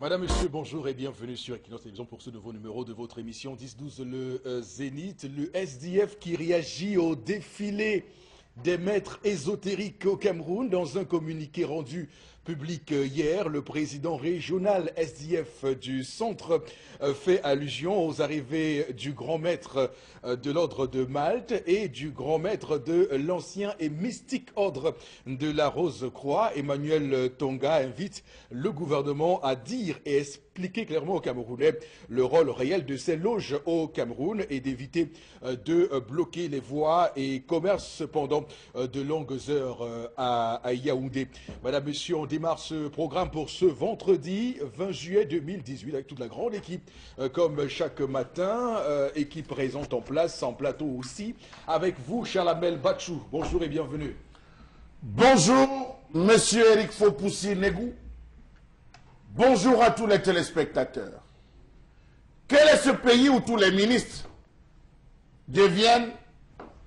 Madame, Monsieur, bonjour et bienvenue sur Equinox Télévision pour ce nouveau numéro de votre émission 10-12 le Zénith. Le SDF qui réagit au défilé des maîtres ésotériques au Cameroun. Dans un communiqué rendu public hier, le président régional SDF du centre fait allusion aux arrivées du grand maître de l'ordre de Malte et du grand maître de l'ancien et mystique ordre de la Rose-Croix. Emmanuel Tonga invite le gouvernement à dire et expliquer clairement aux Camerounais le rôle réel de ces loges au Cameroun et d'éviter de bloquer les voies et commerces pendant de longues heures à Yaoundé. Madame, Monsieur, on démarre ce programme pour ce vendredi 20 juillet 2018 avec toute la grande équipe comme chaque matin, équipe présente en place, en plateau aussi, avec vous Chalamel Bachou. Bonjour et bienvenue. Bonjour, Monsieur Eric Fopoussi-Negou. Bonjour à tous les téléspectateurs. Quel est ce pays où tous les ministres deviennent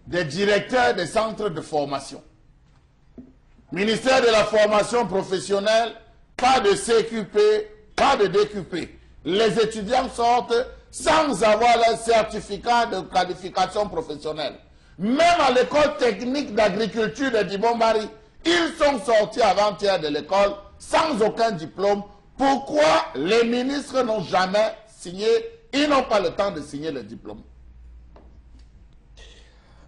des directeurs des centres de formation? Ministère de la formation professionnelle, pas de CQP, pas de DQP. Les étudiants sortent sans avoir leur certificat de qualification professionnelle. Même à l'école technique d'agriculture de Dibombari, ils sont sortis avant-hier de l'école sans aucun diplôme. Pourquoi les ministres n'ont jamais signé? Ils n'ont pas le temps de signer le diplôme.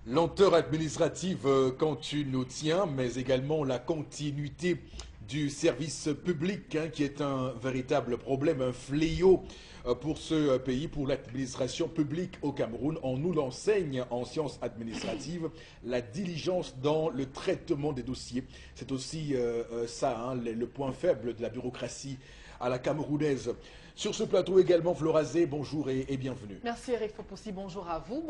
Lenteur administrative quand tu nous tiens, mais également la continuité du service public qui est un véritable problème, un fléau pour ce pays, pour l'administration publique au Cameroun. On nous l'enseigne en sciences administratives, la diligence dans le traitement des dossiers. C'est aussi ça, le point faible de la bureaucratie à la camerounaise. Sur ce plateau également, Florazé, bonjour et bienvenue. Merci Eric Fopoussi, bonjour à vous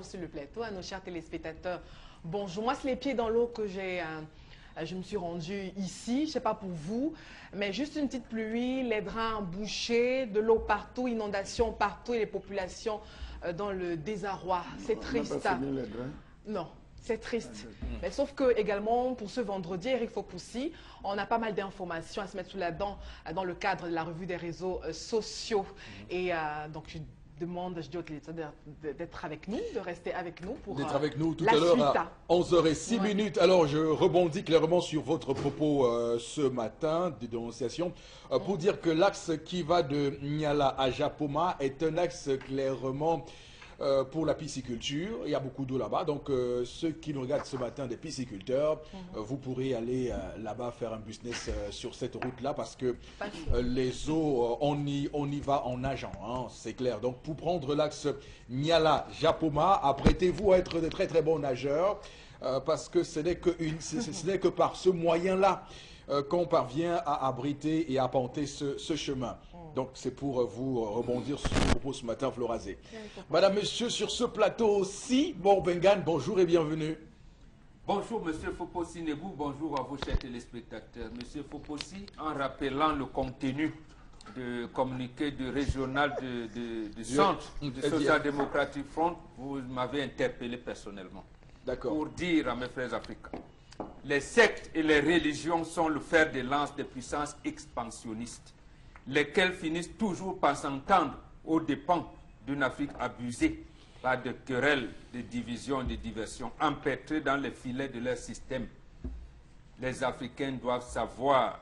sur le plateau, à nos chers téléspectateurs. Bonjour, moi c'est les pieds dans l'eau que je me suis rendue ici, je ne sais pas pour vous, mais juste une petite pluie, les drains bouchés, de l'eau partout, inondations partout et les populations dans le désarroi. C'est triste. On n'a pas fini les drains. Non. C'est triste. Mais sauf que également pour ce vendredi, Eric Fopoussi, on a pas mal d'informations à se mettre sous la dent dans le cadre de la revue des réseaux sociaux. Et donc je demande, je dis aux téléspectateurs d'être avec nous, de rester avec nous pour d'être avec nous tout à l'heure à 11h06 minutes. Alors je rebondis clairement sur votre propos ce matin de dénonciation pour dire que l'axe qui va de Niala à Japoma est un axe clairement pour la pisciculture. Il y a beaucoup d'eau là-bas, donc ceux qui nous regardent ce matin, des pisciculteurs, vous pourrez aller là-bas faire un business sur cette route-là parce que les eaux, on y va en nageant, c'est clair. Donc pour prendre l'axe Niala-Japoma, apprêtez-vous à être de très très bons nageurs parce que ce n'est que par ce moyen-là qu'on parvient à abriter et à penter ce chemin. Donc c'est pour vous rebondir sur ce propos ce matin, Florazé. Madame, Monsieur, sur ce plateau aussi, Bengan, bonjour et bienvenue. Bonjour Monsieur Fopoussi-Negou, bonjour à vos chers téléspectateurs. Monsieur Fopoussi, en rappelant le contenu du communiqué du régional du centre du Social Democratic Front, vous m'avez interpellé personnellement. Pour dire à mes frères africains, les sectes et les religions sont le fer de lance des puissances expansionnistes, lesquels finissent toujours par s'entendre aux dépens d'une Afrique abusée par de querelles, de divisions, de diversions, empêtrées dans les filets de leur système. Les Africains doivent savoir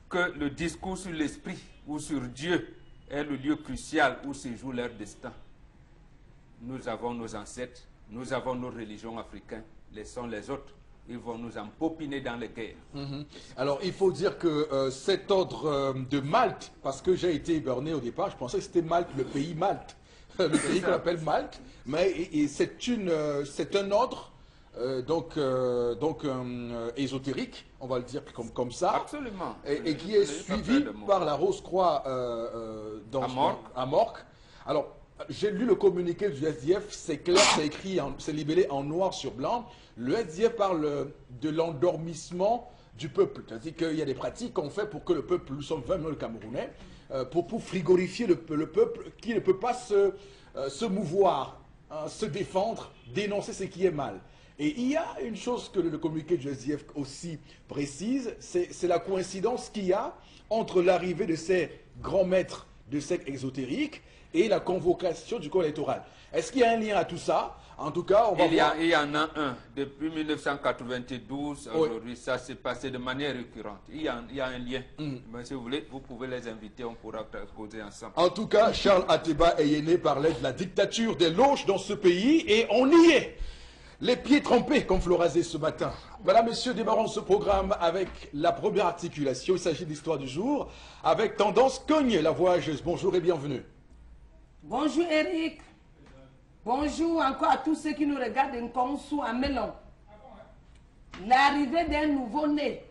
que le discours sur l'esprit ou sur Dieu est le lieu crucial où se joue leur destin. Nous avons nos ancêtres, nous avons nos religions africaines, laissons les autres. Ils vont nous empopiner dans les guerres. Alors, il faut dire que cet ordre de Malte, parce que j'ai été berné au départ, je pensais que c'était Malte, le pays Malte, le pays qu'on appelle Malte, mais c'est un ordre ésotérique, on va le dire comme ça. Absolument. Et qui est suivi par la Rose-Croix à Morques. Alors, j'ai lu le communiqué du SDF, c'est clair, c'est écrit, c'est libellé en noir sur blanc. Le SDF parle de l'endormissement du peuple. C'est-à-dire qu'il y a des pratiques qu'on fait pour que le peuple, nous sommes 20 millions de Camerounais, pour frigorifier le peuple qui ne peut pas se mouvoir, se défendre, dénoncer ce qui est mal. Et il y a une chose que le communiqué du SDF aussi précise, c'est la coïncidence qu'il y a entre l'arrivée de ces grands maîtres de sectes ésotériques et la convocation du corps électoral. Est-ce qu'il y a un lien à tout ça? En tout cas, on va voir. Il y en a un. Depuis 1992, aujourd'hui, ça s'est passé de manière récurrente. Il y a un lien. Mais si vous voulez, vous pouvez les inviter, on pourra causer ensemble. En tout cas, Charles Ateba Eyene parlait de la dictature des loges dans ce pays et on y est. Les pieds trempés comme Florazé ce matin. Voilà, messieurs, démarrons ce programme avec la première articulation. Il s'agit de l'histoire du jour avec Tendance Cogne, la voyageuse. Bonjour et bienvenue. Bonjour Eric. Bonjour encore à tous ceux qui nous regardent en Konsou à Melon. L'arrivée d'un nouveau-né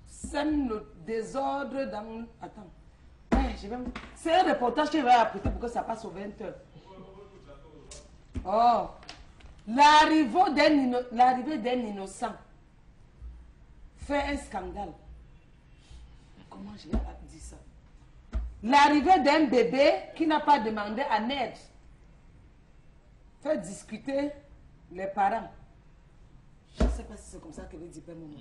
sème le désordre dans... Attends. C'est un reportage que je vais apprêter pour que ça passe aux 20h. Oh. L'arrivée d'un innocent fait un scandale. Comment je vais dire ça? L'arrivée d'un bébé qui n'a pas demandé en aide fait discuter les parents. Je ne sais pas si c'est comme ça que veut dire Père Momo.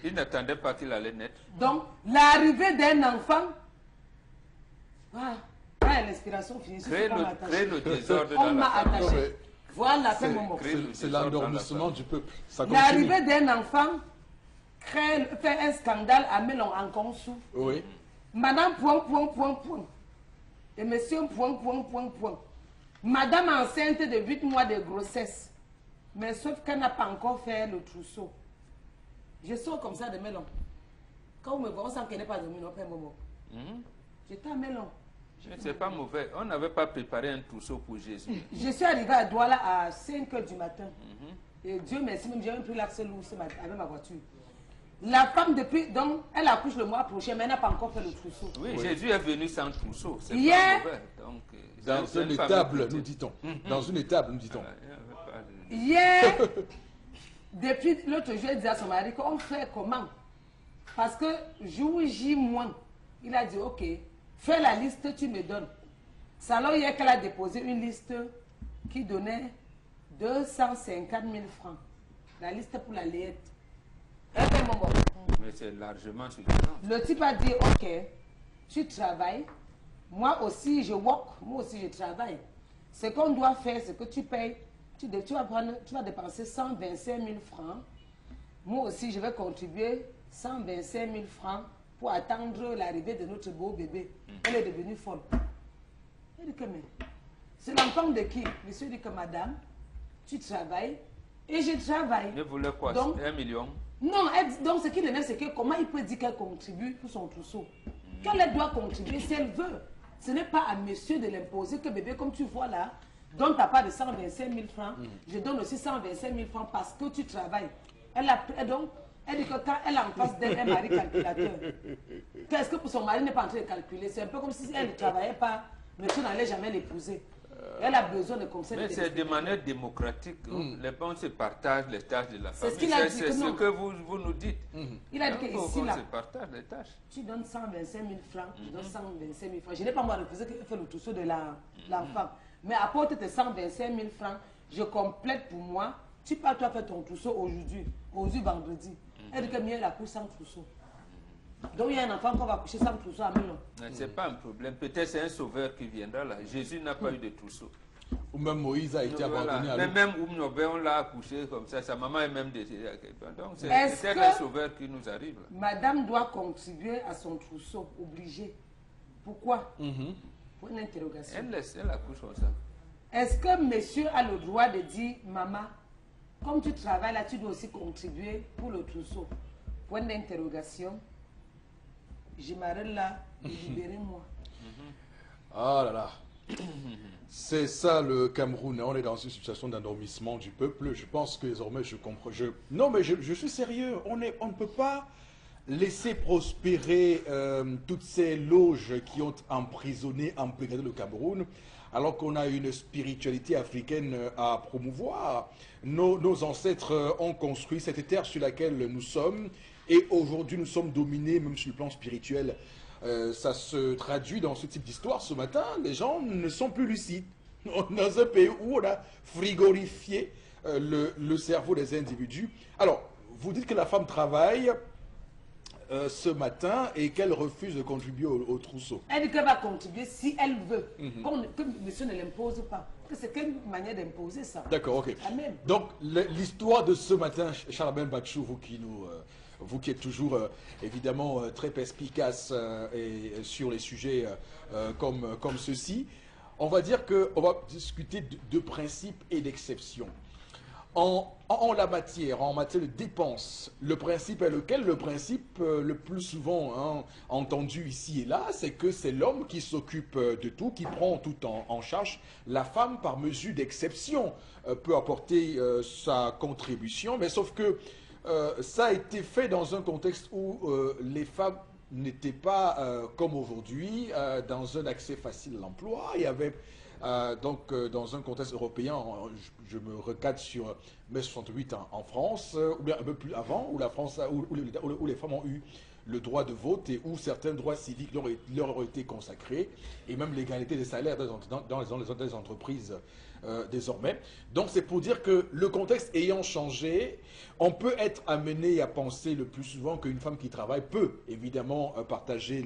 Il n'attendait pas qu'il allait naître. Donc, l'arrivée d'un enfant... l'inspiration finit. Crée le désordre On dans m'a la famille. attaché. Voilà, Père Momo. C'est l'endormissement du peuple. L'arrivée d'un enfant fait un scandale à Melon en Konsou. Oui. Madame point. Et monsieur point. Madame enceinte de 8 mois de grossesse. Mais sauf qu'elle n'a pas encore fait le trousseau. Je sors comme ça de Melon. Quand vous me voyez, on sent qu'elle n'est pas dormie, non, Père Momo. J'étais à Melon. C'est pas mauvais. On n'avait pas préparé un trousseau pour Jésus. Je suis arrivée à Douala à 5 h du matin. Et Dieu merci, même j'ai même pris l'accès lourd avec ma voiture. La femme, depuis, donc, elle accouche le mois prochain, mais elle n'a pas encore fait le trousseau. Oui, Jésus est venu sans trousseau. C'est Hier, pas mauvais. Donc, dans une étable, nous dit-on. Dans une étable, nous dit-on. Hier, depuis l'autre jour, elle disait à son mari qu'on fait comment? Parce que jour J moins, il a dit ok, fais la liste, tu me donnes. C'est alors hier qu'elle a déposé une liste qui donnait 250 000 francs. La liste pour la layette. Mais c'est largement suffisant. Le type a dit ok, tu travailles, moi aussi je work, moi aussi je travaille. Ce qu'on doit faire, c'est que tu payes, tu vas dépenser 125 000 francs. Moi aussi je vais contribuer 125 000 francs pour attendre l'arrivée de notre beau bébé. Elle est devenue folle. Elle dit que mais, c'est l'enfant de qui? Monsieur dit que madame, tu travailles et je travaille. Mais vous voulez quoi? Donc, 1 million? Non, donc ce qu'il énerve, c'est que comment il peut dire qu'elle contribue pour son trousseau? Qu'elle doit contribuer si elle veut. Ce n'est pas à monsieur de l'imposer que bébé, comme tu vois là, donne ta part de 125 000 francs, je donne aussi 125 000 francs parce que tu travailles. Donc, elle dit que quand elle a en face d'elle un mari calculateur, qu'est-ce que pour son mari n'est pas en train de calculer? C'est un peu comme si elle ne travaillait pas, monsieur n'allait jamais l'épouser. Elle a besoin de conseils. Mais c'est de manière démocratique. Les bons se partagent les tâches de la famille. C'est ce ce que vous nous dites. Il a dit que ici, là, se partagent les tâches. tu donnes 125 000 francs, tu donnes 125 000 francs. Je n'ai pas moi refusé qu'elle fait le trousseau de l'enfant. Mais apporte tes 125 000 francs, je complète pour moi. Tu pars, toi, faire ton trousseau aujourd'hui vendredi. Elle dit que mieux la couche sans trousseau. Donc il y a un enfant qu'on va coucher sans trousseau à Melon. Ce n'est pas un problème. Peut-être c'est un sauveur qui viendra là. Jésus n'a pas eu de trousseau. Ou même Moïse a été abandonné à l'eau. Mais même on l'a accouché comme ça. Sa maman est même décédée à quelqu'un. Donc c'est peut-être un sauveur qui nous arrive là. Madame doit contribuer à son trousseau, obligé. Pourquoi? Pour une interrogation. Elle accouche comme ça. Est-ce que monsieur a le droit de dire, maman, comme tu travailles là, tu dois aussi contribuer pour le trousseau? Point d'interrogation. Je m'arrête là, libérez-moi. Ah là là. C'est ça le Cameroun. On est dans une situation d'endormissement du peuple. Je pense que désormais je comprends. Non mais je suis sérieux. On ne peut pas laisser prospérer toutes ces loges qui ont emprisonné le Cameroun, alors qu'on a une spiritualité africaine à promouvoir. Nos ancêtres ont construit cette terre sur laquelle nous sommes, et aujourd'hui nous sommes dominés, même sur le plan spirituel. Ça se traduit dans ce type d'histoire. Ce matin, les gens ne sont plus lucides. Dans un pays où on a frigorifié le cerveau des individus. Alors, vous dites que la femme travaille ce matin et qu'elle refuse de contribuer au trousseau. Elle dit qu'elle va contribuer si elle veut, que monsieur ne l'impose pas. Que c'est quelle manière d'imposer ça? D'accord, ok. Amen. Donc, l'histoire de ce matin, Charles Bachou, vous qui êtes toujours évidemment très perspicace et sur les sujets comme ceci, on va dire qu'on va discuter de principes et d'exceptions. En la matière, en matière de dépenses, le principe est lequel? Le principe le plus souvent entendu ici et là, c'est que c'est l'homme qui s'occupe de tout, qui prend tout en charge. La femme, par mesure d'exception, peut apporter sa contribution, mais sauf que ça a été fait dans un contexte où les femmes n'étaient pas, comme aujourd'hui, dans un accès facile à l'emploi. Il y avait donc dans un contexte européen, je me recadre sur mai 68 en France, ou bien un peu plus avant, où où les femmes ont eu le droit de vote et où certains droits civiques leur ont été consacrés, et même l'égalité des salaires dans les entreprises désormais. Donc c'est pour dire que le contexte ayant changé, on peut être amené à penser le plus souvent qu'une femme qui travaille peut évidemment partager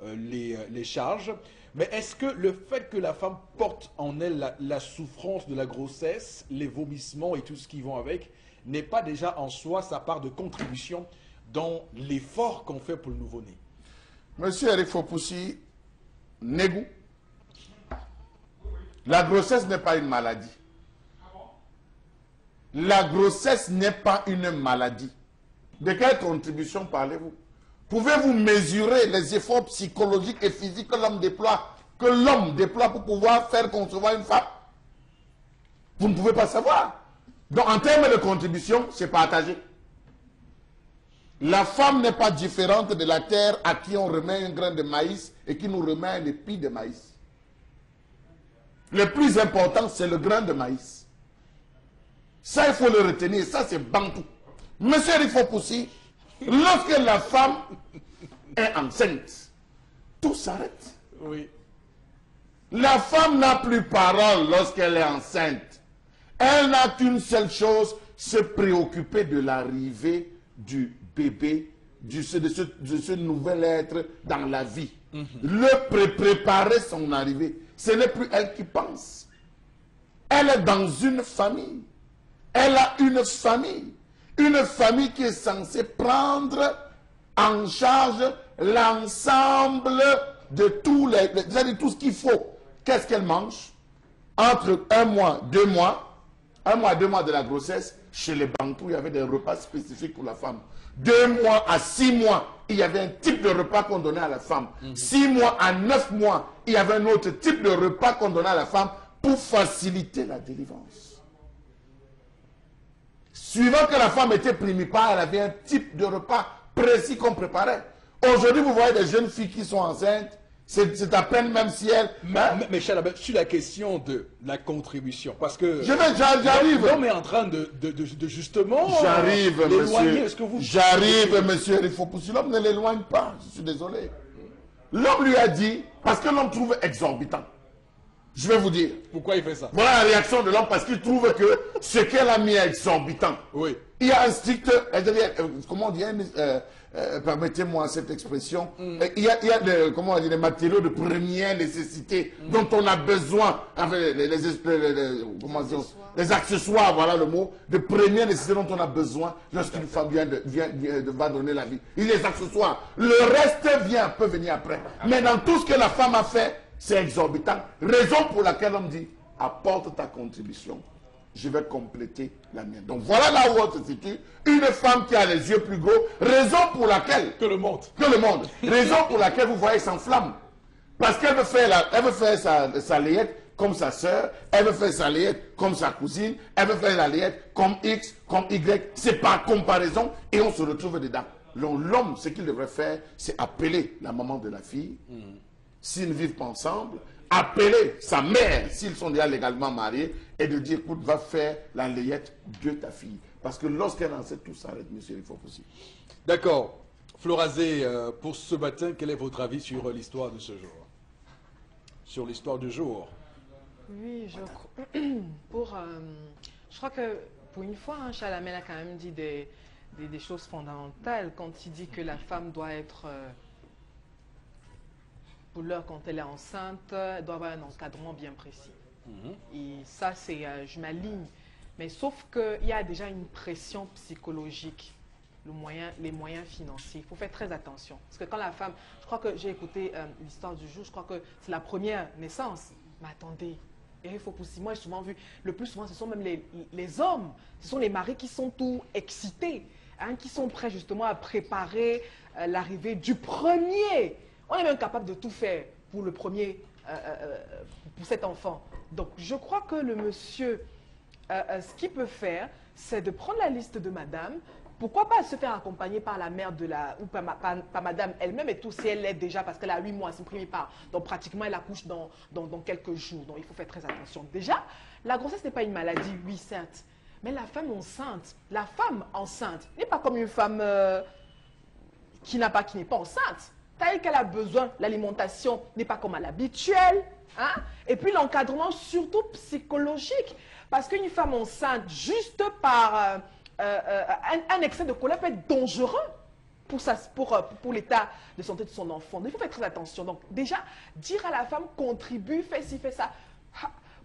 les charges. Mais est-ce que le fait que la femme porte en elle la souffrance de la grossesse, les vomissements et tout ce qui vont avec, n'est pas déjà en soi sa part de contribution dans l'effort qu'on fait pour le nouveau-né? Monsieur Eric Fopoussi, Négou, la grossesse n'est pas une maladie. La grossesse n'est pas une maladie. De quelle contribution parlez-vous? Pouvez-vous mesurer les efforts psychologiques et physiques que l'homme déploie pour pouvoir faire concevoir une femme? Vous ne pouvez pas savoir. Donc en termes de contribution, c'est partagé. La femme n'est pas différente de la terre à qui on remet un grain de maïs et qui nous remet un épi de maïs. Le plus important, c'est le grain de maïs. Ça, il faut le retenir. Ça, c'est bantou. Monsieur Eric Fopoussi, lorsque la femme est enceinte, tout s'arrête. Oui. La femme n'a plus parole lorsqu'elle est enceinte. Elle n'a qu'une seule chose, se préoccuper de l'arrivée du bébé, de ce nouvel être dans la vie. Préparer son arrivée. Ce n'est plus elle qui pense. Elle est dans une famille. Elle a une famille. Une famille qui est censée prendre en charge l'ensemble de tout ce qu'il faut. Qu'est-ce qu'elle mange? Entre 1 mois, 2 mois, 1 mois, 2 mois de la grossesse, chez les Bantous, il y avait des repas spécifiques pour la femme. 2 mois à 6 mois, il y avait un type de repas qu'on donnait à la femme. 6 mois à 9 mois, il y avait un autre type de repas qu'on donnait à la femme pour faciliter la délivrance. Suivant que la femme était primipare, elle avait un type de repas précis qu'on préparait. Aujourd'hui, vous voyez des jeunes filles qui sont enceintes, c'est à peine même si elles... Mais Charles, sur la question de la contribution, parce que... J'arrive. L'homme est en train de justement... J'arrive, l'éloigner. monsieur. J'arrive, monsieur. Il faut pousser. L'homme ne l'éloigne pas. Je suis désolé. L'homme lui a dit, parce que l'homme trouve exorbitant. Je vais vous dire. Pourquoi il fait ça? Voilà la réaction de l'homme, parce qu'il trouve que ce qu'elle a mis est exorbitant. Oui. Il y a un strict... comment on dit? Permettez-moi cette expression. Il y a des matériaux de première nécessité dont on a besoin. Enfin, les accessoires, voilà le mot, de première nécessité dont on a besoin lorsqu'une femme va donner la vie. Il y a les accessoires. Le reste peut venir après. Mais dans tout ce que la femme a fait, c'est exorbitant. Raison pour laquelle on dit, apporte ta contribution. Je vais compléter la mienne. Donc voilà là où on se situe. Une femme qui a les yeux plus gros, raison pour laquelle... Que le monde. Raison pour laquelle vous voyez s'enflamme. Parce qu'elle veut faire sa layette comme sa sœur, elle veut faire sa layette comme sa cousine, elle veut faire la layette comme X, comme Y. C'est par comparaison et on se retrouve dedans. L'homme, ce qu'il devrait faire, c'est appeler la maman de la fille, s'ils ne vivent pas ensemble, appeler sa mère, s'ils sont déjà légalement mariés, et de dire, écoute, va faire la layette de ta fille. Parce que lorsqu'elle en sait, tout s'arrête, monsieur, il faut aussi. D'accord. Florazé, pour ce matin, quel est votre avis sur l'histoire de ce jour? Sur l'histoire du jour? Oui, pour Je crois que pour une fois, hein, Chalamel a quand même dit des choses fondamentales quand il dit que la femme doit être, pour l'heure quand elle est enceinte, elle doit avoir un encadrement bien précis. Et ça, c'est, je m'aligne. Mais sauf qu'il y a déjà une pression psychologique, les moyens financiers. Il faut faire très attention. Parce que quand la femme, je crois que j'ai écouté l'histoire du jour, je crois que c'est la première naissance. Mais attendez, il faut pousser. Moi, j'ai souvent vu, le plus souvent, ce sont même les hommes, ce sont les maris qui sont tout excités, hein, qui sont prêts justement à préparer l'arrivée du premier. On est même capable de tout faire pour le premier, pour cet enfant. Donc, je crois que le monsieur, ce qu'il peut faire, c'est de prendre la liste de madame. Pourquoi pas se faire accompagner par la mère de la, ou par madame elle-même et tout, si elle l'aide déjà, parce qu'elle a 8 mois, c'est le premier pas. Donc, pratiquement, elle accouche dans quelques jours. Donc, il faut faire très attention. Déjà, la grossesse n'est pas une maladie, oui, certes. Mais la femme enceinte n'est pas comme une femme qui n'est pas enceinte. C'est-à-dire qu'elle a besoin, l'alimentation n'est pas comme à l'habituel. Hein? Et puis l'encadrement surtout psychologique. Parce qu'une femme enceinte, juste par un excès de colère peut être dangereux pour l'état de santé de son enfant. Donc, il faut faire très attention. Donc déjà, dire à la femme, contribue, fais ci, fais ça.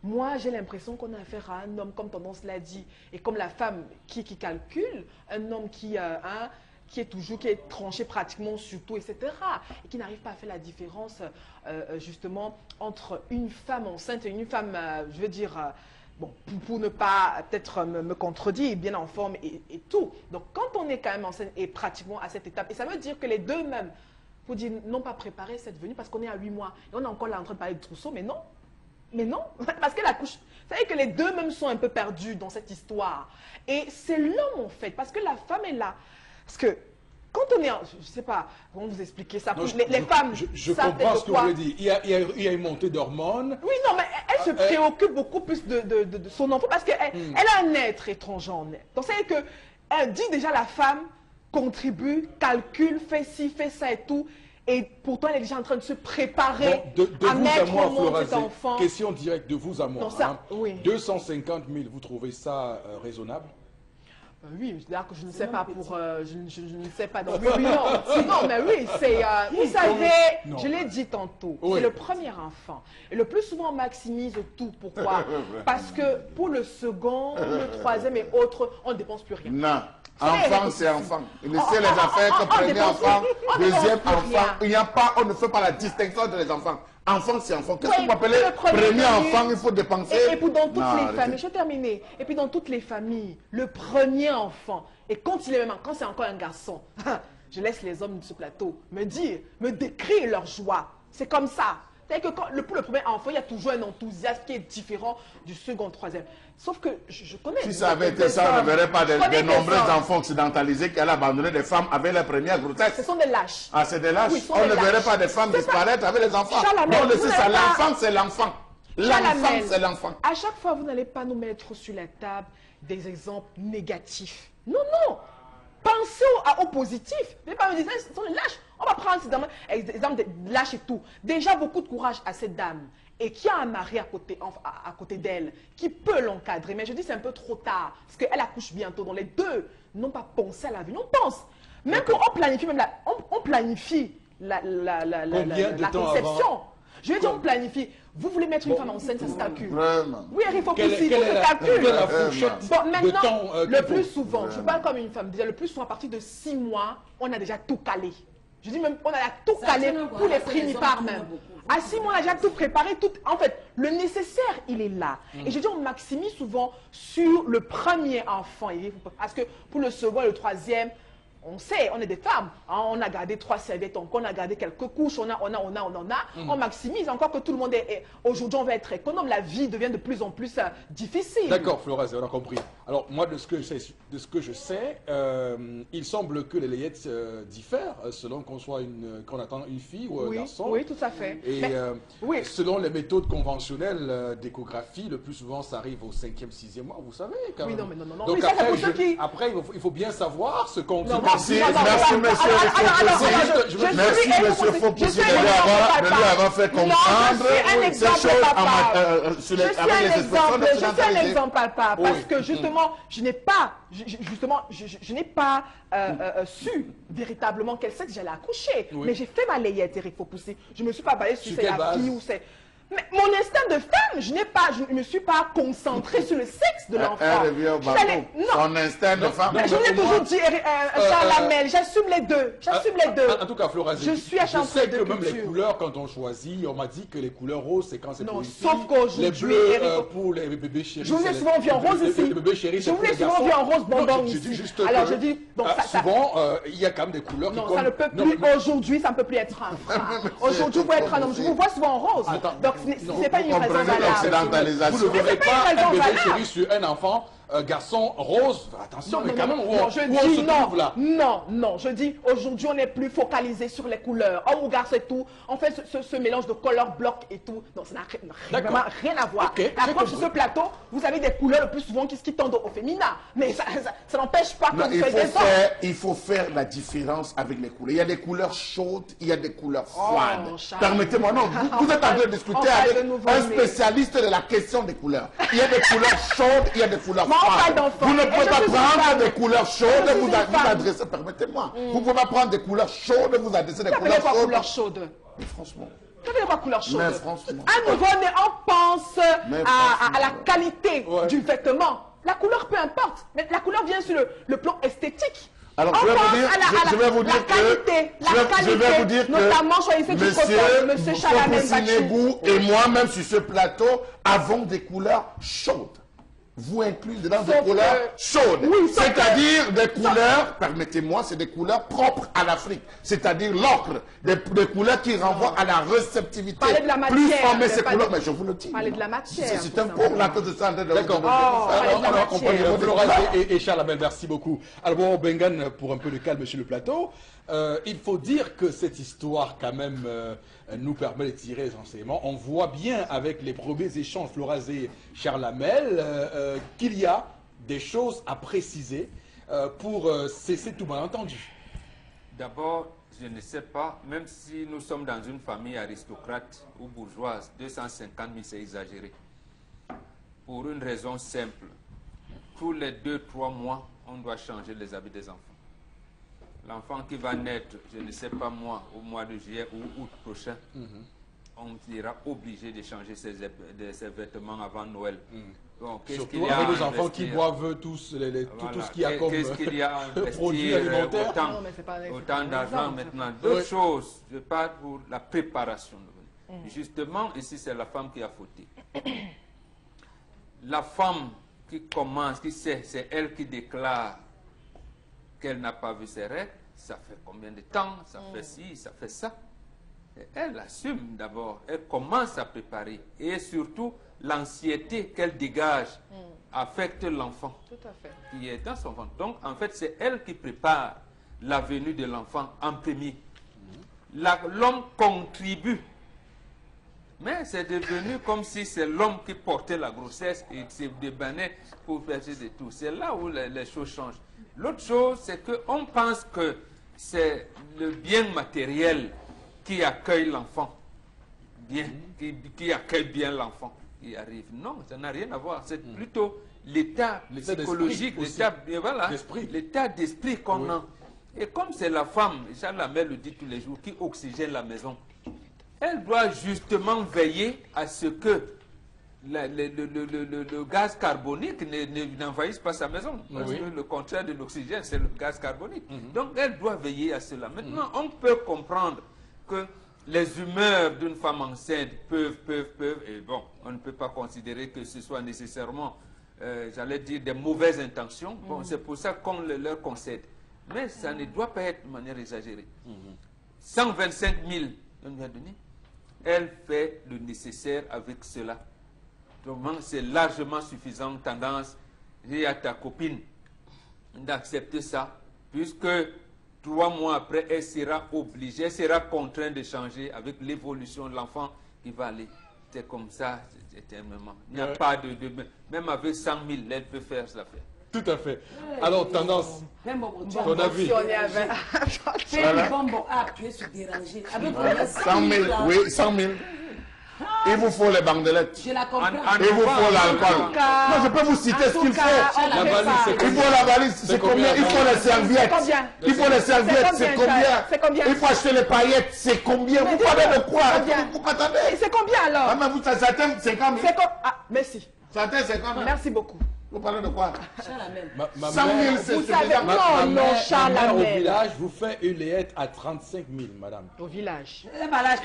Moi, j'ai l'impression qu'on a affaire à un homme, comme tendance l'a dit, et comme la femme qui calcule, un homme qui est tranché pratiquement sur tout, etc. Et qui n'arrive pas à faire la différence, justement, entre une femme enceinte et une femme, je veux dire, bon, pour ne pas peut-être me contredire, bien en forme et tout. Donc, quand on est quand même enceinte et pratiquement à cette étape, et ça veut dire que les deux même, faut dire, n'ont pas préparé cette venue parce qu'on est à 8 mois. Et on est encore là en train de parler de trousseau, mais non. Mais non, parce que la couche, vous savez que les deux même sont un peu perdus dans cette histoire. Et c'est l'homme en fait, parce que la femme est là. Parce que quand on est, je ne sais pas comment vous expliquer ça, non, les femmes... Je comprends ce que vous voulez dire. Il y a une montée d'hormones. Oui, non, mais elle se préoccupe beaucoup plus de son enfant parce qu'elle a un être étranger en elle. Donc, c'est qu'elle dit déjà la femme contribue, calcule, fait ci, fait ça et tout. Et pourtant, elle est déjà en train de se préparer à mettre au monde cet enfant. Question directe de vous à moi. Non, ça, hein. Oui. 250 000, vous trouvez ça raisonnable? Oui, c'est-à-dire que je ne sais pas pour... je ne sais pas. Donc, oui, non. Non, mais oui, c'est... vous savez, je l'ai dit tantôt, oui. C'est le premier enfant. Et le plus souvent, on maximise tout. Pourquoi? Parce que pour le second, le troisième et autres, on ne dépense plus rien. Non. Enfant, c'est enfant. Il sait les affaires que premier enfant, deuxième enfant. Il n'y a pas, on ne fait pas la distinction entre les enfants. Enfant, c'est enfant. Qu'est-ce que vous appelez premier enfant? Il faut dépenser. Et puis dans toutes les familles, je vais terminer. Et puis dans toutes les familles, le premier enfant, et quand c'est encore un garçon, je laisse les hommes de ce plateau me décrire leur joie. C'est comme ça. C'est-à-dire que pour le premier enfant, il y a toujours un enthousiasme qui est différent du second, troisième. Sauf que je connais... Si ça avait été ça, on ne verrait pas de nombreux enfants occidentalisés qui allaient abandonner des femmes avec leur première grossesse. Ce sont des lâches. Ah, c'est des lâches. Oui, on ne verrait pas des femmes disparaître avec les enfants. Non, c'est ça. L'enfant, c'est l'enfant. L'enfant, c'est l'enfant. À chaque fois, vous n'allez pas nous mettre sur la table des exemples négatifs. Non, non. Pensez au positif. Ne pas me dire, ce sont des lâches. On va prendre ces exemples de lâches et tout. Déjà, beaucoup de courage à cette dame. Et qui a un mari à côté d'elle, qui peut l'encadrer. Mais je dis, c'est un peu trop tard. Parce qu'elle accouche bientôt. Donc les deux n'ont pas pensé à la vie. On pense. Même quand on planifie, on planifie la conception. Je vais dire, on planifie. Vous voulez mettre une femme enceinte, ça se calcule. Vraiment. Oui, il faut pousser, il faut se calculer. La fourchette Bon, maintenant, de temps, le plus souvent, je parle comme une femme, déjà le plus souvent, à partir de 6 mois, on a déjà tout calé. Je dis même, on a tout calé pour les primipares même. À 6 mois, on a déjà tout préparé. En fait, le nécessaire, il est là. Et je dis, on maximise souvent sur le premier enfant. Parce que pour le second et le troisième, on sait, on est des femmes. Hein, on a gardé 3 serviettes, on a gardé quelques couches, on on maximise. Encore que tout le monde est... Aujourd'hui, on va être économe. La vie devient de plus en plus difficile. D'accord, Flora, on a compris. Alors, moi, de ce que je sais, il semble que les layettes diffèrent selon qu'on attend une fille ou un garçon. Oui, tout à fait. Et selon les méthodes conventionnelles d'échographie, le plus souvent, ça arrive au 5e, 6e mois, vous savez. Quand même. Oui, non, mais non. Donc oui, après, il faut bien savoir ce qu'on... Merci, monsieur Fopussi. Merci, monsieur Fopussi, de lui avoir fait comprendre ces choses avec les expressions je suis un nationalisées. exemple, papa, parce que justement, je n'ai pas, je n'ai pas su véritablement quel sexe j'allais accoucher. Mais j'ai fait ma layette, Eric Fopussi. Je ne me suis pas basée sur c'est la fille ou c'est... Mais mon instinct de femme, je ne me suis pas concentrée sur le sexe de l'enfant. Elle revient au ballon. Son instinct de femme. Je l'ai toujours dit, Charles Lamel, j'assume les deux. J'assume les deux. En tout cas, Flora, je suis à je sais que même culture. les couleurs, quand on choisit, on m'a dit que les couleurs roses, c'est quand c'est pour les filles. Sauf qu'aujourd'hui, les bleus pour les bébés chéris. Je vous ai souvent vu en rose ici. Les bébés chéris, je vous ai souvent vu en rose bonbon ici. Alors je dis, donc souvent, il y a quand même des couleurs qui... Non, ça ne peut plus, aujourd'hui, ça ne peut plus être un frein. Aujourd'hui, vous être un homme. Je vous vois souvent en rose. Donc, ce n'est pas une raison valable. Vous ne verrez pas un bébé chéri sur un enfant garçon rose. Attention, mais quand même, non, je dis, aujourd'hui, on n'est plus focalisé sur les couleurs. Homme ou garçon et tout. On fait ce mélange de couleurs blocs et tout. Donc, ça n'a vraiment rien à voir. La preuve, sur ce plateau, vous avez des couleurs le plus souvent qui tendent au féminin. Mais ça n'empêche pas que vous soyez des hommes. Il faut faire la différence avec les couleurs. Il y a des couleurs chaudes, il y a des couleurs froides. Permettez-moi, non, vous êtes en train de discuter avec un spécialiste de la question des couleurs. Il y a des couleurs chaudes, il y a des couleurs froides. Vous ne pouvez pas prendre des couleurs chaudes et vous adresser, permettez-moi, vous ne pouvez pas prendre des couleurs chaudes et vous adresser des couleurs chaudes. Mais franchement. Ça veut dire quoi couleur chaude? Mais franchement. À nouveau, on pense à la qualité du vêtement. La couleur, peu importe. Mais la couleur vient sur le plan esthétique. Alors, je vais vous dire que notamment, choisissez du coton, monsieur Chalamel Négou et moi-même sur ce plateau avons des couleurs chaudes. Vous inclus dans des couleurs chaudes. Oui, c'est-à-dire des couleurs, permettez-moi, c'est des couleurs propres à l'Afrique. C'est-à-dire l'ocre, des couleurs qui renvoient à la réceptivité. Parlez de la matière. Plus former ces couleurs, mais je vous le dis. Parlez de la matière. C'est un cours là que je suis en train de... D'accord. On peut Flora et Charles Lamel, merci beaucoup. Alors bon, Bengan, pour un peu de calme sur le plateau, il faut dire que cette histoire quand même nous permet de tirer des enseignements. On voit bien avec les premiers échanges Flora et Charles Lamel qu'il y a des choses à préciser pour cesser tout malentendu. D'abord, je ne sais pas, même si nous sommes dans une famille aristocrate ou bourgeoise, 250 000 c'est exagéré. Pour une raison simple, tous les 2-3 mois, on doit changer les habits des enfants. L'enfant qui va naître, je ne sais pas moi, au mois de juillet ou août prochain, on sera obligé de changer ses vêtements avant Noël. Donc, surtout avec les enfants qui boivent tout ce qu'il y a comme produits alimentaires. Autant d'argent maintenant. D'autres choses, je parle pour la préparation. Justement, ici c'est la femme qui a fauté. La femme qui commence, qui sait, c'est elle qui déclare qu'elle n'a pas vu ses règles, ça fait combien de temps, ça fait ci, ça fait ça. Et elle assume d'abord, elle commence à préparer. Et surtout, l'anxiété qu'elle dégage affecte l'enfant qui est dans son ventre. Donc, en fait, c'est elle qui prépare la venue de l'enfant en premier. L'homme contribue. Mais c'est devenu comme si c'est l'homme qui portait la grossesse et se débannait pour faire de tout. C'est là où les choses changent. L'autre chose, c'est qu'on pense que c'est le bien matériel qui accueille l'enfant, qui accueille bien l'enfant qui arrive. Non, ça n'a rien à voir. C'est plutôt l'état psychologique, l'état d'esprit qu'on a. Et comme c'est la femme, Charles Lamel le dit tous les jours, qui oxygène la maison, elle doit justement veiller à ce que le gaz carbonique n'envahisse pas sa maison. Parce que le contraire de l'oxygène, c'est le gaz carbonique. Donc, elle doit veiller à cela. Maintenant, on peut comprendre que les humeurs d'une femme enceinte peuvent, et bon, on ne peut pas considérer que ce soit nécessairement, j'allais dire, des mauvaises intentions. Bon, c'est pour ça qu'on leur concède. Mais ça ne doit pas être de manière exagérée. 125 000, on lui a donné. Elle fait le nécessaire avec cela. Donc, c'est largement suffisant. Tendance, j'ai à ta copine d'accepter ça, puisque 3 mois après, elle sera obligée, elle sera contrainte de changer avec l'évolution de l'enfant qui va aller. C'est comme ça, éternellement. Il n'y a pas de... Même avec 100 000, elle peut faire cela. Tout à fait. Alors, tendance, ton avis. Si on est à 20. Fais le bonbon à appuyer sur déranger. Avec combien 100 000, oui, 100 000. Il vous faut les bandelettes. Je la comprends. Il vous faut l'alcool. Non, je peux vous citer ce qu'il faut. La valise, c'est Il faut la valise, c'est combien? Il faut les serviettes. combien? Il faut les serviettes, c'est C'est combien? Il faut acheter les paillettes, c'est combien? Vous parlez de quoi? Vous attendez? C'est combien alors? Ah, mais vous, ça atteint 50 000. C'est comme... Ah, merci. Ça atteint 50 000. Merci beaucoup. Vous parlez de quoi? Ma 100 000, mère, c'est Vous savez, déjà... non, non, ma Charles mère au Lamel. village vous fait une layette à 35 000, madame. Au village.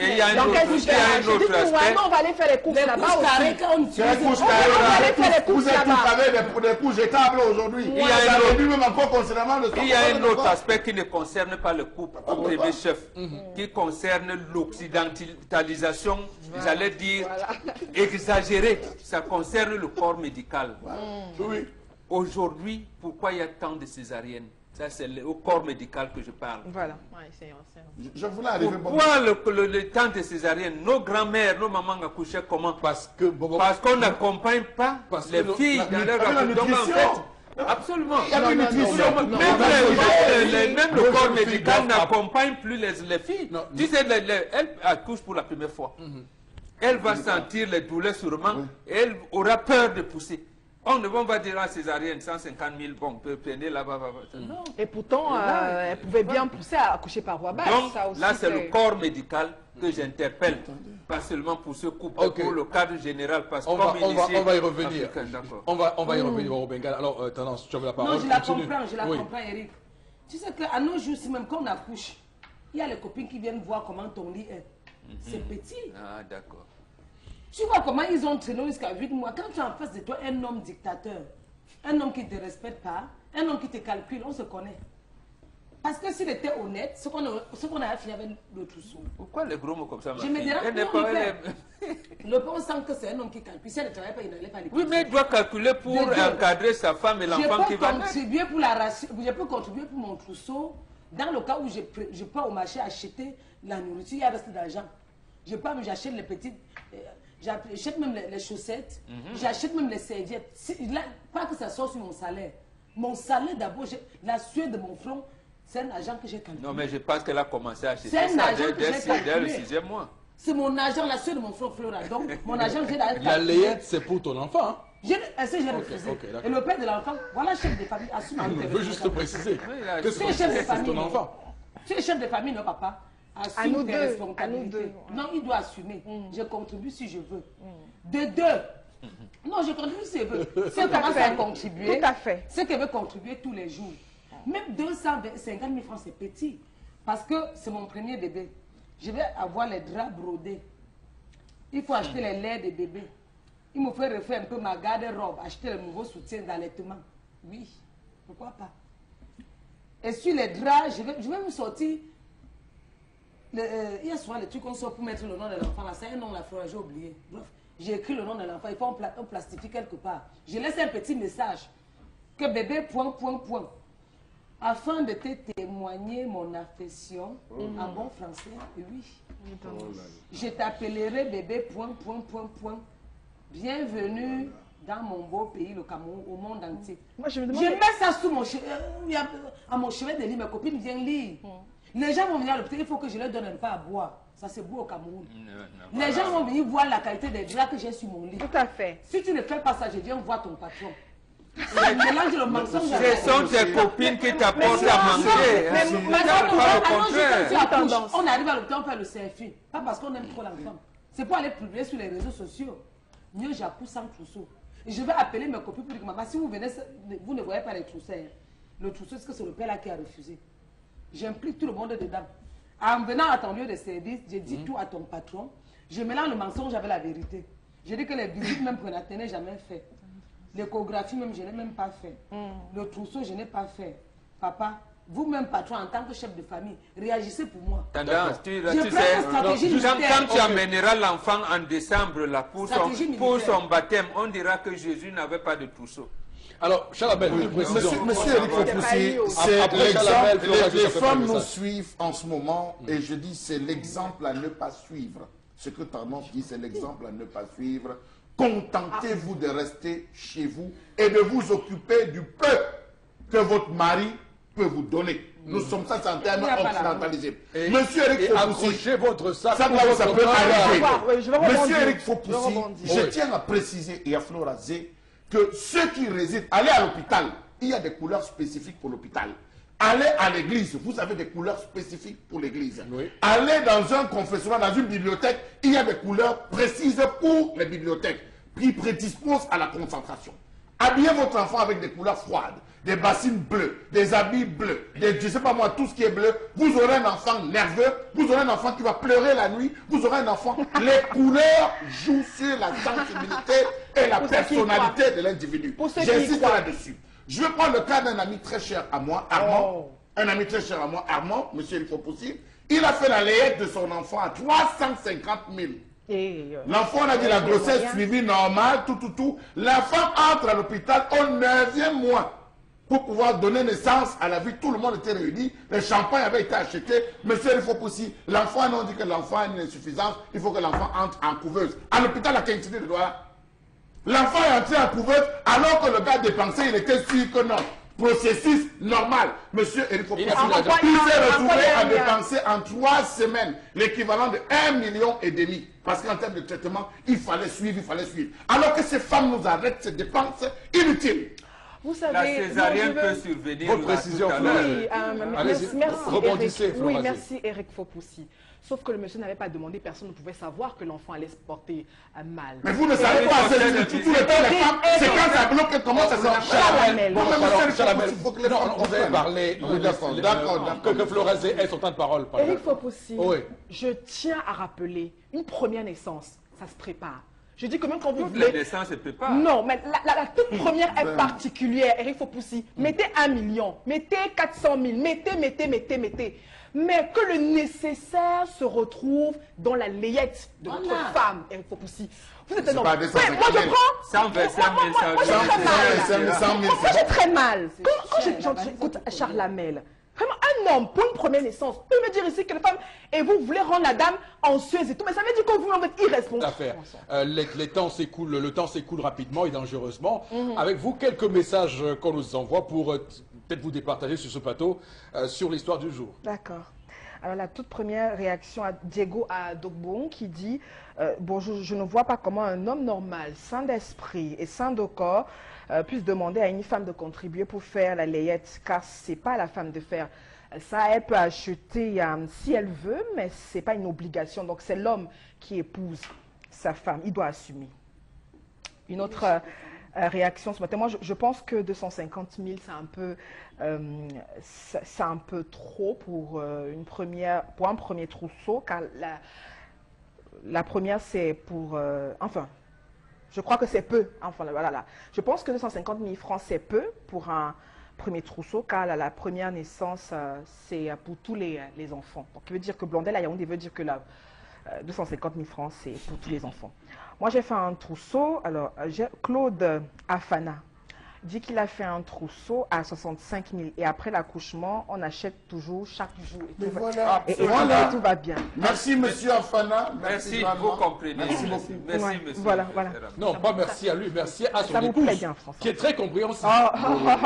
Et il y a un Dans quel autre, il y a un village? autre aspect. Dites-moi, on va aller faire les courses là-bas aussi. C'est un couche On va aller faire les courses Vous êtes tous là-bas. avec des couches étables aujourd'hui. Il y a un autre- même encore concernant le... Il y a un autre aspect qui ne concerne pas le couple privé chef, qui concerne l'occidentalisation, j'allais dire exagérée. Ça concerne le corps médical. Oui. Aujourd'hui, pourquoi il y a tant de césariennes? Ça, c'est au corps médical que je parle. Voilà. Ouais, c'est... Je voulais arriver... Pourquoi le temps de césarienne? Nos grands-mères, nos mamans accouchaient comment? Parce que... Parce qu'on n'accompagne pas Parce que les filles dans leur la accouchement. Donc en nutrition. fait, absolument. Il y a une nutrition. Même le corps les filles médical doivent n'accompagne plus les filles. Non, Tu sais, elle accouche pour la première fois. Elle va sentir les douleurs sûrement. Et elle aura peur de pousser. On va dire à césarienne, 150 000, bon, prenez là-bas. Non. Et pourtant, elle pouvait bien pousser à accoucher par voie basse. Donc Ça aussi, là, c'est le corps médical que j'interpelle. Pas seulement pour ce couple, Ok. pour le cadre général. Parce que On comme initié va y revenir. africain, d'accord. On va y revenir au Bengale. Alors, Tendance, tu avais la parole. Non, je la Continue. comprends, Oui. Eric. Tu sais qu'à nos jours, si même quand on accouche, il y a les copines qui viennent voir comment ton lit est. C'est petit. Ah, d'accord. Tu vois comment ils ont traîné jusqu'à 8 mois. Quand tu as en face de toi un homme dictateur, un homme qui ne te respecte pas, un homme qui te calcule, on se connaît. Parce que s'il était honnête, ce qu'on a fini avec le trousseau. Pourquoi les gros mots comme ça, ma Je me fille? dirais, Elle n'est non, pas- le elle père. est- Le père sent que c'est un homme qui calcule. Si elle ne travaille pas, il n'allait pas l'écouter. Oui, mais il doit calculer pour De deux. encadrer sa femme et l'enfant qui Je peux va naître. contribuer pour la ration, je peux contribuer pour mon trousseau. Dans le cas où je peux au marché acheter la nourriture, il y a reste d'argent. J'achète les petites, j'achète même les chaussettes, j'achète même les serviettes. Pas que ça sorte sur mon salaire. Mon salaire d'abord, la sueur de mon front, c'est un argent que j'ai calculé. Non, mais je pense qu'elle a commencé à acheter C'est un ça argent que j'ai dès le calculé. 6e mois. C'est mon argent, la sueur de mon front Flora. Donc, mon argent, j'ai la La layette, c'est pour ton enfant. Hein? Est-ce que j'ai refusé? ok, d'accord. Et le père de l'enfant, voilà, chef de famille, assume. Je veux juste te préciser. là, Qu'est-ce Tu es que chef de c'est famille. ton non? enfant? Tu es chef de famille, non, papa? Assume À nous tes deux, responsabilités. à nous deux. Non, il doit assumer. Je contribue si je veux. De deux. Non, je contribue si je veux. Si elle commence à contribuer, Tout à fait. c'est qu'elle veut contribuer tous les jours. Même 250 000 francs, c'est petit. Parce que c'est mon premier bébé. Je vais avoir les draps brodés. Il faut acheter les laits des bébés. Il me fait refaire un peu ma garde-robe, acheter le nouveau soutien d'allaitement. Oui, pourquoi pas? Et sur les draps, je vais me sortir. Hier soir, le truc qu'on sort pour mettre le nom de l'enfant, là, c'est un nom, la fleur, j'ai oublié. Bref, j'ai écrit le nom de l'enfant, il faut on plastifie quelque part. Je laisse un petit message que bébé, point, point, point. Afin de te témoigner mon affection, en bon français, oui. Je t'appellerai bébé, point, point, point, point. Bienvenue dans mon beau pays, le Cameroun, au monde entier. Moi, je me demande... Je mets ça sous mon à mon chevet de lit, mes copines viennent lire. Les gens vont venir à l'hôpital, il faut que je leur donne un peu à boire. Ça, c'est beau au Cameroun. Les gens vont venir voir la qualité des draps que j'ai sur mon lit. Tout à fait. Si tu ne fais pas ça, je viens voir ton patron. Mélange le mensonge Ce sont tes copines qui t'apportent à manger. mais hein. madame, Pas le allons-y, contraire. quand tu accouches, on arrive à l'hôpital, on fait le selfie. Pas parce qu'on aime trop l'enfant. C'est pour aller publier sur les réseaux sociaux. Mieux j'accouche sans trousseau. Et je vais appeler mes copines pour dire, maman, si vous venez, vous ne voyez pas les trousseaux. Hein. Le trousseau, c'est que c'est le père là qui a refusé. J'implique tout le monde dedans. En venant à ton lieu de service, je dis tout à ton patron. Je mélange le mensonge avec la vérité. Je dis que les visites même prénatales, je n'ai jamais fait. L'échographie même, je n'ai même pas fait. Le trousseau, je n'ai pas fait. Papa, vous-même, patron, en tant que chef de famille, réagissez pour moi. Tendance, tu Je sais, prends une stratégie militaire. quand tu amèneras l'enfant en décembre là, pour Stratégie son militaire. baptême, on dira que Jésus n'avait pas de trousseau. Alors, Chalabel, une précision. Monsieur Eric Fopoussi, c'est Après Chalabel, l'exemple. Flora, Les je te fais femmes le nous message. suivent en ce moment et je dis c'est l'exemple à ne pas suivre. Ce que Tendance dit, c'est l'exemple à ne pas suivre. contentez-vous de rester chez vous et de vous occuper du peu que votre mari peut vous donner. Nous sommes ça, c'est un terme occidentalisé. Monsieur Eric Fopoussi, accrochez votre sac. ça peut arriver. Je vais rebondir. Monsieur Eric Fopoussi, je tiens à préciser et à Florazé que ceux qui résident, allez à l'hôpital, il y a des couleurs spécifiques pour l'hôpital. Allez à l'église, vous avez des couleurs spécifiques pour l'église. Oui. Allez dans un confessionnal, dans une bibliothèque, il y a des couleurs précises pour les bibliothèques qui prédisposent à la concentration. Habillez votre enfant avec des couleurs froides, des bassines bleues, des habits bleus, je ne sais pas moi, tout ce qui est bleu. Vous aurez un enfant nerveux, vous aurez un enfant qui va pleurer la nuit, vous aurez un enfant. Les couleurs jouent sur la sensibilité et la personnalité de l'individu. J'insiste là-dessus. Je vais prendre le cas d'un ami très cher à moi, Armand. Un ami très cher à moi, Armand, monsieur il faut possible. Il a fait la layette de son enfant à 350 000. L'enfant, on a dit la grossesse suivie normale, tout. L'enfant entre à l'hôpital au 9e mois pour pouvoir donner naissance à la vie. Tout le monde était réuni. Le champagne avait été acheté. Monsieur, il faut aussi. L'enfant, on dit que l'enfant a une insuffisance. Il faut que l'enfant entre en couveuse. À l'hôpital, à Quintini de Douala. L'enfant est entré en couveuse alors que le gars dépensé, il était sûr que non. Processus normal. Monsieur Eric Fopoussi, il s'est retrouvé à dépenser en 3 semaines l'équivalent de 1,5 million. Parce qu'en termes de traitement, il fallait suivre. Alors que ces femmes nous arrêtent ces dépenses inutiles. Vous savez, la césarienne peut survenir. Votre précision, oui, merci, rebondissez, Eric. Oui, Florazé. merci Eric Fopoussi. Sauf que le monsieur n'avait pas demandé, personne ne pouvait savoir que l'enfant allait se porter mal. Mais vous ne savez pas, c'est tout le temps les femmes, c'est quand ça bloque, comment ça s'appelle. Chalamel. Bon, alors, Chalamel, non, on avait parlé. D'accord. Que Florazé ait son temps de parole. Eric Fopoussi, Oui. je tiens à rappeler, une première naissance, ça se prépare. Je dis que même quand vous Toutes voulez... les naissances se préparent. Non, mais la toute première est particulière, Eric Fopoussi. Mettez 1 million, mettez 400 000, mettez. Mais que le nécessaire se retrouve dans la layette de votre femme, Eric Fopoussi. Vous êtes un homme. pas des 150 000. Moi je prends... 125 000, Moi j'ai très mal. 100 000, Moi j'ai très mal. Quand j'écoute Charles Lamel, vraiment un homme pour une première naissance, peut me dire ici que la femme, et vous voulez rendre la dame anxieuse et tout, mais ça veut dire que vous êtes irresponsable. Les temps s'écoulent, le temps s'écoule rapidement et dangereusement. Avec vous, quelques messages qu'on nous envoie pour peut-être vous départager sur ce plateau sur l'histoire du jour. D'accord. Alors la toute première réaction à Diego Adogbon qui dit bonjour, je ne vois pas comment un homme normal, sain d'esprit et sain de corps puisse demander à une femme de contribuer pour faire la layette, car c'est pas à la femme de faire. Ça, elle peut acheter si elle veut, mais c'est pas une obligation. Donc c'est l'homme qui épouse sa femme, il doit assumer. Une autre réaction ce matin, moi je pense que 250 000 c'est un peu trop pour un premier trousseau, car la première c'est pour enfin je crois que c'est peu, enfin voilà. Je pense que 250 000 francs c'est peu pour un premier trousseau, car la première naissance c'est pour tous les enfants. Donc il veut dire que Blondel à Yaoundé veut dire que 250 000 francs c'est pour tous les enfants. Moi j'ai fait un trousseau, alors Claude Afana dit qu'il a fait un trousseau à 65 000 et après l'accouchement on achète toujours chaque jour et tout va bien. Merci monsieur Afana. Merci, vous comprenez. Merci beaucoup. Merci Ouais, monsieur. voilà. Non, pas merci à lui, merci à son Ça vous épouse, plaît bien, François. qui est très compréhensible.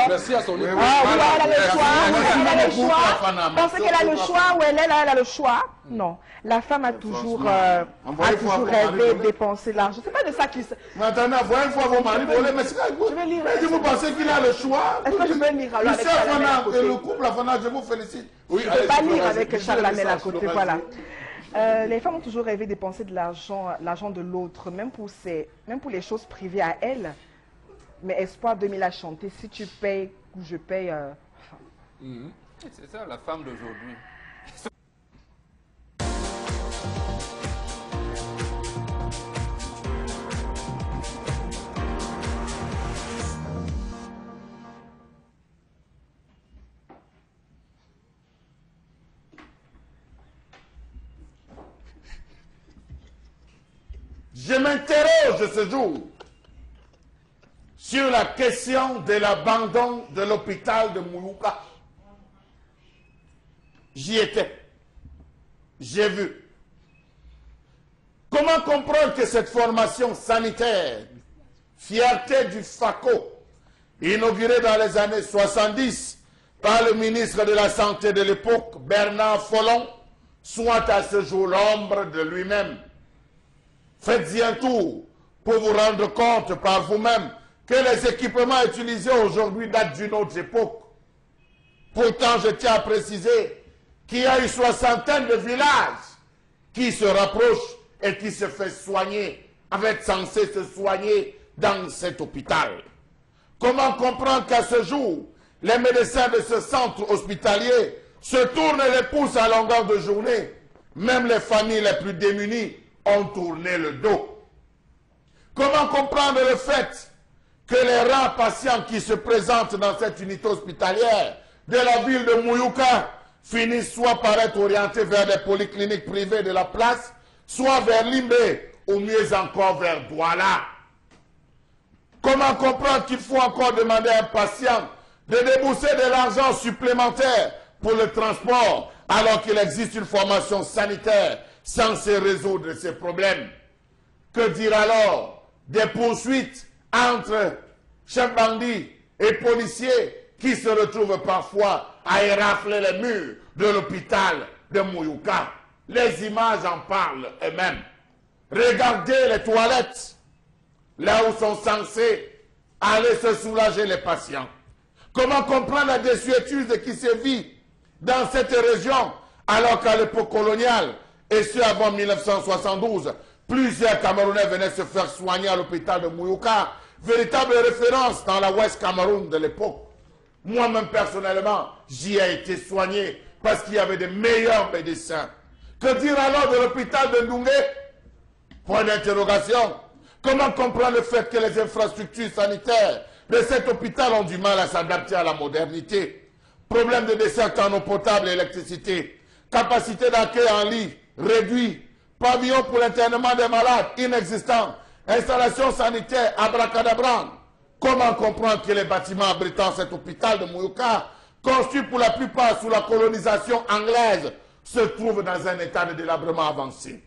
Merci à son épouse. Elle a le choix, Merci elle a le beaucoup, choix. Afana. Pensez qu'elle a le choix ou elle a le choix? Non. La femme a toujours rêvé de dépenser l'argent. C'est pas de ça qu'il se... Maintenant, voyez une fois vos maris, vous voulez, mais Je vais lire. vous pensez qu'il a le choix? Est-ce que je peux lire alors avec Monsieur Charles Lamel à Afana, côté? le couple Afana, je vous félicite. Oui, Je ne peux pas lire avec Florazé. Charles Lamel à Message, côté, Florazé. voilà. Les femmes ont toujours rêvé de dépenser de l'argent de l'autre, même pour les choses privées à elles. Mais Espoir 2000 a chanté, si tu payes ou je paye... C'est ça la femme d'aujourd'hui. Je m'interroge ce jour sur la question de l'abandon de l'hôpital de Moulouka. J'y étais. J'ai vu. Qu'on Comment comprendre que cette formation sanitaire, fierté du FACO, inaugurée dans les années 70 par le ministre de la Santé de l'époque, Bernard Follon, soit à ce jour l'ombre de lui-même? Faites-y un tour pour vous rendre compte par vous-même que les équipements utilisés aujourd'hui datent d'une autre époque. Pourtant, je tiens à préciser qu'il y a une soixantaine de villages qui se rapprochent et qui se fait soigner, avec censé se soigner dans cet hôpital. Comment comprendre qu'à ce jour, les médecins de ce centre hospitalier se tournent les pouces à longueur de journée? Même les familles les plus démunies ont tourné le dos. Comment comprendre le fait que les rares patients qui se présentent dans cette unité hospitalière de la ville de Mouyouka finissent soit par être orientés vers des polycliniques privées de la place, soit vers Limbé, ou mieux encore vers Douala? Comment comprendre qu'il faut encore demander à un patient de débourser de l'argent supplémentaire pour le transport, alors qu'il existe une formation sanitaire censée résoudre ces problèmes? Que dire alors des poursuites entre chefs bandits et policiers qui se retrouvent parfois à érafler les murs de l'hôpital de Mouyouka? Les images en parlent elles-mêmes. Regardez les toilettes, là où sont censés aller se soulager les patients. Comment comprendre la désuétude qui se vit dans cette région, alors qu'à l'époque coloniale, et ce avant 1972, plusieurs Camerounais venaient se faire soigner à l'hôpital de Mouyouka, véritable référence dans la Ouest Cameroun de l'époque. Moi-même, personnellement, j'y ai été soigné parce qu'il y avait des meilleurs médecins. Que dire alors de l'hôpital de Ndoumbé? Point d'interrogation. Comment comprendre le fait que les infrastructures sanitaires de cet hôpital ont du mal à s'adapter à la modernité? Problème de dessert en eau potable et électricité. Capacité d'accueil en lit réduit. Pavillon pour l'internement des malades inexistant. Installation sanitaire abracadabra. Comment comprendre que les bâtiments abritant cet hôpital de Mouyouka, construits pour la plupart sous la colonisation anglaise, se trouvent dans un état de délabrement avancé?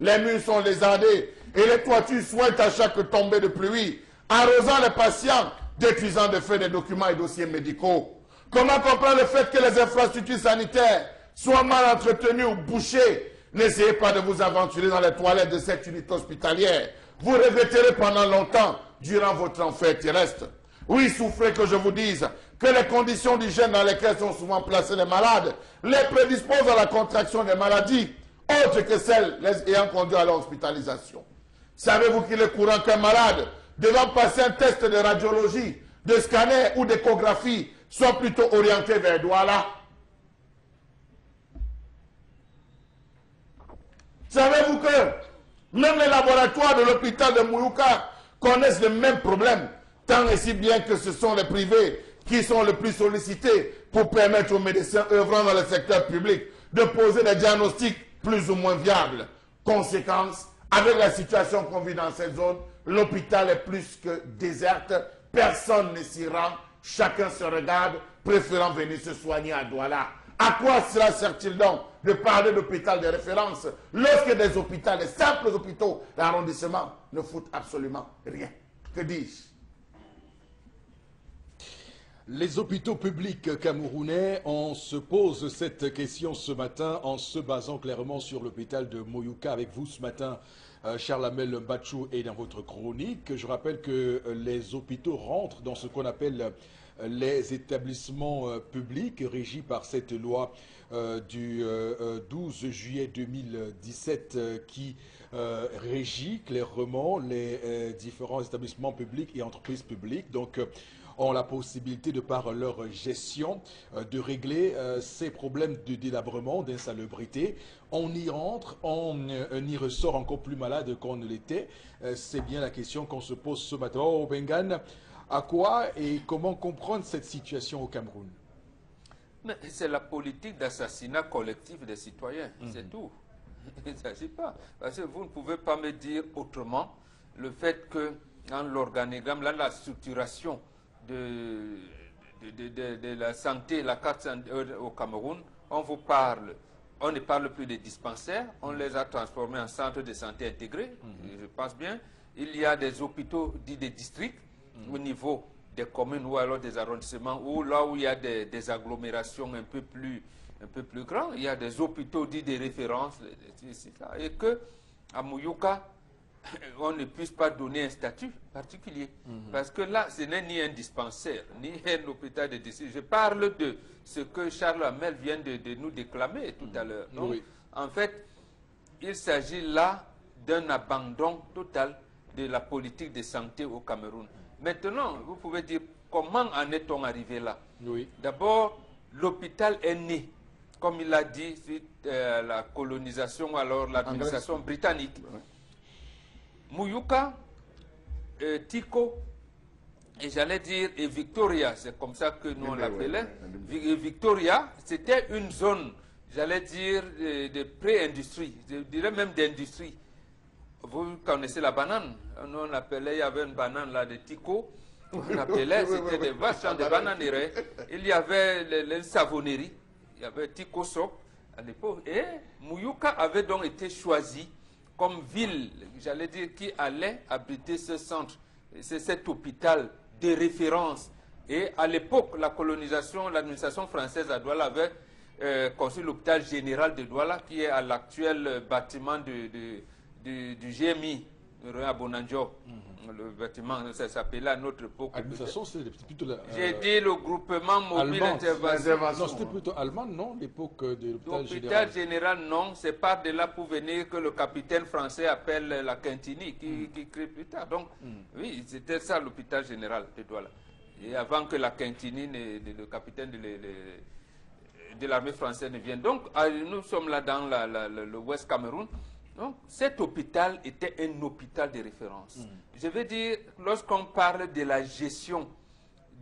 Les murs sont lézardés et les toitures sointent à chaque tombée de pluie, arrosant les patients, détruisant de fait des documents et dossiers médicaux. Comment comprendre le fait que les infrastructures sanitaires soient mal entretenues ou bouchées? N'essayez pas de vous aventurer dans les toilettes de cette unité hospitalière. Vous regretterez pendant longtemps durant votre enfer terrestre. Oui, souffrez que je vous dise que les conditions d'hygiène dans lesquelles sont souvent placés les malades les prédisposent à la contraction des maladies, autres que celles les ayant conduit à leur hospitalisation. Savez-vous qu'il est courant qu'un malade devant passer un test de radiologie, de scanner ou d'échographie soit plutôt orienté vers Douala? Savez-vous que même les laboratoires de l'hôpital de Mouyouka connaissent le même problème, tant et si bien que ce sont les privés qui sont le plus sollicités pour permettre aux médecins œuvrant dans le secteur public de poser des diagnostics plus ou moins viables. Conséquence, avec la situation qu'on vit dans cette zone, l'hôpital est plus que déserte, personne ne s'y rend, chacun se regarde, préférant venir se soigner à Douala. À quoi cela sert-il donc de parler d'hôpital de référence lorsque des hôpitaux, des simples hôpitaux d'arrondissement ne foutent absolument rien? Que dis-je? Les hôpitaux publics camerounais, on se pose cette question ce matin en se basant clairement sur l'hôpital de Mouyouka. Avec vous ce matin, Charles Amel Mbachou, et dans votre chronique, je rappelle que les hôpitaux rentrent dans ce qu'on appelle les établissements publics régis par cette loi du 12 juillet 2017 qui régit clairement les différents établissements publics et entreprises publiques. Donc, ont la possibilité, de par leur gestion, de régler ces problèmes de délabrement, d'insalubrité. On y rentre, on y ressort encore plus malade qu'on ne l'était. C'est bien la question qu'on se pose ce matin. Oh, Bengan, à quoi et comment comprendre cette situation au Cameroun? C'est la politique d'assassinat collectif des citoyens, c'est tout. Il ne s'agit pas. Parce que vous ne pouvez pas me dire autrement le fait que dans l'organigramme, là, la structuration de la santé, la carte santé au Cameroun, on vous parle on ne parle plus de dispensaires, on les a transformés en centres de santé intégrés, je pense bien. Il y a des hôpitaux dits des districts au niveau des communes ou alors des arrondissements, ou là où il y a des agglomérations un peu plus grandes, il y a des hôpitaux dits des références, et que à Mouyouka, on ne puisse pas donner un statut particulier. Parce que là, ce n'est ni un dispensaire, ni un hôpital de district. Je parle de ce que Charles Hamel vient de nous déclamer tout à l'heure. Donc, en fait, il s'agit là d'un abandon total de la politique de santé au Cameroun. Maintenant, vous pouvez dire, comment en est-on arrivé là? D'abord, l'hôpital est né, comme il l'a dit, suite à la colonisation ou alors l'administration britannique. Mouyouka, Tiko, et j'allais dire et Victoria, c'est comme ça que nous on l'appelait. Victoria, c'était une zone, j'allais dire, de pré-industrie, je dirais même d'industrie. Vous connaissez la banane, nous on appelait, il y avait une banane là de Tiko, on appelait, c'était des vaches champs de bananeraies. Il y avait les savonneries, il y avait Tiko Sok à l'époque, et Mouyouka avait donc été choisi comme ville, j'allais dire, qui allait abriter ce centre, c'est cet hôpital de référence. Et à l'époque, la colonisation, l'administration française à Douala avait construit l'hôpital général de Douala, qui est à l'actuel bâtiment du GMI, à Bonanjo. Le bâtiment, ça s'appelait à notre époque. Administration, c'est plutôt la... J'ai dit le groupement mobile intervention. Non, c'était plutôt allemand, non, l'époque de l'hôpital général. L'hôpital général, non, c'est par de là pour venir que le capitaine français appelle la Quintini, qui crée plus tard. Donc, oui, c'était ça l'hôpital général de Douala. Et avant que la Quintini, le capitaine de l'armée française ne vienne. Donc, nous sommes là dans le Ouest Cameroun. Donc, cet hôpital était un hôpital de référence. Je veux dire, lorsqu'on parle de la gestion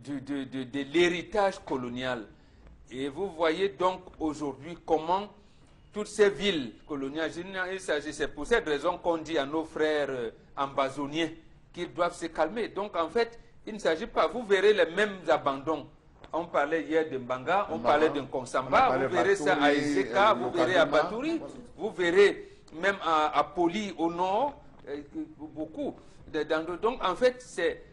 de l'héritage colonial, et vous voyez donc aujourd'hui comment toutes ces villes coloniales, c'est pour cette raison qu'on dit à nos frères ambazoniens qu'ils doivent se calmer. Donc, en fait, il ne s'agit pas, vous verrez les mêmes abandons. On parlait hier de Mbanga, on parlait de Konsamba, vous verrez ça à Ezeka, vous verrez à Batouri, vous verrez même à Poli au nord, beaucoup. Donc en fait, c'est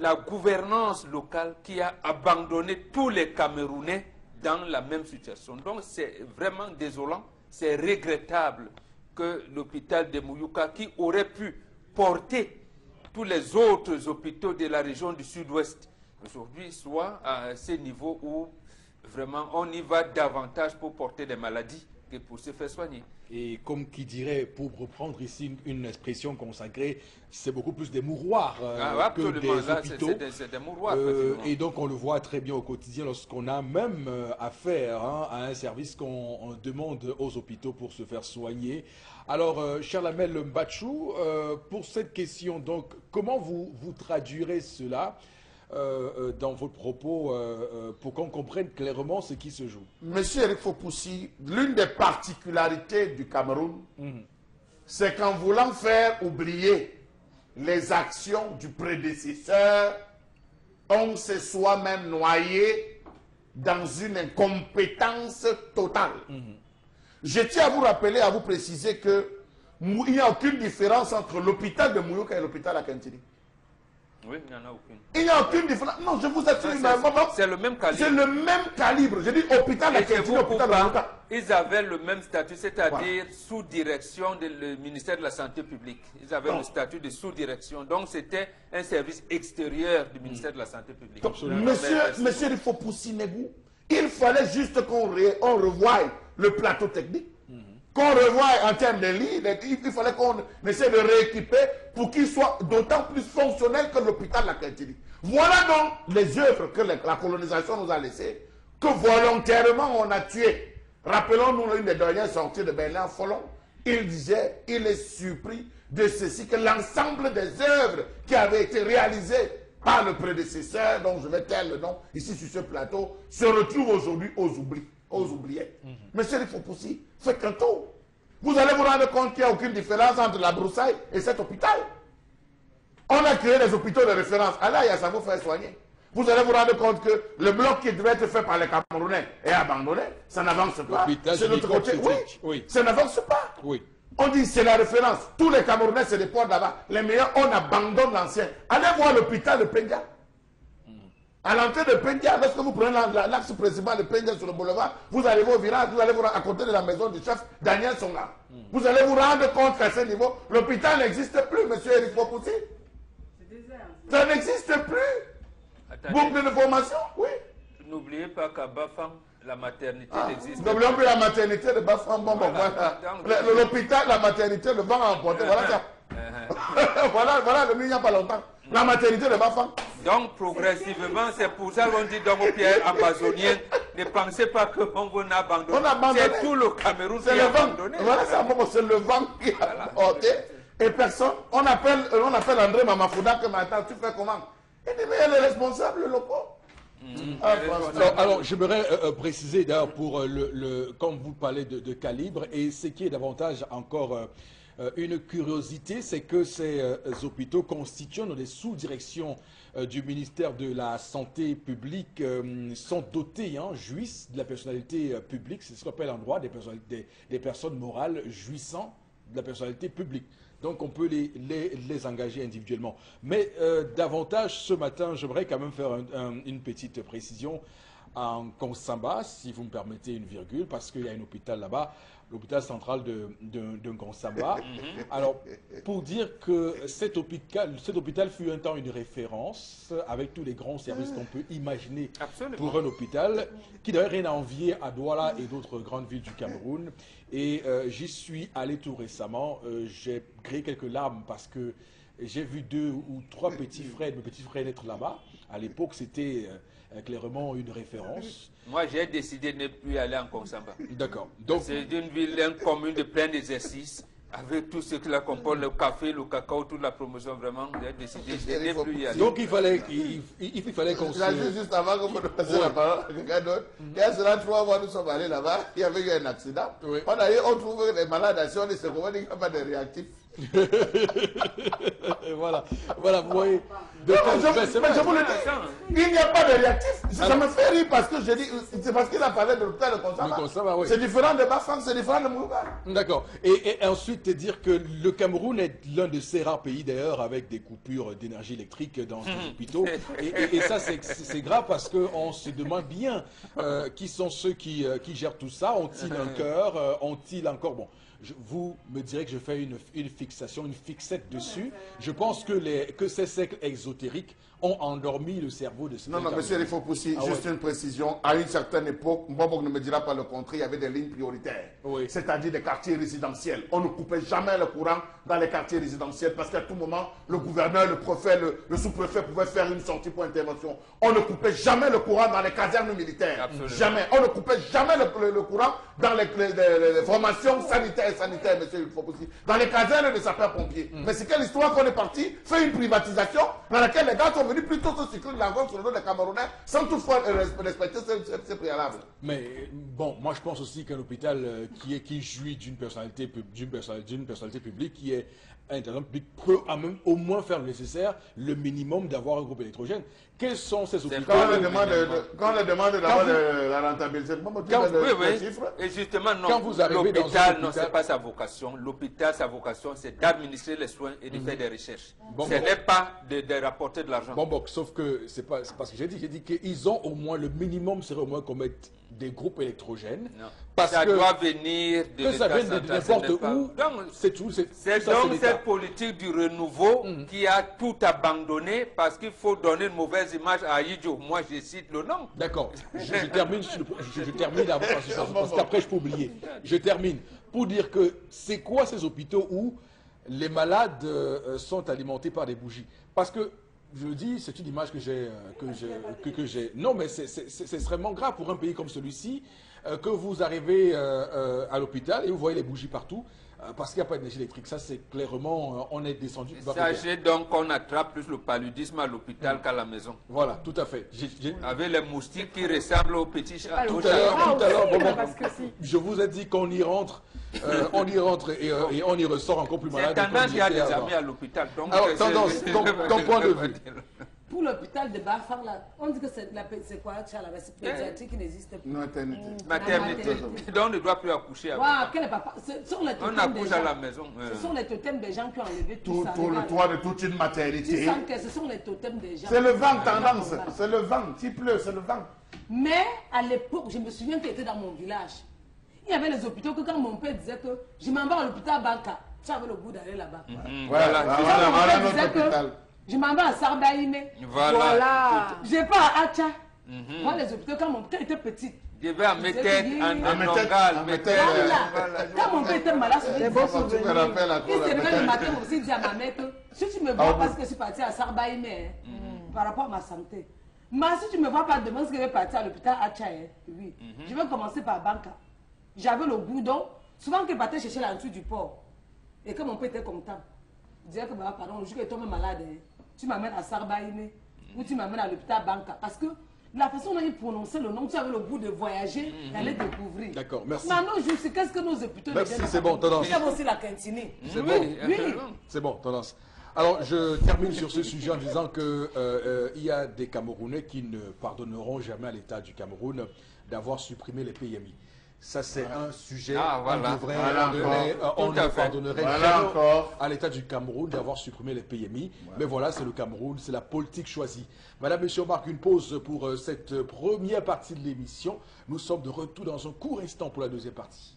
la gouvernance locale qui a abandonné tous les Camerounais dans la même situation. Donc c'est vraiment désolant, c'est regrettable que l'hôpital de Mouyouka, qui aurait pu porter tous les autres hôpitaux de la région du sud-ouest, aujourd'hui soit à ce niveau où vraiment on y va davantage pour porter des maladies que pour se faire soigner. Et comme qui dirait, pour reprendre ici une expression consacrée, c'est beaucoup plus des mouroirs que des hôpitaux. C'est des mouroirs. Et donc on le voit très bien au quotidien lorsqu'on a même affaire à un service qu'on demande aux hôpitaux pour se faire soigner. Alors, Charles Hamel Mbachou, pour cette question, donc, comment vous traduirez cela dans votre propos pour qu'on comprenne clairement ce qui se joue? Monsieur Eric Fopoussi, l'une des particularités du Cameroun, c'est qu'en voulant faire oublier les actions du prédécesseur, on se soi-même noyé dans une incompétence totale. Je tiens à vous rappeler, à vous préciser que il n'y a aucune différence entre l'hôpital de Mouyouka et l'hôpital à Kintini. Oui, il n'y en a aucune. Il n'y a aucune différence. Non, je vous assure. C'est le même calibre. C'est le même calibre. Je dis hôpital à Kintini, hôpital de Mouyouka. Ils avaient le même statut, c'est-à-dire sous direction du ministère de la Santé publique. Ils avaient le statut de sous-direction. Donc c'était un service extérieur du ministère de la Santé publique. Donc, monsieur il faut pousser Négou. Il fallait juste qu'on revoie le plateau technique, qu'on revoie en termes de lits. Il fallait qu'on essaie de rééquiper pour qu'il soit d'autant plus fonctionnel que l'hôpital de la Kintini. Voilà donc les œuvres que la colonisation nous a laissées, que volontairement on a tué. Rappelons-nous une des dernières sorties de Bernard Follon. Il disait, il est surpris de ceci, que l'ensemble des œuvres qui avaient été réalisées par le prédécesseur, dont je vais taire le nom ici sur ce plateau, se retrouvent aujourd'hui aux oubliettes. Monsieur il faut pousser, faites un tour. Vous allez vous rendre compte qu'il n'y a aucune différence entre la broussaille et cet hôpital. On a créé des hôpitaux de référence. Allez à Yassamo faire soigner. vous allez vous rendre compte que le bloc qui devait être fait par les Camerounais est abandonné. Ça n'avance pas. C'est notre côté. Oui, ça n'avance pas. Oui. On dit c'est la référence. Tous les Camerounais se déportent là-bas. Les meilleurs, on abandonne l'ancien. Allez voir l'hôpital de Pendia. À l'entrée de Pendia, lorsque vous prenez l'axe principal de Pendia sur le boulevard, vous arrivez au village, vous allez vous rendre à côté de la maison du chef Daniel Songa. Vous allez vous rendre compte qu'à ce niveau, l'hôpital n'existe plus, monsieur Eric Fopoussi. Ça n'existe plus. Boucle de formation, oui. N'oubliez pas qu'à Bafang, la maternité existe. N'oublions plus la maternité de Bafang. Bon, voilà. L'hôpital, la maternité, le vent a emporté. Voilà ça. Voilà, le il n'y a pas longtemps. La maternité de Bafang. Donc, progressivement, c'est pour ça qu'on dit dans vos pierres amazoniennes, ne pensez pas qu'on vous a abandonné. On a abandonné. C'est tout le Cameroun qui a abandonné. Voilà, c'est le vent qui a porté. Et personne, on appelle André Mamafouda que maintenant, tu fais comment? Il dit, mais elle est responsable, locaux. Alors j'aimerais préciser d'ailleurs pour comme vous parlez de calibre, et ce qui est davantage encore une curiosité, c'est que ces hôpitaux constituant des sous-directions du ministère de la Santé publique sont dotés, jouissent de la personnalité publique. C'est ce qu'on appelle en droit des personnes morales jouissant de la personnalité publique. Donc on peut les engager individuellement. Mais davantage ce matin, j'aimerais quand même faire une petite précision en Konsamba, si vous me permettez une virgule, parce qu'il y a un hôpital là-bas, l'hôpital central de Konsamba. Alors, pour dire que cet hôpital fut un temps une référence avec tous les grands services qu'on peut imaginer pour un hôpital, qui n'avait rien à envier à Douala et d'autres grandes villes du Cameroun. Et j'y suis allé tout récemment. J'ai créé quelques larmes parce que j'ai vu 2 ou 3 mes petits frères naître là-bas. À l'époque, c'était clairement une référence. Moi, j'ai décidé de ne plus aller en Konsamba. D'accord. C'est une ville, une commune de plein d'exercices, avec tout ce qui la compose, le café, le cacao, toute la promotion, vraiment, j'ai décidé de ne plus y aller. Donc, il fallait qu'on se... Juste avant que vous passiez la parole à quelqu'un d'autre, il y a cela 3 mois, nous sommes allés là-bas, il y avait eu un accident. Oui. On trouve des malades à Sion, c'est comment il n'y a pas de réactifs. Voilà, vous voyez. Il n'y a pas de réactif. Ça me fait rire parce que je dis, c'est parce qu'il a parlé de l'hôpital de Konsamba. Oui. C'est différent de Bafang, c'est différent de Mourouba. D'accord. Et ensuite, dire que le Cameroun est l'un de ces rares pays d'ailleurs avec des coupures d'énergie électrique dans les hôpitaux. Et ça, c'est grave parce qu'on se demande bien qui sont ceux qui gèrent tout ça. Ont-ils un cœur? Ont-ils encore... Bon. Vous me direz que je fais une fixation, une fixette dessus. Je pense que ces cercles exotériques ont endormi le cerveau de ces Non, monsieur Eric Fopoussi, juste une précision. À une certaine époque, Mbobok ne me dira pas le contraire, il y avait des lignes prioritaires. Oui. C'est-à-dire des quartiers résidentiels. On ne coupait jamais le courant dans les quartiers résidentiels parce qu'à tout moment, le gouverneur, le préfet, le sous-préfet pouvaient faire une sortie pour intervention. On ne coupait jamais le courant dans les casernes militaires. Absolument. Jamais. On ne coupait jamais le courant dans les formations sanitaires, monsieur Eric Fopoussi. Dans les casernes de sapeurs-pompiers. Mais c'est quelle histoire qu'on est parti faire une privatisation dans laquelle les gars sont venus plutôt se circuler l'envoi sur le dos des Camerounais sans toutefois respecter ces préalables. Mais bon, moi je pense aussi qu'un hôpital qui jouit d'une personnalité publique, qui est un intervenant public, peut au moins faire le nécessaire, le minimum d'avoir un groupe électrogène. Quels sont ces hôpitaux? Quand on leur demande d'avoir la rentabilité, et justement, non, quand vous arrivez dans l'hôpital, non, c'est pas sa vocation. L'hôpital, sa vocation, c'est d'administrer les soins et de faire des recherches. Ce n'est pas de rapporter de l'argent. Bon, sauf que c'est pas ce que j'ai dit. J'ai dit qu'ils ont au moins, le minimum serait au moins qu'on mette des groupes électrogènes. Non. Parce ça doit venir de ça vienne de n'importe où. C'est tout. C'est donc cette politique du renouveau qui a tout abandonné parce qu'il faut donner une mauvaise image à Idjo. Moi, je cite le nom. D'accord. Je termine avant, parce qu'après, je peux oublier. Je termine pour dire que c'est quoi ces hôpitaux où les malades sont alimentés par des bougies? Parce que je le dis, c'est une image que j'ai. Non, mais c'est extrêmement grave pour un pays comme celui-ci que vous arrivez à l'hôpital et vous voyez les bougies partout parce qu'il n'y a pas d'énergie électrique. Ça, c'est clairement, on est descendu. Sachez donc qu'on attrape plus le paludisme à l'ôpital qu'à la maison. Voilà, tout à fait. Avec les moustiques qui ressemblent aux petits chats. Tout à l'heure, je vous ai dit qu'on y rentre. On y rentre et on y ressort encore plus malade. C'est tendance, il y a des amis à l'hôpital. Alors, tendance, donc point de vue. pour l'hôpital de Bafar, là, on dit que c'est quoi, c'est pédiatrie qui n'existe pas. Maternité. Donc on ne doit plus accoucher avec. On accouche à la maison. Ce sont les totems des gens qui ont enlevé tout ça. Tout le toit de toute une maternité. Tu sens que ce sont les totems des gens. C'est le vent tendance, c'est le vent, s'il pleut, c'est le vent. Mais à l'époque, je me souviens qu'il était dans mon village. Il y avait les hôpitaux que quand mon père disait que je m'en vais à l'hôpital Banca, tu avais le goût d'aller là-bas. Voilà, notre hôpital. Je m'en vais à Sarbaïne. Voilà. Je vais pas à Hacha. Moi, les hôpitaux, quand mon père était petit. Je vais à Métèque, en Nongal, Quand mon père était malade, C'est beau il souvenir. se réveille le matin aussi, il dit à ma mère que si tu me vois parce que je suis partie à Sarbaïne, par rapport à ma santé. Mais si tu me vois pas demain, parce que je vais partir à l'hôpital Hacha, oui. Je vais commencer par Banca. J'avais le boudon. Souvent, qu'il partait chercher la dessous du port. Et que mon père était content. Il disait que, pardon, le jour que tu tombes malade, tu m'amènes à Sarbaïne ou tu m'amènes à l'hôpital Banca. Parce que la façon dont il prononçait le nom, tu avais le goût de voyager, d'aller découvrir. D'accord, merci. Maintenant, je sais qu'est-ce que nos hôpitaux... Merci, c'est bon, tendance. Il y a aussi la cantine. C'est bon. C'est bon, tendance. Alors, je termine sur ce sujet en disant qu'il y a des Camerounais qui ne pardonneront jamais à l'État du Cameroun d'avoir supprimé les PMI. Ça, c'est un sujet on ne pardonnerait jamais à l'État du Cameroun d'avoir supprimé les PMI. Mais voilà, c'est le Cameroun, c'est la politique choisie. Madame, monsieur, on marque une pause pour cette première partie de l'émission. Nous sommes de retour dans un court instant pour la deuxième partie.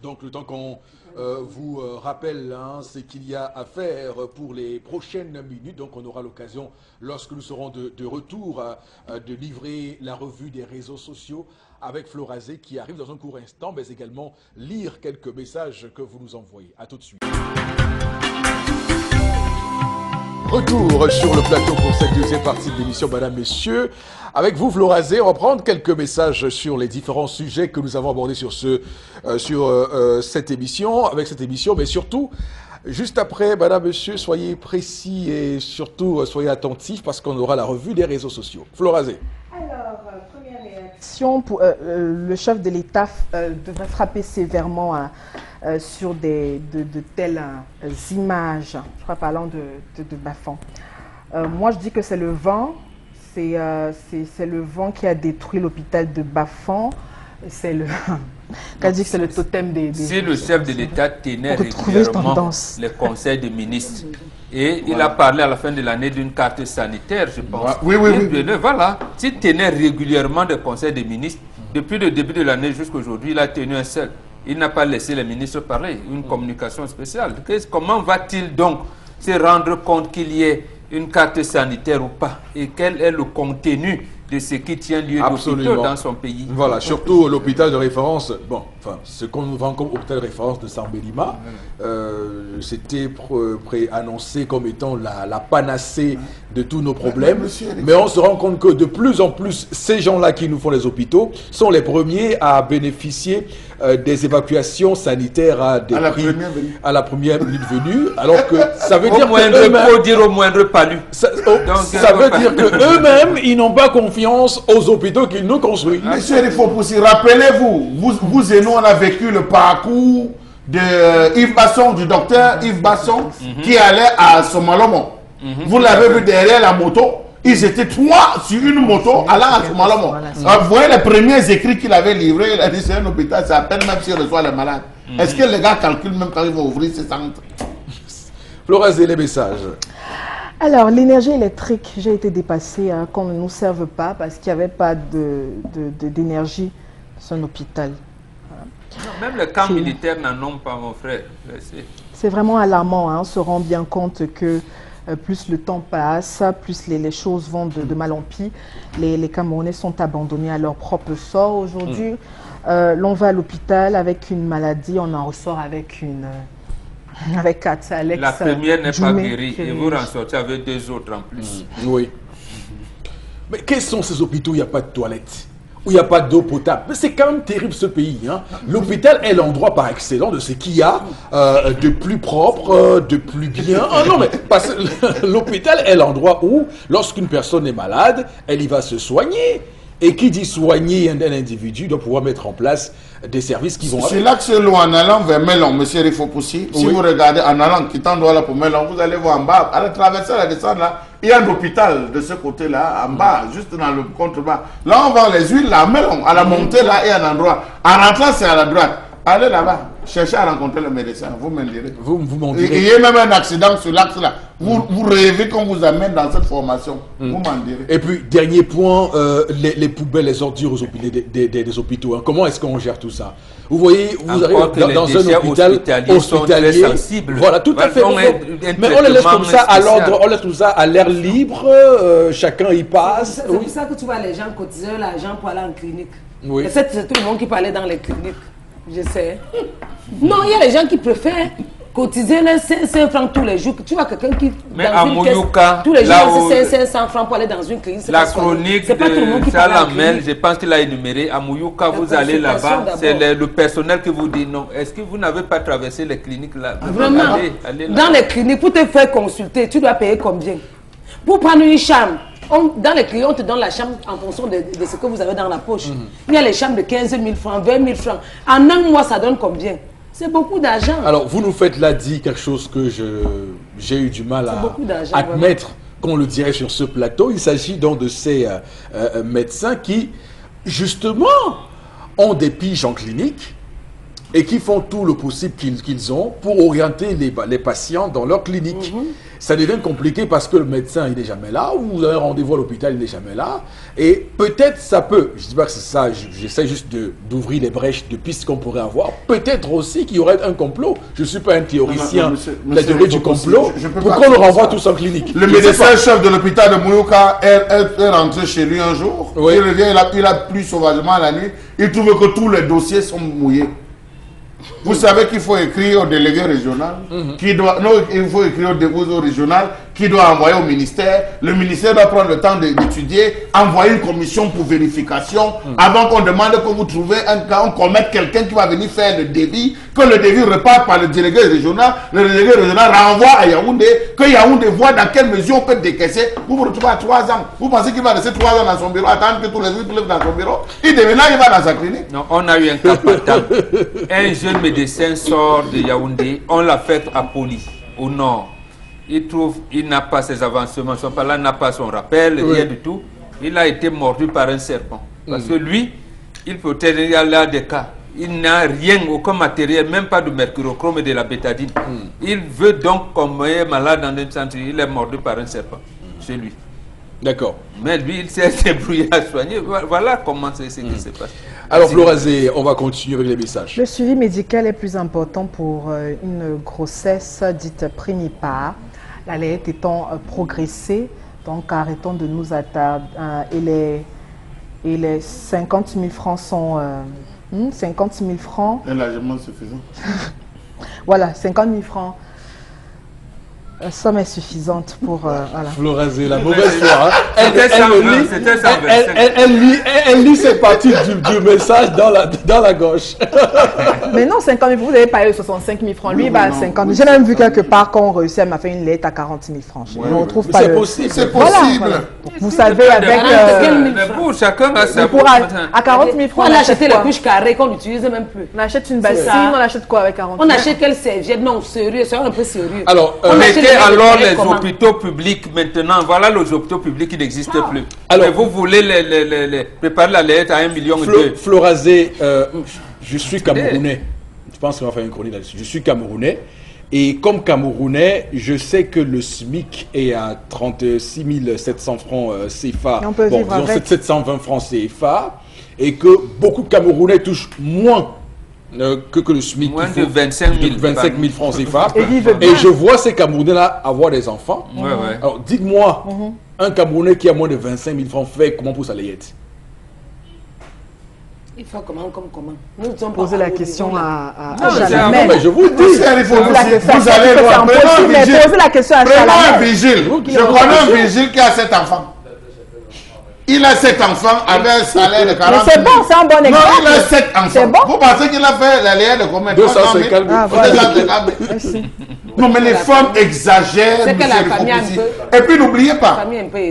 Donc, le temps qu'on vous rappelle, ce qu'il y a à faire pour les prochaines minutes. Donc, on aura l'occasion, lorsque nous serons de retour, de livrer la revue des réseaux sociaux avec Florazé qui arrive dans un court instant, mais également lire quelques messages que vous nous envoyez. À tout de suite. Retour sur le plateau pour cette deuxième partie de l'émission, madame, messieurs. Avec vous, Florazé, on va prendre quelques messages sur les différents sujets que nous avons abordés sur cette émission, mais surtout, juste après, madame, monsieur, soyez précis et surtout soyez attentifs parce qu'on aura la revue des réseaux sociaux. Florazé. Alors, première réaction, le chef de l'État devrait frapper sévèrement sur de telles images, je crois parlant de Bafan. Moi, je dis que c'est le vent. C'est le vent qui a détruit l'hôpital de Bafan. C'est le... Quand dit que c'est le totem des... Si le chef de l'État tenait régulièrement les conseils des ministres, et il a parlé à la fin de l'année d'une carte sanitaire, je pense. Oui. Voilà. S'il tenait régulièrement des conseils des ministres, depuis le début de l'année jusqu'à aujourd'hui, il a tenu un seul. Il n'a pas laissé les ministres parler, une communication spéciale. Comment va-t-il donc se rendre compte qu'il y ait une carte sanitaire ou pas? Et quel est le contenu de ce qui tient lieu d'hôpital dans son pays? Voilà, surtout l'hôpital de référence, ce qu'on nous vend comme hôpital de référence de Sambelima, c'était préannoncé comme étant la panacée de tous nos problèmes, mais on se rend compte que de plus en plus, ces gens-là qui nous font les hôpitaux sont les premiers à bénéficier des évacuations sanitaires à la première minute venue, alors que ça veut dire au moindre palu. Ça veut dire que eux-mêmes, ils n'ont pas confiance aux hôpitaux qu'ils nous construisent. Monsieur Eric Fopoussi, rappelez-vous, vous et nous, on a vécu le parcours de Yves Basson, du docteur Yves Basson, qui allait à Somalomo. Vous l'avez vu derrière la moto. Ils étaient trois sur une moto allant à Somalomo. Vous voyez les premiers écrits qu'il avait livrés. Il a dit c'est un hôpital, c'est à peine même s'il reçoit les malades. Est-ce que les gars calculent même quand ils vont ouvrir ces centres? Florazé, les messages. Alors, l'énergie électrique, j'ai été dépassée qu'on ne nous serve pas parce qu'il n'y avait pas d'énergie dans un hôpital. Non, même les camps militaires n'en ont pas, mon frère. C'est vraiment alarmant. On se rend bien compte que plus le temps passe, plus les choses vont de mal en pis. Les Camerounais sont abandonnés à leur propre sort. Aujourd'hui, l'on va à l'hôpital avec une maladie, on en ressort avec avec Alex. La première n'est pas guérie et vous en sortez avec deux autres en plus. Oui. Mais quels sont ces hôpitaux où il n'y a pas de toilettes, où il n'y a pas d'eau potable? Mais c'est quand même terrible ce pays. Hein. L'hôpital est l'endroit par excellence de ce qu'il y a de plus propre, de plus bien. Non, mais parce que l'hôpital est l'endroit où, lorsqu'une personne est malade, elle y va se soigner. Et qui dit soigner un individu doit pouvoir mettre en place des services qui vont... Sur l'axe l'eau en allant vers Melon, monsieur Rifopoussi, si vous regardez en allant, quittant Douala pour Melon, vous allez voir en bas, à la traversée, à la descente là, il y a un hôpital de ce côté-là, en bas, juste dans le contrebas. Là, on vend les huiles, là, à Melon, à la montée, là, il y a un endroit. En rentrant, c'est à la droite. Allez là-bas, cherchez à rencontrer le médecin, vous me direz. Vous m'en direz. Il y a même un accident sur l'axe là. Vous rêvez qu'on vous amène dans cette formation. Vous m'en direz. Et puis, dernier point, les poubelles, les ordures aux des hôpitaux. Hein. Comment est-ce qu'on gère tout ça? Vous voyez, vous arrivez dans un hôpital hospitalier. Voilà, tout à fait. Mais on les laisse comme ça à l'ordre, on laisse tout ça à l'air libre, chacun y passe. C'est pour ça que tu vois les gens cotiser l'argent pour aller en clinique. Oui. Et c'est tout le monde qui peut aller dans les cliniques. Je sais. Non, il y a les gens qui préfèrent cotiser les 500 francs tous les jours. Tu vois quelqu'un qui... Mais à Mouyouka, tous les jours, c'est 500 francs pour aller dans une clinique. La chronique de Salamel, je pense qu'il a énuméré. À Mouyouka, vous allez là-bas, c'est le personnel qui vous dit non. Est-ce que vous n'avez pas traversé les cliniques là? Vraiment, allez dans les cliniques, pour te faire consulter, tu dois payer combien? Pour prendre une chambre, dans les cliniques, on te donne la chambre en fonction de ce que vous avez dans la poche. Il y a les chambres de 15 000 francs, 20 000 francs. En un mois, ça donne combien? C'est beaucoup d'argent. Alors, vous nous faites là dit quelque chose que j'ai eu du mal à admettre qu'on le dirait sur ce plateau. Il s'agit donc de ces médecins qui, justement, ont des piges en clinique et qui font tout le possible qu'ils ont pour orienter les patients dans leur clinique. Ça devient compliqué parce que le médecin, il n'est jamais là, ou vous avez un rendez-vous à l'hôpital, il n'est jamais là. Et peut-être ça peut, je ne dis pas que c'est ça, j'essaie juste d'ouvrir les brèches de pistes qu'on pourrait avoir. Peut-être aussi qu'il y aurait un complot. Je ne suis pas un théoricien de la théorie du complot. Pour qu'on le renvoie tous en clinique. Le médecin-chef de l'hôpital de Mouyouka est rentré chez lui un jour. Oui. Il revient, il a plu sauvagement la nuit. Il trouve que tous les dossiers sont mouillés. Vous savez qu'il faut écrire au délégué régional, il faut écrire au délégué régional qui doit envoyer au ministère. Le ministère doit prendre le temps d'étudier, envoyer une commission pour vérification avant qu'on demande que vous trouvez on commette quelqu'un qui va venir faire le devis, que le devis repart par le délégué régional. Le délégué régional renvoie à Yaoundé, que Yaoundé voit dans quelle mesure on peut décaisser. Vous vous retrouvez à 3 ans. Vous pensez qu'il va rester 3 ans dans son bureau, attendre que tous les jours il lève dans son bureau. Il va dans sa clinique. Non, on a eu un cas fatal. Un jeune médecin sort de Yaoundé, on l'a fait à Poli, au nord. Il n'a pas ses avancements, son parlant n'a pas son rappel, rien du tout. Il a été mordu par un serpent. Parce que lui, il peut être, il y a là des cas. Il n'a rien, aucun matériel, même pas de mercurochrome et de la bétadine. Il veut donc, comme il est malade dans un centre, il est mordu par un serpent. C'est lui. D'accord. Mais lui, il s'est débrouillé à soigner. Voilà comment c'est ce qui se passe. Alors, Florazé, on va continuer avec les messages. Le suivi médical est plus important pour une grossesse dite primipare. La lettre étant progressée, donc arrêtons de nous attarder. Et les 50 000 francs sont... 50 000 francs... Un largement suffisant. Voilà, 50 000 francs. La somme est suffisante pour... voilà. Florazé, la mauvaise foi. Elle lit ces parties du message dans la gauche. Mais non, 50 000, vous avez payé 65 000 francs. Lui, il va à 50 000. J'ai même vu quelque part qu'on réussit à m'a fait une lettre à 40 000 francs. Ouais, on retrouve pas c'est possible. C'est possible. Voilà. Vous savez, avec... Mais pour chacun a sa... À 40 000 francs, on achète les couches carrées qu'on n'utilise même plus. On achète une bassine, on achète quoi avec 40 000? On achète quelle serviette? Non, sérieux, soyons un peu sérieux. Alors, alors les hôpitaux publics maintenant, voilà les hôpitaux publics qui n'existent plus. Alors, mais vous voulez préparer la lettre à 1,2 million. Florazé, je suis Camerounais. Je pense qu'on va faire une chronique là-dessus. Je suis Camerounais. Et comme Camerounais, je sais que le SMIC est à 36 700 francs CFA. On peut vivre avec. 720 francs CFA. Et que beaucoup de Camerounais touchent moins que le SMIC. Moins de 25 000 francs CFA. Et je vois ces Camerounais-là avoir des enfants. Ouais. Alors, dites-moi, un Camerounais qui a moins de 25 000 francs fait comment pour sa layette? Il faut comment. Nous devons poser la question à Chalamel. Non, mais je vous le dis. Vous allez voir. Posez la question à Chalamel. Un vigile. Je connais un vigile qui a 7 enfants. Il a 7 enfants avec un salaire de 40 000. Mais c'est bon, c'est un bon exemple. Non, il a 7 enfants. C'est bon. Vous pensez qu'il a fait la layer de combien? 250 000. Non, mais les femmes exagèrent. C'est que la famille un peu. Et puis n'oubliez pas,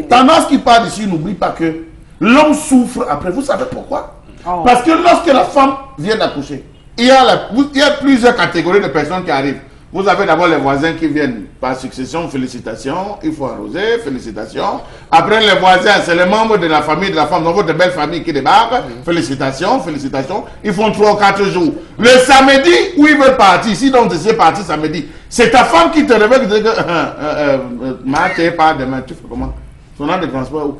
tendance qui part d'ici, n'oublie pas que L'homme souffre après. Vous savez pourquoi? Parce que lorsque la femme vient d'accoucher, il y a plusieurs catégories de personnes qui arrivent. Vous avez d'abord les voisins qui viennent par succession, félicitations, il faut arroser, félicitations. Après les voisins, c'est les membres de la famille de la femme, dans votre belle famille qui débarquent, félicitations, félicitations. Ils font 3 ou 4 jours. Le samedi où ils veulent partir, si donc tu sais partir samedi, c'est ta femme qui te réveille et te dit que, tu pas demain, tu fais comment? Son nom de transport où?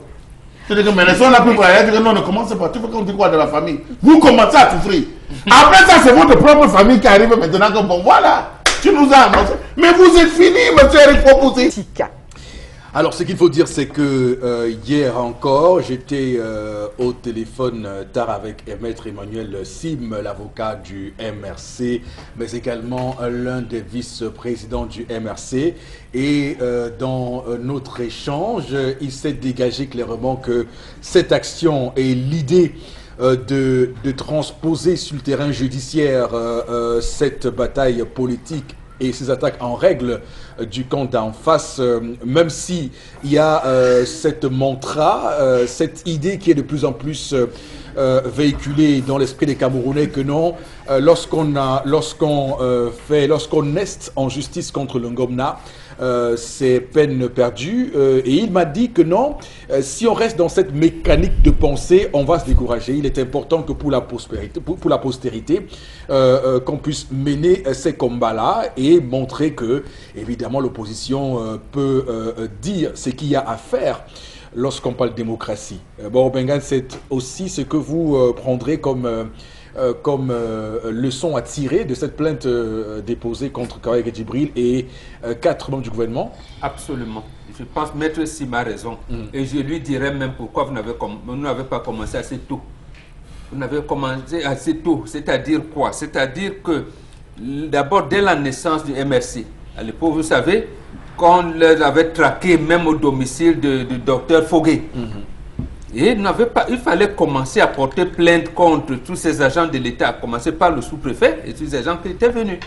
Tu dis que mais les gens là plus pour aller, non, ne commencez pas, tu fais qu'on dit quoi de la famille? Vous commencez à souffrir. Après ça, c'est votre propre famille qui arrive maintenant comme bon, voilà. Tu nous as annoncé. Mais vous êtes fini, monsieur Eric Fopoussi. Alors, ce qu'il faut dire, c'est que hier encore, j'étais au téléphone tard avec Maître Emmanuel Sim, l'avocat du MRC, mais également l'un des vice-présidents du MRC. Et dans notre échange, il s'est dégagé clairement que cette action et l'idée de transposer sur le terrain judiciaire cette bataille politique et ces attaques en règle du camp d'en face, même si il y a cette mantra, cette idée qui est de plus en plus véhiculée dans l'esprit des Camerounais que non, lorsqu'on est en justice contre le Ngomna, c'est peine perdue. Et il m'a dit que non, si on reste dans cette mécanique de pensée, on va se décourager. Il est important que pour la postérité, qu'on puisse mener ces combats-là et montrer que, évidemment, l'opposition peut dire ce qu'il y a à faire lorsqu'on parle de démocratie. Bon, Bengan, c'est aussi ce que vous prendrez comme leçon à tirer de cette plainte déposée contre Kawek Djibril et 4 membres du gouvernement? Absolument. Je pense que Maître Sim a raison. Et je lui dirais même pourquoi vous n'avez pas commencé assez tôt. Vous n'avez commencé assez tôt. C'est-à-dire quoi? C'est-à-dire que d'abord, dès la naissance du MRC, à l'époque, vous savez, qu'on les avait traqués même au domicile du docteur Foguet. Et il fallait commencer à porter plainte contre tous ces agents de l'État, à commencer par le sous-préfet et tous ces gens qui étaient venus.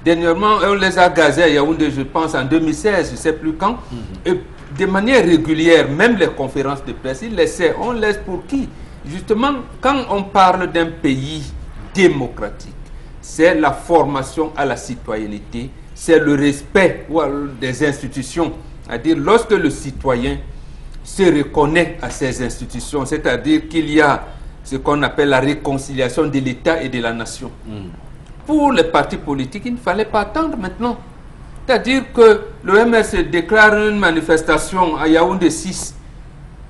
Dernièrement, on les a gazés à Yaoundé, je pense, en 2016, je ne sais plus quand. Et de manière régulière, même les conférences de presse, ils laissaient. On laisse pour qui? Justement, quand on parle d'un pays démocratique, c'est la formation à la citoyenneté, c'est le respect des institutions. C'est-à-dire, lorsque le citoyen se reconnaît à ces institutions, c'est-à-dire qu'il y a ce qu'on appelle la réconciliation de l'État et de la nation. Pour les partis politiques, il ne fallait pas attendre maintenant. C'est-à-dire que le MRC déclare une manifestation à Yaoundé 6.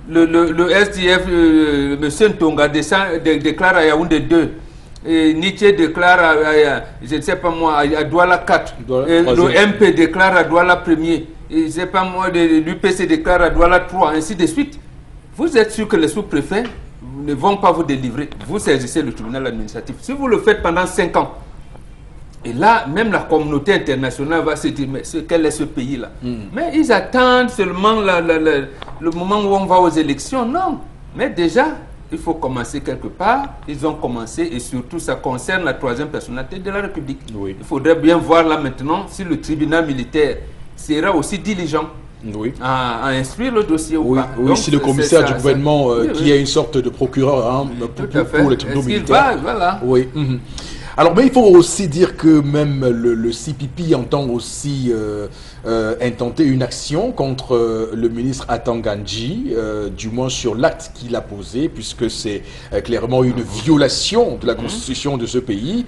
Le SDF, M. Ntonga déclare à Yaoundé 2. Et Nietzsche déclare à, je ne sais pas moi, à Douala 4. Le MP déclare à Douala 1er. Et je ne sais pas moi, l'UPC déclare à Douala 3, ainsi de suite. Vous êtes sûr que les sous-préfets ne vont pas vous délivrer. Vous saisissez le tribunal administratif. Si vous le faites pendant 5 ans, et là, même la communauté internationale va se dire, mais quel est ce pays-là? Mais ils attendent seulement le moment où on va aux élections. Non. Mais déjà, il faut commencer quelque part. Ils ont commencé et surtout, ça concerne la 3e personnalité de la République. Oui. Il faudrait bien voir là maintenant si le tribunal militaire sera aussi diligent à instruire le dossier ou pas. Oui, si le commissaire du gouvernement, qui est une sorte de procureur pour les tribunaux militaires. Voilà. Oui. Alors, mais il faut aussi dire que même le CPP entend aussi intenter une action contre le ministre Atangandji, du moins sur l'acte qu'il a posé, puisque c'est clairement une violation de la constitution de ce pays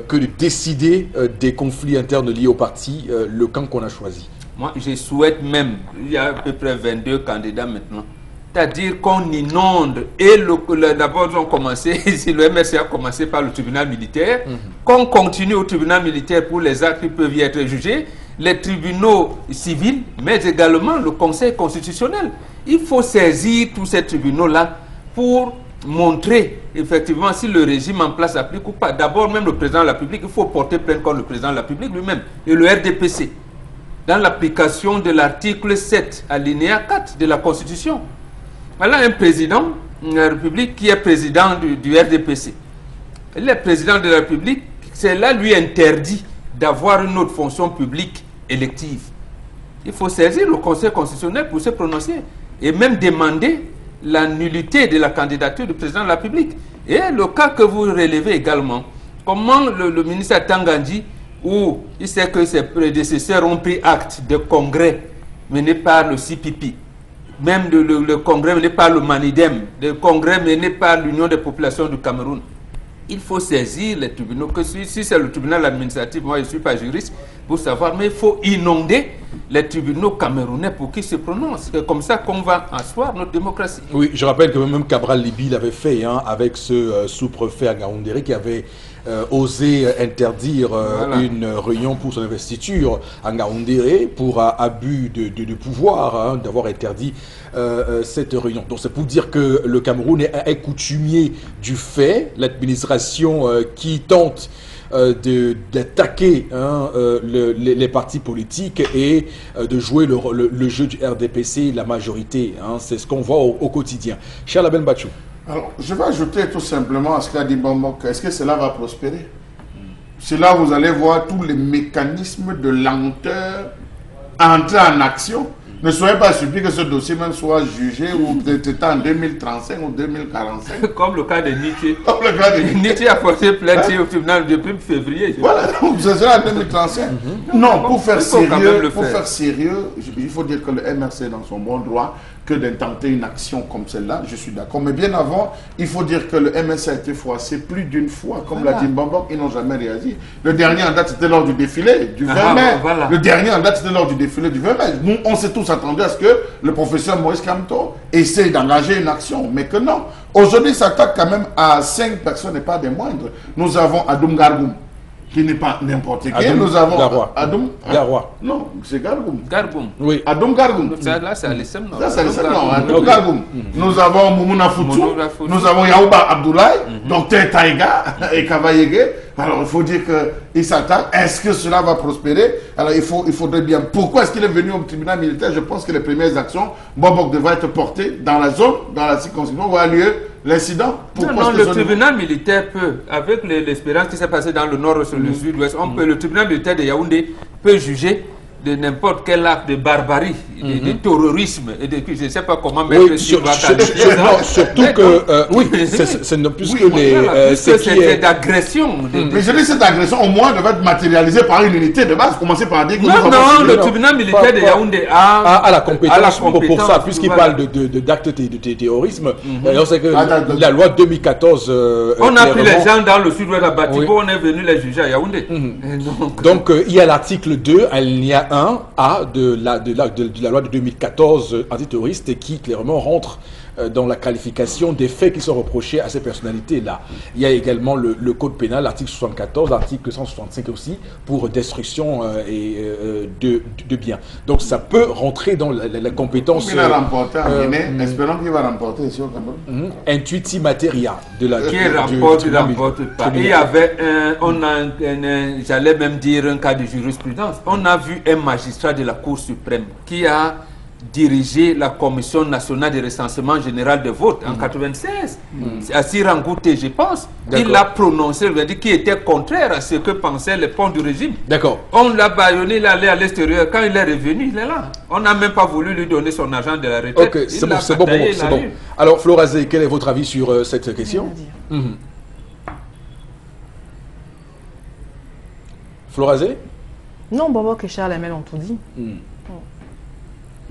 que de décider des conflits internes liés au parti, le camp qu'on a choisi. Moi, je souhaite même, il y a à peu près 22 candidats maintenant. C'est-à-dire qu'on inonde, et d'abord ils ont commencé, le MRC a commencé par le tribunal militaire, qu'on continue au tribunal militaire pour les actes qui peuvent y être jugés, les tribunaux civils, mais également le Conseil constitutionnel. Il faut saisir tous ces tribunaux-là pour montrer effectivement si le régime en place applique ou pas. D'abord, même le président de la République, il faut porter plainte contre le président de la République lui-même et le RDPC, dans l'application de l'article 7, alinéa 4 de la Constitution. Voilà un président de la République qui est président du RDPC. Le président de la République, cela lui interdit d'avoir une autre fonction publique élective. Il faut saisir le Conseil constitutionnel pour se prononcer et même demander la nullité de la candidature du président de la République. Et le cas que vous relevez également, comment le ministre Tangandji, où il sait que ses prédécesseurs ont pris acte de congrès mené par le CPP, même le congrès mené par le Manidem, le congrès mené par l'Union des populations du Cameroun. Il faut saisir les tribunaux, que si c'est le tribunal administratif, moi je ne suis pas juriste, pour savoir, mais il faut inonder les tribunaux camerounais pour qu'ils se prononcent. C'est comme ça qu'on va asseoir notre démocratie. Oui, je rappelle que même Cabral Libi l'avait fait avec ce sous-préfet à Ngaoundéré qui avait osé interdire une réunion pour son investiture à Ngaoundéré pour abus de pouvoir, d'avoir interdit cette réunion. Donc c'est pour dire que le Cameroun est coutumier du fait, l'administration qui tente d'attaquer les partis politiques et de jouer le jeu du RDPC, la majorité. C'est ce qu'on voit au quotidien. Charles Abel Bachou. Alors, je vais ajouter tout simplement à ce qu'a dit Bambok. Est-ce que cela va prospérer? C'est là où vous allez voir tous les mécanismes de lenteur entrer en action. Ne soyez pas surpris que ce dossier même soit jugé ou peut-être en 2035 ou 2045. Comme le cas de Nietzsche. Comme le cas de Nietzsche. Nietzsche a porté plainte au tribunal depuis février. Voilà, donc ce sera en 2035. Non, pour faire sérieux, il faut dire que le MRC est dans son bon droit que d'intenter une action comme celle-là, je suis d'accord. Mais bien avant, il faut dire que le MRC a été froissé plus d'une fois. Comme l'a dit Mbambok, ils n'ont jamais réagi. Le dernier en date, c'était lors du défilé du 20 mai. Voilà. Le dernier en date, c'était lors du défilé du 20 mai. Nous, on s'est tous attendus à ce que le professeur Maurice Kamto essaye d'engager une action. Mais que non. Aujourd'hui, il s'attaque quand même à 5 personnes et pas des moindres. Nous avons Adoum Gargoum, qui n'est pas n'importe qui. Nous avons Adoum Garoua. Non, c'est Gargoum. Gargoum. Oui. Adoum Gargoum. Là, c'est à l'ISM. Là, c'est à l'ISM. Non, Adoum Gargoum. Nous avons Moumouna Foutou. Nous avons Yaouba Abdoulaye, Dr Taïga et Kavayege. Alors, il faut dire qu'il s'attaque. Est-ce que cela va prospérer? Alors, il faudrait bien. Pourquoi est-ce qu'il est venu au tribunal militaire? Je pense que les premières actions, Bambok devraient être portées dans la zone, dans la circonscription où a lieu l'incident. Non, le tribunal militaire peut, avec l'espérance qui s'est passée dans le nord sur le sud-ouest, le tribunal militaire de Yaoundé peut juger de n'importe quel acte de barbarie, de terrorisme, et je ne sais pas comment mettre sur la surtout que, oui, c'est plus que les... c'est d'agression. Mais je dis cette agression, au moins, devait être matérialisée par une unité de base, commencer par dire que... Non, le tribunal militaire de Yaoundé a la compétence pour ça, puisqu'il parle d'actes de terrorisme. C'est que la loi 2014... on a pris les gens dans le sud-ouest de Batibo, on est venu les juger à Yaoundé. Donc, il y a l'article 2, il y a 1A de la loi de 2014 antiterroriste qui clairement rentre dans la qualification des faits qui sont reprochés à ces personnalités-là. Il y a également le code pénal, l'article 74, l'article 165 aussi, pour destruction de biens. Donc ça peut rentrer dans la compétence... Il a remporté en Guinée, espérons qu'il va remporter ici au Cameroun. Intuiti materia de la... Qui remporte pas. Il y avait j'allais même dire un cas de jurisprudence. On a vu un magistrat de la Cour suprême qui a dirigé la Commission nationale de recensement général de vote en 1996. C'est à Sirangouté, je pense. Il a prononcé, il a dit qu'il était contraire à ce que pensaient les ponts du régime. D'accord. On l'a bâillonné, il est allé à l'extérieur. Quand il est revenu, il est là. On n'a même pas voulu lui donner son argent de la retraite. Ok, c'est bon. Alors, Florazé, quel est votre avis sur cette question? Florazé? Non, Bambok et Charles Amel ont tout dit.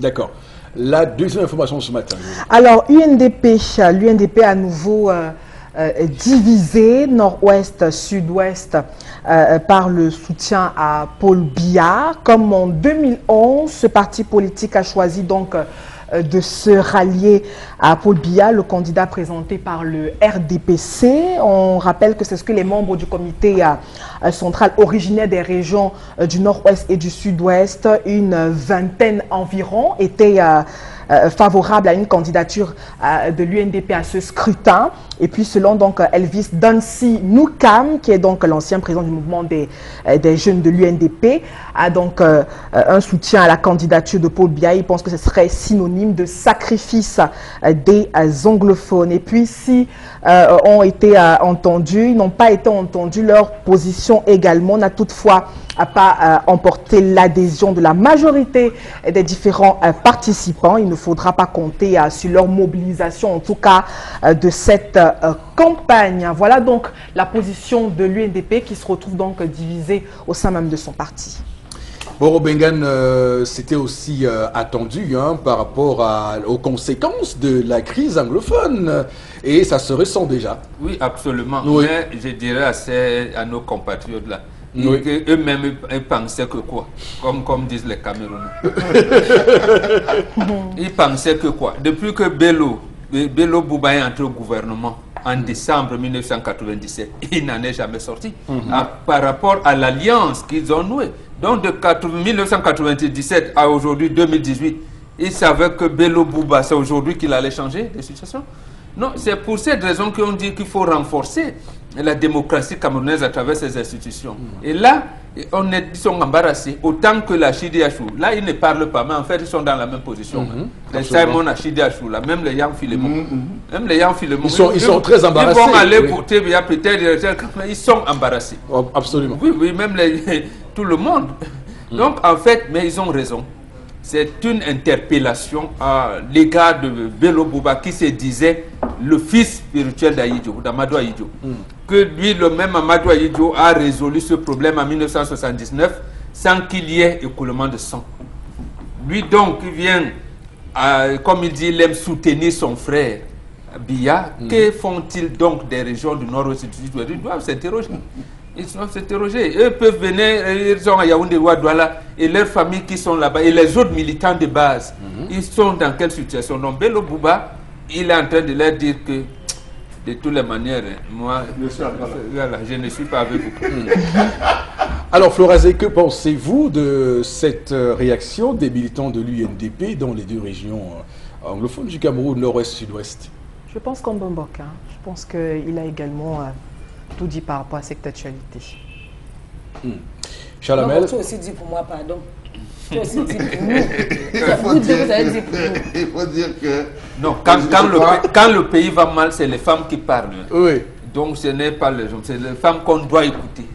D'accord. La deuxième information ce matin. Alors, l'UNDP à nouveau divisé, nord-ouest, sud-ouest, par le soutien à Paul Biya. Comme en 2011, ce parti politique a choisi donc de se rallier à Paul Biya, le candidat présenté par le RDPC. On rappelle que c'est ce que les membres du comité central originaire des régions du nord-ouest et du sud-ouest, une vingtaine environ, étaient favorables à une candidature de l'UNDP à ce scrutin. Et puis selon donc Elvis Dancy Noukam, qui est donc l'ancien président du mouvement des jeunes de l'UNDP, a donc un soutien à la candidature de Paul Biya. Il pense que ce serait synonyme de sacrifice des anglophones. Et puis si ont été entendus, ils n'ont pas été entendus, leur position également n'a toutefois pas emporté l'adhésion de la majorité des différents participants. Il ne faudra pas compter sur leur mobilisation, en tout cas de cette campagne. Voilà donc la position de l'UNDP qui se retrouve donc divisée au sein même de son parti. Boro Bengan, c'était aussi attendu par rapport aux conséquences de la crise anglophone et ça se ressent déjà. Oui, absolument. Oui. Mais je dirais à nos compatriotes là, Oui. qu'eux-mêmes ils pensaient que quoi, comme disent les Camerounais. Ils pensaient que quoi. Depuis que Bello Bouba est entré au gouvernement en décembre 1997, il n'en est jamais sorti par rapport à l'alliance qu'ils ont nouée. Donc de 1997 à aujourd'hui 2018, ils savaient que Bello Bouba, c'est aujourd'hui qu'il allait changer les situations. Non, c'est pour cette raison qu'on dit qu'il faut renforcer la démocratie camerounaise à travers ces institutions. Et là, ils sont embarrassés, autant que la Chidiachou. Là, ils ne parlent pas, mais en fait, ils sont dans la même position. Les Simon à Chidiachou, là, même les Yang Filemon. Même les Yang Filemon. Ils sont très embarrassés. Ils vont aller voter, il y a peut-être, ils sont embarrassés. Oh, absolument. Oui, oui, même tout le monde. Donc, en fait, mais ils ont raison. C'est une interpellation à l'égard de Bello Bouba qui se disait le fils spirituel d'Amadou Ahidjo. Que lui, le même Amadou Ahidjo, a résolu ce problème en 1979 sans qu'il y ait écoulement de sang. Lui donc, il vient, comme il dit, il aime soutenir son frère Biya. Que font-ils donc des régions du nord-ouest du sud-ouest? Ils doivent s'interroger. Ils doivent s'interroger. Eux peuvent venir, ils sont à Yaoundé, Ouadouala, et leurs familles qui sont là-bas, et les autres militants de base, ils sont dans quelle situation? Donc Bello Bouba, il est en train de leur dire que, de toutes les manières, moi, voilà, je ne suis pas avec vous. Alors Florazé, que pensez-vous de cette réaction des militants de l'UNDP dans les deux régions anglophones du Cameroun, nord-ouest, sud-ouest? Je pense qu'en Bombok, je pense qu'il a également tout dit par rapport à cette actualité. Chalamel. Tu aussi dit pour moi, pardon. Tu aussi dit pour nous. Vous avez dit pour nous. Il faut dire que... Non, quand le pays va mal, c'est les femmes qui parlent. Oui. Donc ce n'est pas les hommes, c'est les femmes qu'on doit écouter.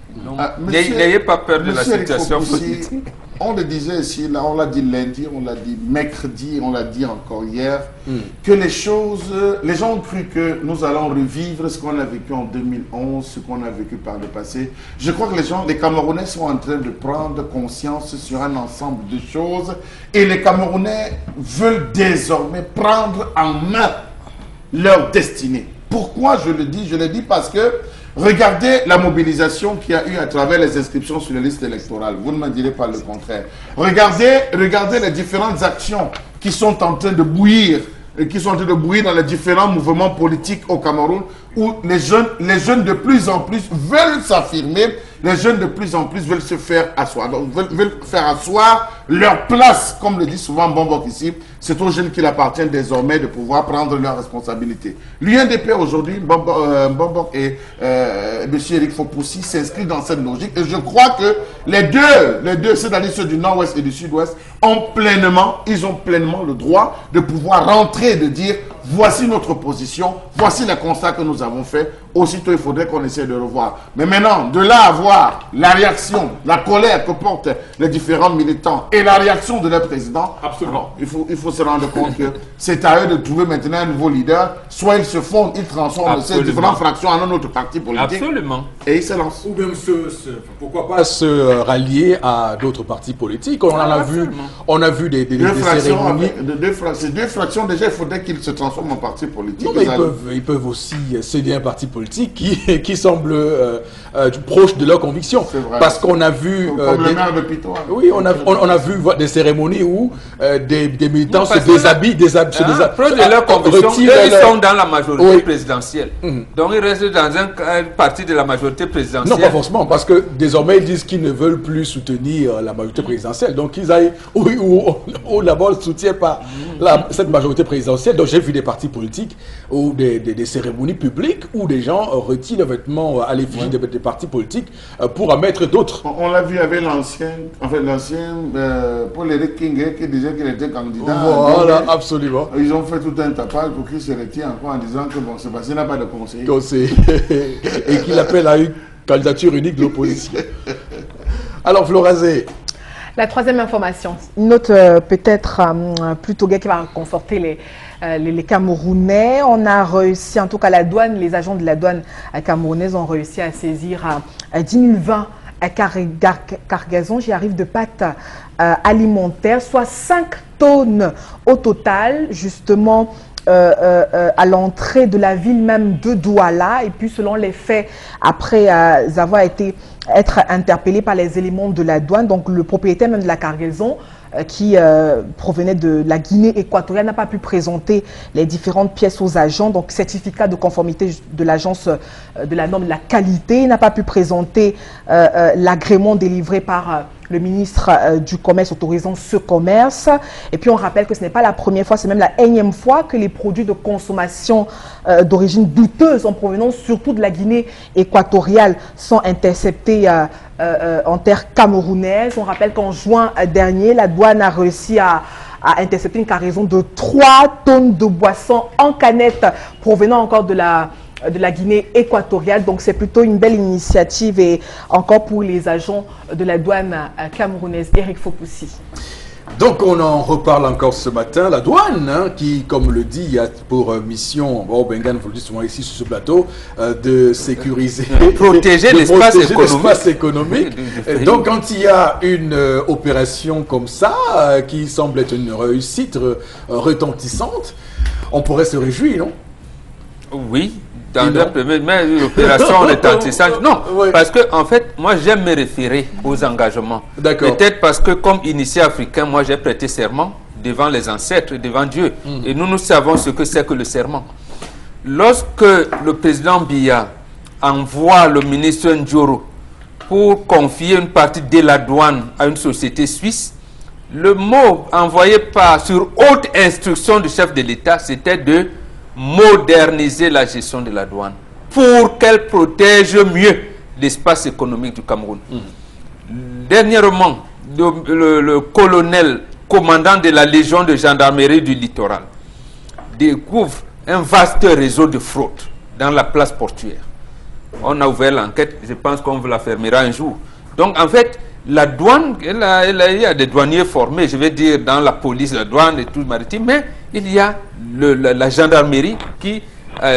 N'ayez pas peur de la situation politique. On le disait ici, là, on l'a dit lundi, on l'a dit mercredi, on l'a dit encore hier, que les gens ont cru que nous allons revivre ce qu'on a vécu en 2011, ce qu'on a vécu par le passé. Je crois que les Camerounais sont en train de prendre conscience sur un ensemble de choses et les Camerounais veulent désormais prendre en main leur destinée. Pourquoi je le dis? Je le dis parce que regardez la mobilisation qu'il y a eu à travers les inscriptions sur les listes électorales. Vous ne me direz pas le contraire. Regardez les différentes actions qui sont en train de bouillir, dans les différents mouvements politiques au Cameroun, où les jeunes de plus en plus veulent s'affirmer, les jeunes de plus en plus veulent se faire asseoir. Donc, veulent faire asseoir leur place, comme le dit souvent Bombok ici. C'est aux jeunes qu'il appartient désormais de pouvoir prendre leurs responsabilités. L'UNDP aujourd'hui, Bombok et M. Eric Fopoussi s'inscrivent dans cette logique. Et je crois que les deux, c'est-à-dire ceux du nord-ouest et du sud-ouest, ils ont pleinement le droit de pouvoir rentrer et de dire voici notre position, voici les constats que nous avons faits. Aussitôt, il faudrait qu'on essaie de revoir. Mais maintenant, de là à voir la réaction, la colère que portent les différents militants et la réaction de leur président, absolument. Il faut se rendre compte que c'est à eux de trouver maintenant un nouveau leader. Soit ils se fondent, ils transforment ces différentes fractions en un autre parti politique. Absolument. Et ils se lancent. Ou même pourquoi pas se rallier à d'autres partis politiques. On a vu des cérémonies. Ces deux fractions, déjà, il faudrait qu'ils se transforment en parti politique. Non, mais ils peuvent aussi céder un parti politique qui semble proche de leurs convictions. Parce qu'on a vu... Comme le maire de Pitois. Oui, on a vu des cérémonies où des militants se déshabillent, proche de leurs convictions, ils sont dans la majorité présidentielle. Donc ils restent dans un parti de la majorité présidentielle. Non, pas forcément, parce que désormais ils disent qu'ils ne veulent plus soutenir la majorité présidentielle. Donc ils aillent où là-bas ne soutient pas cette majorité présidentielle. Donc j'ai vu des partis politiques ou des cérémonies publiques où des gens retirent les vêtements à l'effigie des partis politiques pour en mettre d'autres. On l'a vu avec l'ancien Paul-Éric King qui disait qu'il était candidat. Voilà, absolument. Ils ont fait tout un tapage pour qu'il se retire encore en disant que bon, Sébastien n'a pas de conseiller. Et qu'il appelle à une candidature unique de l'opposition. Alors, Florazé. La troisième information, une note peut-être plutôt gaie qui va conforter les Camerounais. On a réussi, en tout cas la douane, les agents de la douane camerounaise ont réussi à saisir 10 020 cargaisons, j'y arrive, de pâtes alimentaires, soit 5 tonnes au total, justement, à l'entrée de la ville même de Douala. Et puis selon les faits, après avoir être interpellé par les éléments de la douane, donc le propriétaire même de la cargaison qui provenait de la Guinée équatoriale n'a pas pu présenter les différentes pièces aux agents, donc certificat de conformité de l'agence de la norme de la qualité, n'a pas pu présenter l'agrément délivré par le ministre du Commerce autorisant ce commerce. Et puis on rappelle que ce n'est pas la première fois, c'est même la énième fois que les produits de consommation d'origine douteuse en provenance surtout de la Guinée équatoriale sont interceptés en terre camerounaise. On rappelle qu'en juin dernier, la douane a réussi à intercepter une cargaison de 3 tonnes de boissons en canette provenant encore de la Guinée équatoriale. Donc c'est plutôt une belle initiative et encore pour les agents de la douane camerounaise. Eric Fopoussi. Donc on en reparle encore ce matin. La douane, hein, qui, comme le dit, a pour mission, Bengan vous le dit souvent ici sur ce plateau, de sécuriser, protéger l'espace économique. Donc quand il y a une opération comme ça, qui semble être une réussite retentissante, on pourrait se réjouir, non? Oui. Dans la première opération retentissante. Non, oui. Parce que en fait, moi j'aime me référer aux engagements. Peut-être parce que comme initié africain, moi j'ai prêté serment devant les ancêtres, devant Dieu. Et nous savons ce que c'est que le serment. Lorsque le président Biya envoie le ministre Njoro pour confier une partie de la douane à une société suisse, le mot envoyé sur haute instruction du chef de l'État, c'était de moderniser la gestion de la douane pour qu'elle protège mieux l'espace économique du Cameroun. Dernièrement, le colonel commandant de la Légion de gendarmerie du littoral découvre un vaste réseau de fraude dans la place portuaire. On a ouvert l'enquête, je pense qu'on vous la fermera un jour. Donc en fait, la douane, il y a des douaniers formés, je vais dire, dans la police, la douane et tout maritime, mais il y a la gendarmerie qui,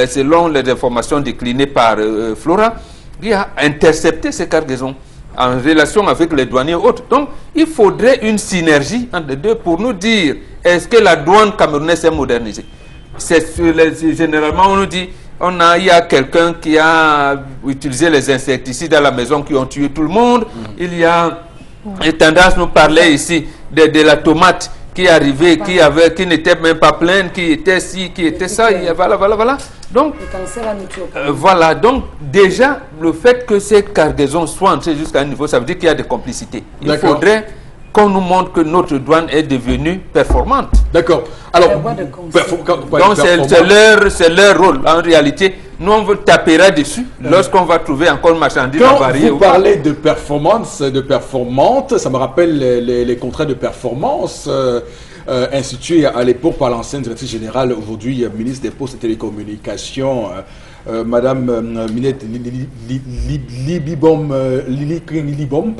selon les informations déclinées par Flora, qui a intercepté ces cargaisons en relation avec les douaniers autres. Donc, il faudrait une synergie entre les deux pour nous dire, est-ce que la douane camerounaise est modernisée? Généralement, on nous dit, il y a quelqu'un qui a utilisé les insecticides à la maison qui ont tué tout le monde. Il y a une tendance, nous parler ici de la tomate qui est arrivée, qui n'était même pas pleine, qui était ci, qui était ça. Voilà. Donc, voilà. Donc, déjà, le fait que ces cargaisons soient entrées jusqu'à un niveau, ça veut dire qu'il y a des complicités. Il faudrait qu'on nous montre que notre douane est devenue performante. D'accord. Alors, donc c'est leur rôle. En réalité, nous on veut taper dessus lorsqu'on va trouver encore une marchandise avariée. Quand vous parlez de performance, de performante, ça me rappelle les contrats de performance institués à l'époque par l'ancienne directrice générale, aujourd'hui ministre des Postes et Télécommunications, Madame Minette Libibom Lilikeng,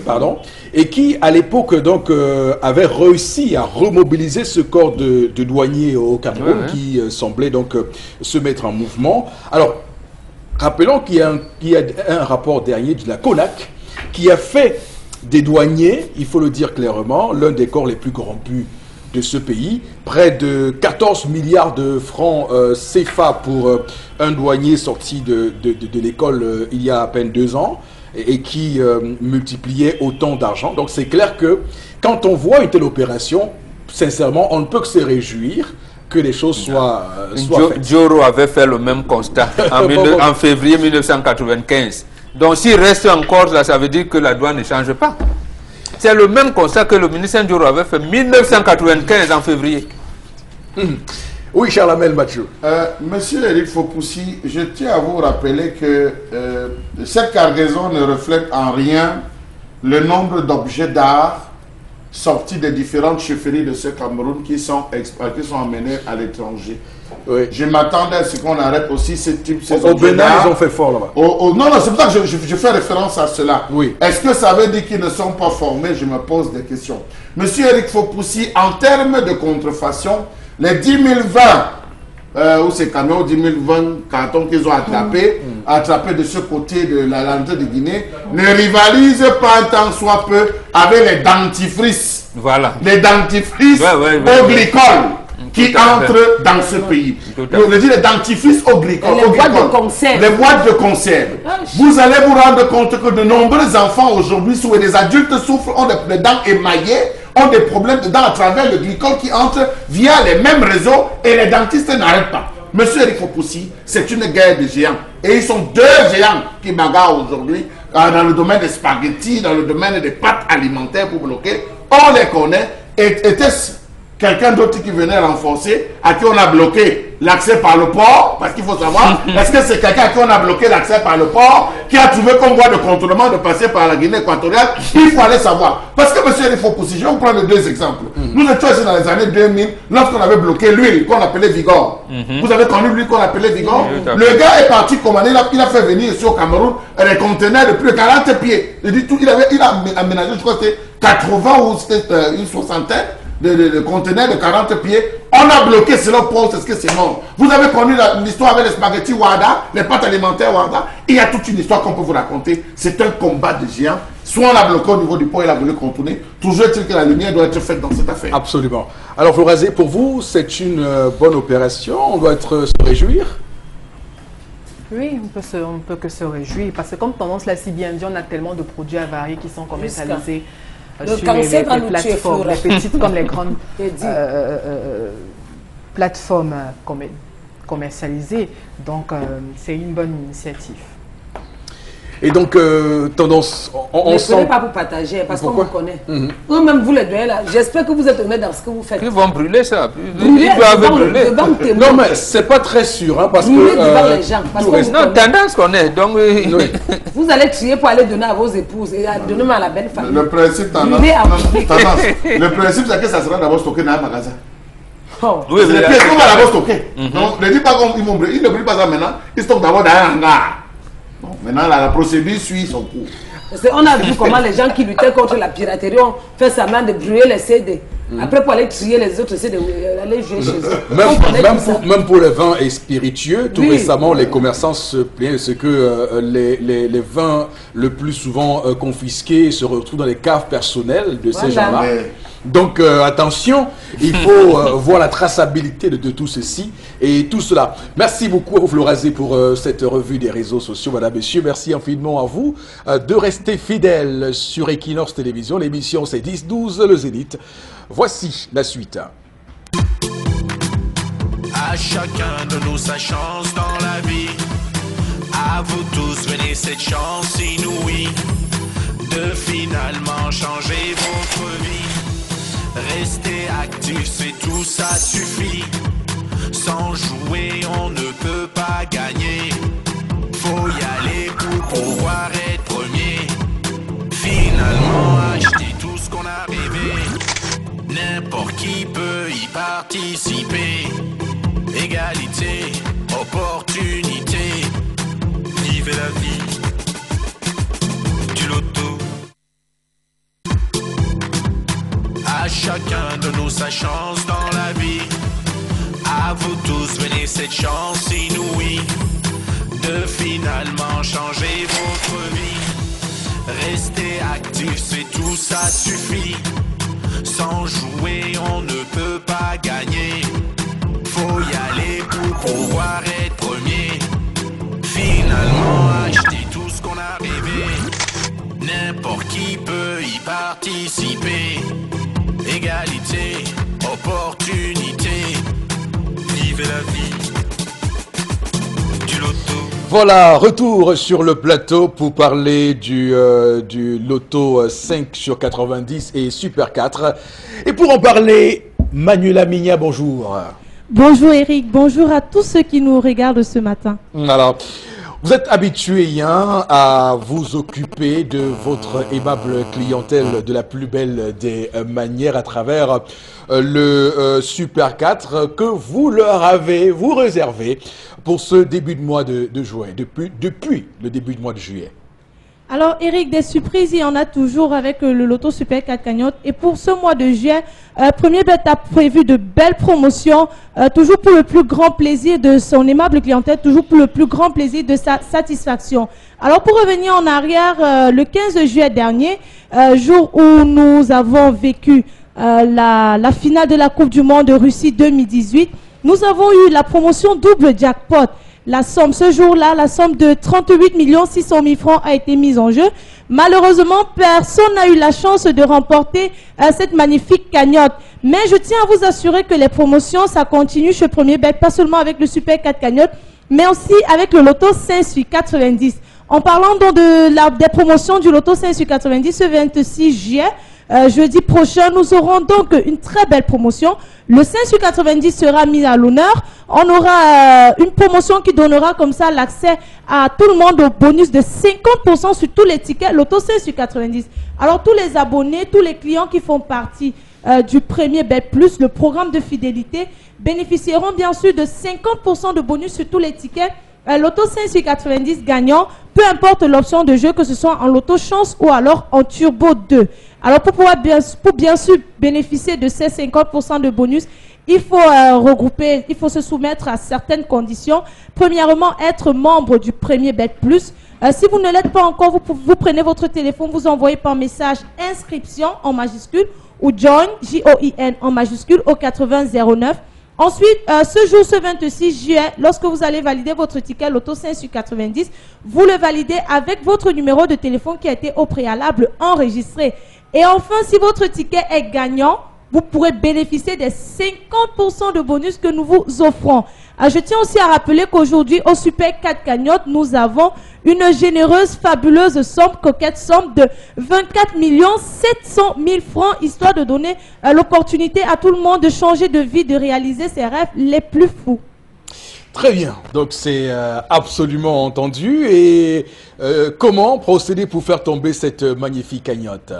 pardon, et qui à l'époque donc avait réussi à remobiliser ce corps de douaniers au Cameroun qui semblait donc se mettre en mouvement. Alors, rappelons qu'il y a un rapport dernier de la CONAC qui a fait des douaniers, il faut le dire clairement, l'un des corps les plus corrompus de ce pays, près de 14 milliards de francs CFA pour un douanier sorti de l'école il y a à peine 2 ans et qui multipliait autant d'argent. Donc c'est clair que quand on voit une telle opération, sincèrement, on ne peut que se réjouir que les choses soient faites. Njoro avait fait le même constat en février 1995. Donc s'il reste encore là, ça veut dire que la douane ne change pas. C'est le même constat que le ministre Njoro avait fait en 1995 en février. Oui, Charlamel Mathieu. Monsieur Eric Fopoussi, je tiens à vous rappeler que cette cargaison ne reflète en rien le nombre d'objets d'art sortis des différentes chefferies de ce Cameroun qui sont emmenés à l'étranger. Oui. Je m'attendais à ce qu'on arrête aussi ce type de Au Bénin, ils ont fait fort là-bas. Non, c'est pour ça que je fais référence à cela. Oui. Est-ce que ça veut dire qu'ils ne sont pas formés? Je me pose des questions. Monsieur Eric Fopoussi, en termes de contrefaçon, les 10 000 vins, ou ces camions 10 000 cartons qu'ils ont attrapés de ce côté de l'entrée de Guinée, ne rivalisent pas un tant soit peu avec les dentifrices. Voilà. Les dentifrices au glycol qui entrent dans ce pays. Je dis les dentifrices au glycol. Les boîtes de conserve. Les boîtes de conserve. Vous allez vous rendre compte que de nombreux enfants aujourd'hui, et des adultes souffrent, ont des dents émaillées, ont des problèmes de dents à travers le glycol qui entre via les mêmes réseaux et les dentistes n'arrêtent pas. Monsieur Eric Fopoussi, c'est une guerre de géants. Et ils sont deux géants qui bagarrent aujourd'hui dans le domaine des spaghettis, dans le domaine des pâtes alimentaires pour bloquer. On les connaît. Était-ce quelqu'un d'autre qui venait renforcer, à qui on a bloqué l'accès par le port? Parce qu'il faut savoir, est-ce que c'est quelqu'un à qui on a bloqué l'accès par le port, qui a trouvé comme voie de contournement de passer par la Guinée équatoriale? Il faut aller savoir. Parce que monsieur, il faut pousser. Je vais vous prendre deux exemples. Nous étions ici dans les années 2000, lorsqu'on avait bloqué l'huile qu'on appelait Vigor. Vous avez connu l'huile qu'on appelait Vigor? Le gars est parti commander, il a fait venir ici au Cameroun des conteneurs de plus de 40 pieds. Il a aménagé, je crois que c'était 80 ou c'était une soixantaine de conteneurs de 40 pieds. On a bloqué cela pour ce que c'est mort. Vous avez connu l'histoire avec les spaghettis Wada, les pâtes alimentaires Wada. Il y a toute une histoire qu'on peut vous raconter. C'est un combat de géants. Soit on l'a bloqué au niveau du port, il a voulu contourner. Toujours est-il que la lumière doit être faite dans cette affaire. Absolument. Alors Florazé, pour vous, c'est une bonne opération. On doit se réjouir. Oui, on peut que se réjouir. Parce que comme tendance l'a si bien dit, on a tellement de produits avariés qui sont commercialisés. Le Sur cancer va les nous plateformes, tuer, les petites comme les grandes plateformes commercialisées. Donc, c'est une bonne initiative. Et donc, tendance, on ne sent... prenez pas pour partager, parce qu'on vous connaît. Eux-mêmes, vous les deux là, j'espère que vous êtes honnête dans ce que vous faites. Ils vont brûler ça. Brûler Ils doivent brûler. Non, mais c'est pas très sûr, hein, parce Brûler que... devant les gens. Parce que Non, tendance qu'on est. Donc, vous allez trier pour aller donner à vos épouses et donner à la belle famille. Le principe, le principe, c'est que ça sera d'abord stocké dans un magasin. oui, C'est les pièces qu'on va d'abord stocker. Donc, ne dis pas qu'ils vont brûler. Ils ne brûlent pas ça maintenant. Ils stockent d'abord dans un hangar. Bon, maintenant, la procédure suit son cours. On a vu comment les gens qui luttaient contre la piraterie ont fait sa main de brûler les CD. Après, pour aller trier les autres CD, aller jouer chez eux. Même pour les vins et spiritueux, tout récemment, les commerçants se plaignent ce que les vins le plus souvent confisqués se retrouvent dans les caves personnelles de ces gens-là. Donc attention, il faut voir la traçabilité de tout ceci et tout cela. Merci beaucoup à vous Florazé pour cette revue des réseaux sociaux, madame, messieurs. Merci infiniment à vous de rester fidèles sur Equinox Télévision. L'émission c'est 10-12 le Zénith. Voici la suite. À chacun de nous sa chance dans la vie. À vous tous, venez cette chance inouïe de finalement changer votre vie. Rester actif, c'est tout, ça suffit. Sans jouer, on ne peut pas gagner. Faut y aller pour pouvoir être premier. Finalement, acheter tout ce qu'on a rêvé. N'importe qui peut y participer. Égalité, opportunité. Vivez la vie du loto. À chacun de nous sa chance dans la vie. À vous tous, venez cette chance inouïe de finalement changer votre vie. Rester actif, c'est tout, ça suffit. Sans jouer, on ne peut pas gagner. Faut y aller pour pouvoir être premier. Finalement, acheter tout ce qu'on a rêvé. N'importe qui peut y participer. Égalité, opportunité. Vivez la vie du loto. Voilà, retour sur le plateau pour parler du loto 5 sur 90 et Super 4. Et pour en parler, Manuela Migna, bonjour. Bonjour Eric, bonjour à tous ceux qui nous regardent ce matin. Alors, Vous êtes habitué à vous occuper de votre aimable clientèle de la plus belle des manières à travers le Super 4 que vous leur avez réservé pour ce début de mois de juillet, depuis le début du mois de juillet. Alors Eric, des surprises, il y en a toujours avec le Loto Super 4 cagnotte. Et pour ce mois de juillet, Premier Bet a prévu de belles promotions, toujours pour le plus grand plaisir de son aimable clientèle, toujours pour le plus grand plaisir de sa satisfaction. Alors pour revenir en arrière, le 15 juillet dernier, jour où nous avons vécu la finale de la Coupe du Monde de Russie 2018, nous avons eu la promotion double jackpot. La somme, ce jour-là, la somme de 38 600 000 francs a été mise en jeu. Malheureusement, personne n'a eu la chance de remporter cette magnifique cagnotte. Mais je tiens à vous assurer que les promotions, ça continue chez Premier Bet, pas seulement avec le Super 4 cagnotte, mais aussi avec le Loto 5 sur 90. En parlant donc des promotions du Loto 5 sur 90, ce 26 juillet, jeudi prochain, nous aurons donc une très belle promotion. Le 5 sur 90 sera mis à l'honneur. On aura une promotion qui donnera comme ça l'accès à tout le monde au bonus de 50% sur tous les tickets Loto 5 sur 90. Alors tous les abonnés, tous les clients qui font partie du Premier Bet Plus, le programme de fidélité, bénéficieront bien sûr de 50% de bonus sur tous les tickets Loto 5 sur 90 gagnants, peu importe l'option de jeu, que ce soit en Loto Chance ou alors en Turbo 2. Alors pour bien sûr bénéficier de ces 50% de bonus, il faut regrouper, il faut se soumettre à certaines conditions. Premièrement, être membre du Premier Bet Plus. Si vous ne l'êtes pas encore, vous prenez votre téléphone, vous envoyez par message inscription en majuscule ou join, J-O-I-N en majuscule au 8009. Ensuite, ce 26 juillet, lorsque vous allez valider votre ticket Loto 5 sur 90, vous le validez avec votre numéro de téléphone qui a été au préalable enregistré. Et enfin, si votre ticket est gagnant, vous pourrez bénéficier des 50% de bonus que nous vous offrons. Je tiens aussi à rappeler qu'aujourd'hui, au Super 4 cagnotte, nous avons une généreuse, fabuleuse somme, coquette somme de 24 700 000 francs, histoire de donner l'opportunité à tout le monde de changer de vie, de réaliser ses rêves les plus fous. Très bien, donc c'est absolument entendu. Et comment procéder pour faire tomber cette magnifique cagnotte?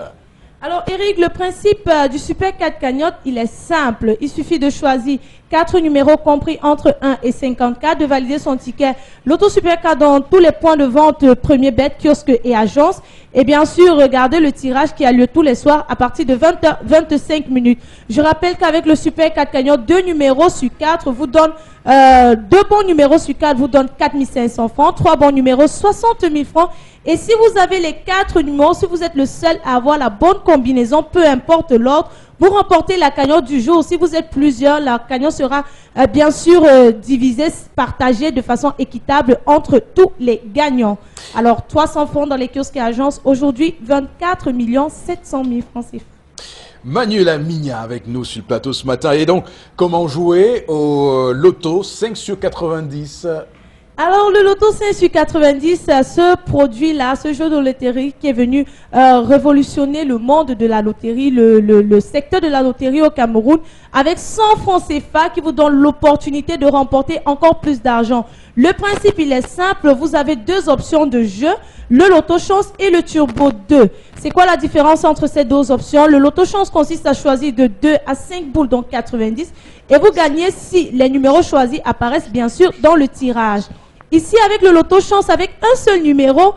Alors Eric, le principe du Super 4 cagnotte, il est simple. Il suffit de choisir 4 numéros compris entre 1 et 54, de valider son ticket Loto Super 4 dans tous les points de vente Premier Bet, kiosque et agence. Et bien sûr, regardez le tirage qui a lieu tous les soirs à partir de 20h25 minutes. Je rappelle qu'avec le Super 4 cagnotte, 2 numéros sur 4 vous donnent 2 bons numéros sur 4 vous donnent 4 500 francs, 3 bons numéros 60 000 francs. Et si vous avez les 4 numéros, si vous êtes le seul à avoir la bonne combinaison, peu importe l'ordre, vous remportez la cagnotte du jour. Si vous êtes plusieurs, la cagnotte sera bien sûr divisée, partagée de façon équitable entre tous les gagnants. Alors 300 francs dans les kiosques et agences, aujourd'hui 24 700 000 francs CFA. Manuela Migna avec nous sur le plateau ce matin. Et donc, comment jouer au Loto 5 sur 90? Alors, le Loto 5 sur 90, ce produit-là, ce jeu de loterie qui est venu révolutionner le monde de la loterie, le secteur de la loterie au Cameroun, avec 100 francs CFA qui vous donne l'opportunité de remporter encore plus d'argent. Le principe, il est simple. Vous avez 2 options de jeu, le Loto Chance et le Turbo 2. C'est quoi la différence entre ces 2 options? Le Loto Chance consiste à choisir de 2 à 5 boules, donc 90, et vous gagnez si les numéros choisis apparaissent bien sûr dans le tirage. Ici, avec le Loto Chance, avec un seul numéro,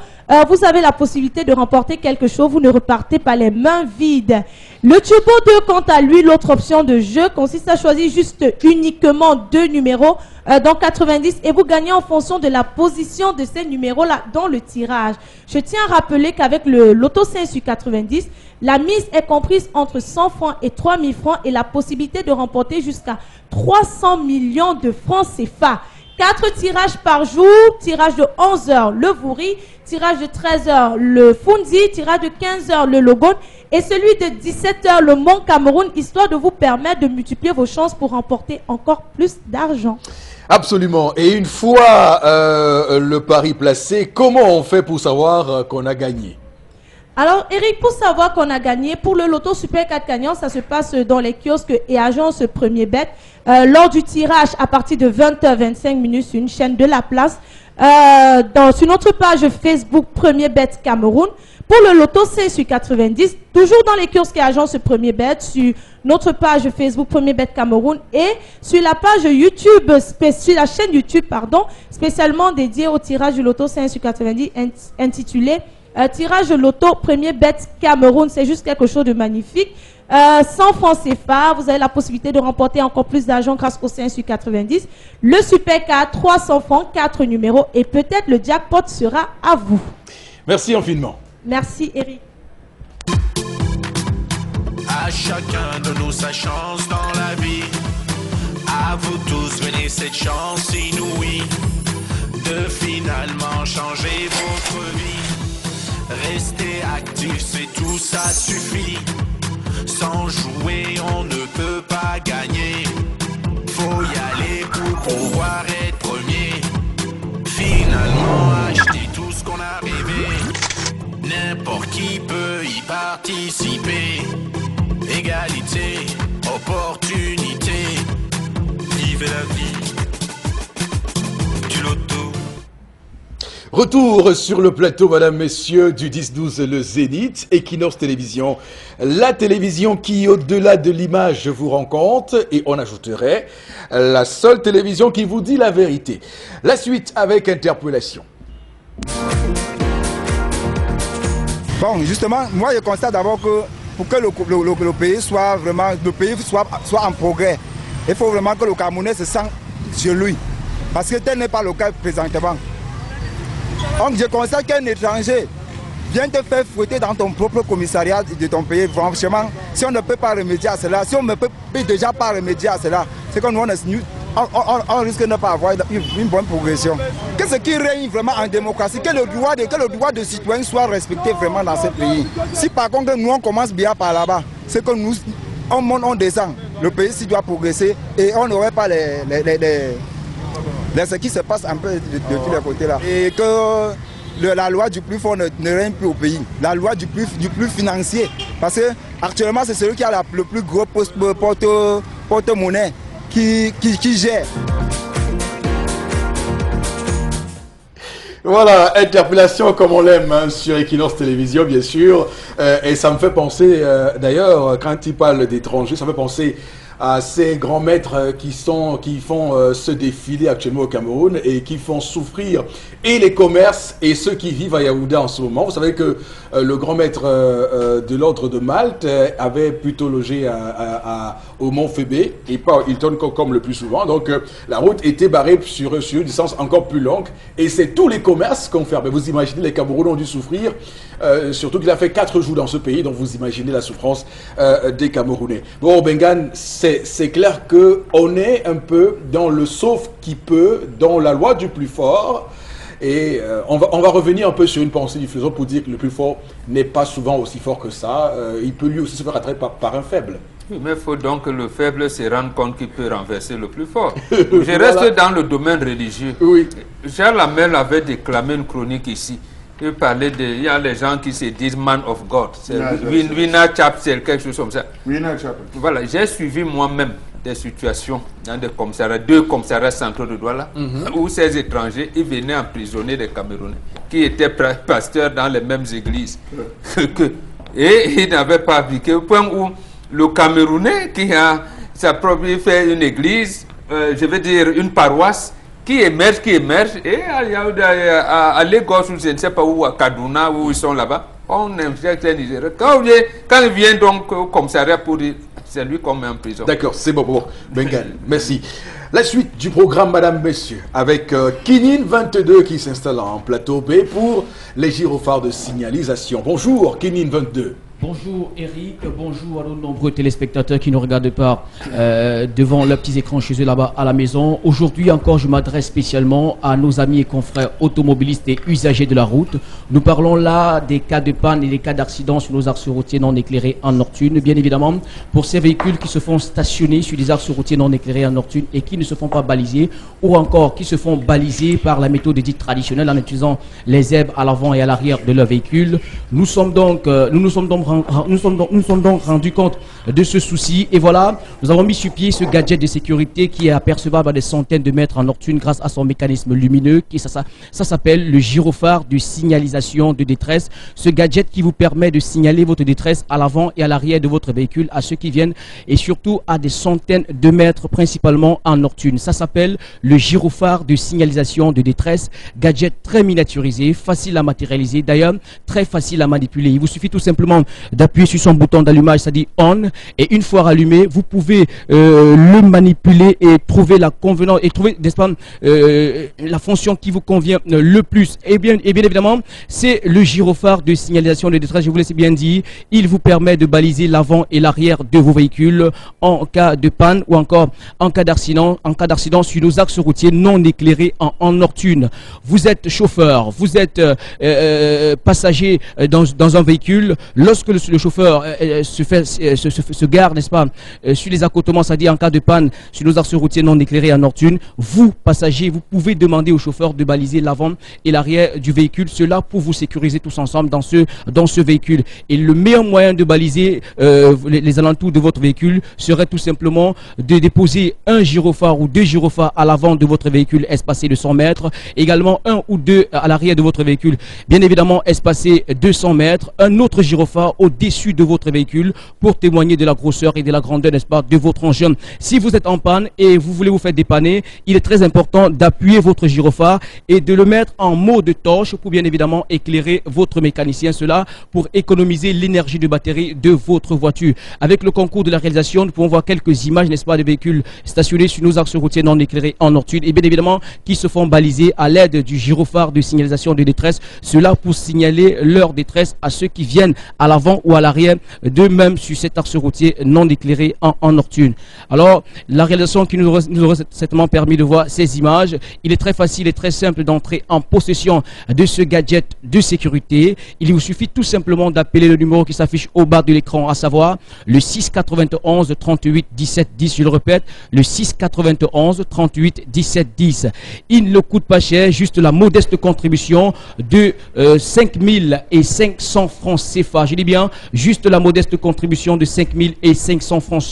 vous avez la possibilité de remporter quelque chose. Vous ne repartez pas les mains vides. Le Turbo 2, quant à lui, l'autre option de jeu consiste à choisir juste uniquement 2 numéros dans 90 et vous gagnez en fonction de la position de ces numéros-là dans le tirage. Je tiens à rappeler qu'avec le Loto 5 sur 90, la mise est comprise entre 100 francs et 3000 francs et la possibilité de remporter jusqu'à 300 millions de francs CFA. 4 tirages par jour, tirage de 11h le Vouri, tirage de 13h le Fundi, tirage de 15h le Logon et celui de 17h le Mont Cameroun, histoire de vous permettre de multiplier vos chances pour remporter encore plus d'argent. Absolument. Et une fois le pari placé, comment on fait pour savoir qu'on a gagné? Alors, Eric, pour savoir qu'on a gagné, pour le Loto Super 4 gagnant, ça se passe dans les kiosques et agences Premier Bet. Lors du tirage, à partir de 20h25 minutes sur une chaîne de la place, sur notre page Facebook Premier Bet Cameroun. Pour le loto 5 sur 90, toujours dans les kiosques et agences Premier Bet, sur notre page Facebook Premier Bet Cameroun et sur la page YouTube, sur la chaîne YouTube, pardon, spécialement dédiée au tirage du loto 5 sur 90 intitulé Tirage loto Premier Bet Cameroun. C'est juste quelque chose de magnifique. 100 francs CFA, vous avez la possibilité de remporter encore plus d'argent grâce au 5 sur 90. Le Super K, 300 francs, 4 numéros et peut-être le jackpot sera à vous. Merci infiniment. Merci Eric. À chacun de nous sa chance dans la vie. À vous tous, venez cette chance inouïe de finalement changer votre vie. Restez actifs, c'est tout, ça suffit. Sans jouer, on ne peut pas gagner. Faut y aller pour pouvoir être premier. Finalement, acheter tout ce qu'on a rêvé. N'importe qui peut y participer. Égalité, opportunité. Vivez la vie du loto. Retour sur le plateau, madame, messieurs, du 10-12 le Zénith, Equinox Télévision, la télévision qui, au-delà de l'image, vous rend compte, et on ajouterait, la seule télévision qui vous dit la vérité. La suite avec interpellation. Bon, justement, moi je constate d'abord que pour que le pays soit vraiment, soit en progrès, il faut vraiment que le Camerounais se sente chez lui. Parce que tel n'est pas le cas présentement. Donc je constate qu'un étranger vient te faire fouetter dans ton propre commissariat de ton pays. Franchement, si on ne peut pas remédier à cela, si on ne peut déjà pas remédier à cela, c'est que nous, on risque de ne pas avoir une bonne progression. Que ce qui règne vraiment en démocratie, que le droit de citoyen soit respecté vraiment dans ce pays. Si par contre nous on commence bien par là-bas, c'est que nous, on monte, on descend. Le pays s'y doit progresser et on n'aurait pas ce qui se passe un peu de tous les côtés là. Et que la loi du plus fort ne règne plus au pays. La loi du plus financier. Parce que actuellement c'est celui qui a le plus gros porte-monnaie qui gère. Voilà, interpellation comme on l'aime hein, sur Equinox Télévision, bien sûr. Et ça me fait penser, d'ailleurs, quand il parle d'étrangers, ça me fait penser à ces grands maîtres qui font ce défilé actuellement au Cameroun et qui font souffrir et les commerces et ceux qui vivent à Yaoundé en ce moment. Vous savez que le grand maître de l'ordre de Malte avait plutôt logé au Mont Fébé et pas au Hilton comme le plus souvent. Donc la route était barrée sur une distance encore plus longue et c'est tous les commerces qu'on ferme. Vous imaginez, les Camerounais ont dû souffrir, surtout qu'il a fait 4 jours dans ce pays, donc vous imaginez la souffrance des Camerounais. Bon, Bengan, c'est clair qu'on est un peu dans le sauf qui peut, dans la loi du plus fort. Et on va revenir un peu sur une pensée du philosophe pour dire que le plus fort n'est pas souvent aussi fort que ça. Il peut lui aussi se faire attraper par un faible. Oui, mais il faut donc que le faible se rende compte qu'il peut renverser le plus fort. Je reste dans le domaine religieux. Oui. Jean Lamel avait déclamé une chronique ici. Il y a les gens qui se disent man of God. Wina Chapel, quelque chose comme ça. Voilà, j'ai suivi moi-même des situations dans des commissariats, 2 commissariats centraux de Douala, où ces étrangers, ils venaient emprisonner des Camerounais qui étaient pasteurs dans les mêmes églises. Et ils n'avaient pas appliqué au point où le Camerounais qui a fait une église, je veux dire une paroisse, qui émerge, et à Lagos, je ne sais pas où, à Kaduna, où ils sont là-bas, on injecte les Nigériens. Quand il vient donc au commissariat pour dire, c'est lui qu'on met en prison. D'accord, c'est bon. Bengal, merci. La suite du programme, madame, messieurs, avec Kinin 22 qui s'installe en plateau B pour les gyrophares de signalisation. Bonjour, Kinin 22. Bonjour Eric, bonjour à nos nombreux téléspectateurs qui nous regardent par devant leurs petits écrans chez eux là-bas à la maison. Aujourd'hui encore, je m'adresse spécialement à nos amis et confrères automobilistes et usagers de la route. Nous parlons là des cas de panne et des cas d'accidents sur nos axes routiers non éclairés en nocturne. Bien évidemment, pour ces véhicules qui se font stationner sur des axes routiers non éclairés en nocturne et qui ne se font pas baliser, ou encore qui se font baliser par la méthode dite traditionnelle en utilisant les zèbres à l'avant et à l'arrière de leur véhicule. Nous nous sommes donc sommes donc rendus compte de ce souci. Et voilà, nous avons mis sur pied ce gadget de sécurité qui est apercevable à des centaines de mètres en nocturne grâce à son mécanisme lumineux. Ça s'appelle le gyrophare de signalisation de détresse. Ce gadget qui vous permet de signaler votre détresse à l'avant et à l'arrière de votre véhicule à ceux qui viennent et surtout à des centaines de mètres, principalement en nocturne. Ça s'appelle le gyrophare de signalisation de détresse. Gadget très miniaturisé, facile à matérialiser, d'ailleurs très facile à manipuler. Il vous suffit tout simplement d'appuyer sur son bouton d'allumage, c'est-à-dire on, et une fois allumé, vous pouvez le manipuler et trouver la convenance et trouver la fonction qui vous convient le plus. Et bien évidemment, c'est le gyrophare de signalisation de détresse. Je vous laisse bien dire, il vous permet de baliser l'avant et l'arrière de vos véhicules en cas de panne ou encore en cas d'accident sur nos axes routiers non éclairés en nocturne. Vous êtes chauffeur, vous êtes passager dans un véhicule. Lorsque le chauffeur se gare, n'est-ce pas, sur les accotements, c'est-à-dire en cas de panne sur nos axes routiers non éclairés en nocturne, vous, passagers, vous pouvez demander au chauffeur de baliser l'avant et l'arrière du véhicule, cela pour vous sécuriser tous ensemble dans ce véhicule. Et le meilleur moyen de baliser les alentours de votre véhicule serait tout simplement de déposer un gyrophare ou deux gyrophares à l'avant de votre véhicule espacé de 100 mètres, également un ou deux à l'arrière de votre véhicule, bien évidemment espacé 200 mètres, un autre gyrophare au-dessus de votre véhicule pour témoigner de la grosseur et de la grandeur, n'est-ce pas, de votre engin. Si vous êtes en panne et vous voulez vous faire dépanner, il est très important d'appuyer votre gyrophare et de le mettre en mode torche pour bien évidemment éclairer votre mécanicien, cela pour économiser l'énergie de batterie de votre voiture. Avec le concours de la réalisation, nous pouvons voir quelques images, n'est-ce pas, de véhicules stationnés sur nos axes routiers non éclairés en nocturne et bien évidemment qui se font baliser à l'aide du gyrophare de signalisation de détresse, cela pour signaler leur détresse à ceux qui viennent à l'avant ou à l'arrière d'eux-mêmes sur cet axe routier non éclairé en nocturne. Alors, la réalisation qui nous aurait certainement permis de voir ces images, il est très facile et très simple d'entrer en possession de ce gadget de sécurité. Il vous suffit tout simplement d'appeler le numéro qui s'affiche au bas de l'écran, à savoir le 691 38 17 10. Je le répète, le 691 38 17 10. Il ne coûte pas cher, juste la modeste contribution de 5500 francs CFA. Je dis bien, juste la modeste contribution de 5500 francs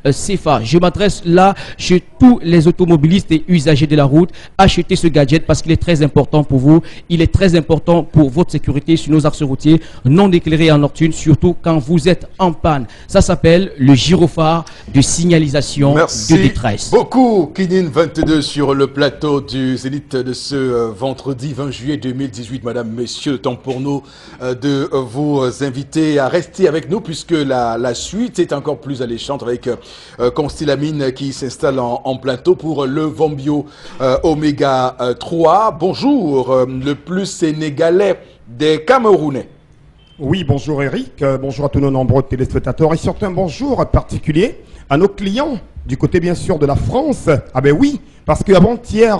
CFA. Je m'adresse là chez tous les automobilistes et usagers de la route. Achetez ce gadget parce qu'il est très important pour vous. Il est très important pour votre sécurité sur nos axes routiers non éclairés en nocturne, surtout quand vous êtes en panne. Ça s'appelle le gyrophare de signalisation de détresse. Merci beaucoup, Kinin 22 sur le plateau du Zénith de ce vendredi 20 juillet 2018. Madame, messieurs, temps pour nous de vous inviter à rester avec nous puisque la suite est encore plus alléchante avec Constellamine qui s'installe en plateau pour le Vombio Oméga 3. Bonjour, le plus sénégalais des Camerounais. Oui, bonjour Eric, bonjour à tous nos nombreux téléspectateurs et surtout un bonjour particulier à nos clients du côté bien sûr de la France. Ah ben oui, parce qu'avant-hier,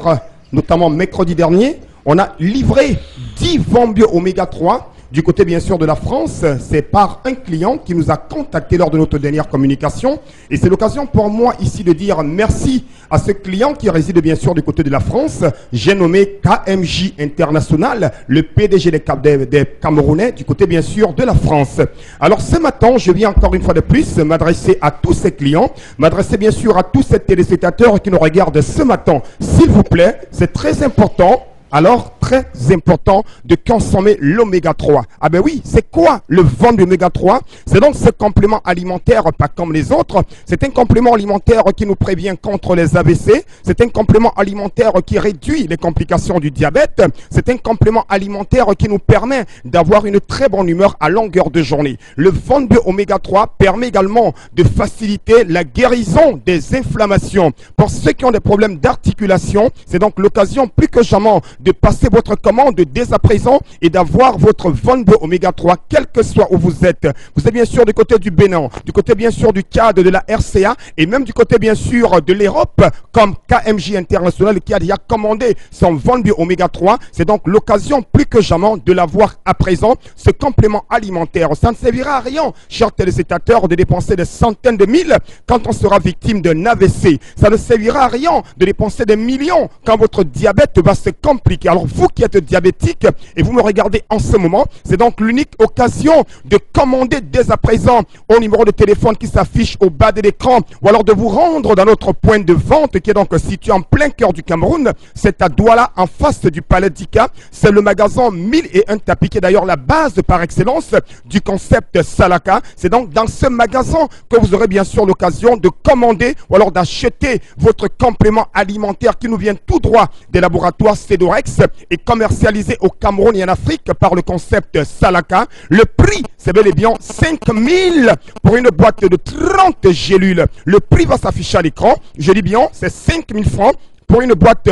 notamment mercredi dernier, on a livré 10 Vombio Oméga 3 du côté bien sûr de la France. C'est par un client qui nous a contacté lors de notre dernière communication et c'est l'occasion pour moi ici de dire merci à ce client qui réside bien sûr du côté de la France. J'ai nommé KMJ International, le PDG des Camerounais du côté bien sûr de la France. Alors ce matin, je viens encore une fois de plus m'adresser à tous ces clients, m'adresser bien sûr à tous ces téléspectateurs qui nous regardent ce matin. S'il vous plaît, c'est très important. Alors, très important de consommer l'oméga 3. Ah ben oui, c'est quoi le Vombio Oméga 3? C'est donc ce complément alimentaire, pas comme les autres. C'est un complément alimentaire qui nous prévient contre les AVC. C'est un complément alimentaire qui réduit les complications du diabète. C'est un complément alimentaire qui nous permet d'avoir une très bonne humeur à longueur de journée. Le Vombio Oméga 3 permet également de faciliter la guérison des inflammations. Pour ceux qui ont des problèmes d'articulation, c'est donc l'occasion plus que jamais de passer votre commande dès à présent et d'avoir votre Vombio Oméga 3, quel que soit où vous êtes. Vous êtes bien sûr du côté du Bénin, du côté bien sûr du Tchad, de la RCA et même du côté bien sûr de l'Europe, comme KMJ International qui a déjà commandé son Vombio Oméga 3. C'est donc l'occasion plus que jamais de l'avoir à présent, ce complément alimentaire. Ça ne servira à rien, chers téléspectateurs, de dépenser des centaines de mille quand on sera victime d'un AVC. Ça ne servira à rien de dépenser des millions quand votre diabète va se compliquer compliqué. Alors vous qui êtes diabétique et vous me regardez en ce moment, c'est donc l'unique occasion de commander dès à présent au numéro de téléphone qui s'affiche au bas de l'écran, ou alors de vous rendre dans notre point de vente qui est donc situé en plein cœur du Cameroun. C'est à Douala, en face du Palais d'Ika. C'est le magasin 1001 tapis qui est d'ailleurs la base par excellence du concept Salaka. C'est donc dans ce magasin que vous aurez bien sûr l'occasion de commander ou alors d'acheter votre complément alimentaire qui nous vient tout droit des laboratoires Cedorex et commercialisé au Cameroun et en Afrique par le concept Salaka. Le prix, c'est bel et bien 5 000 pour une boîte de 30 gélules. Le prix va s'afficher à l'écran. Je dis bien, c'est 5 000 francs pour une boîte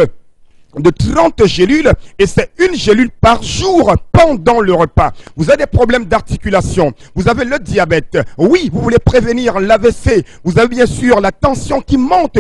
de 30 gélules et c'est une gélule par jour pendant le repas. Vous avez des problèmes d'articulation, vous avez le diabète, oui, vous voulez prévenir l'AVC, vous avez bien sûr la tension qui monte.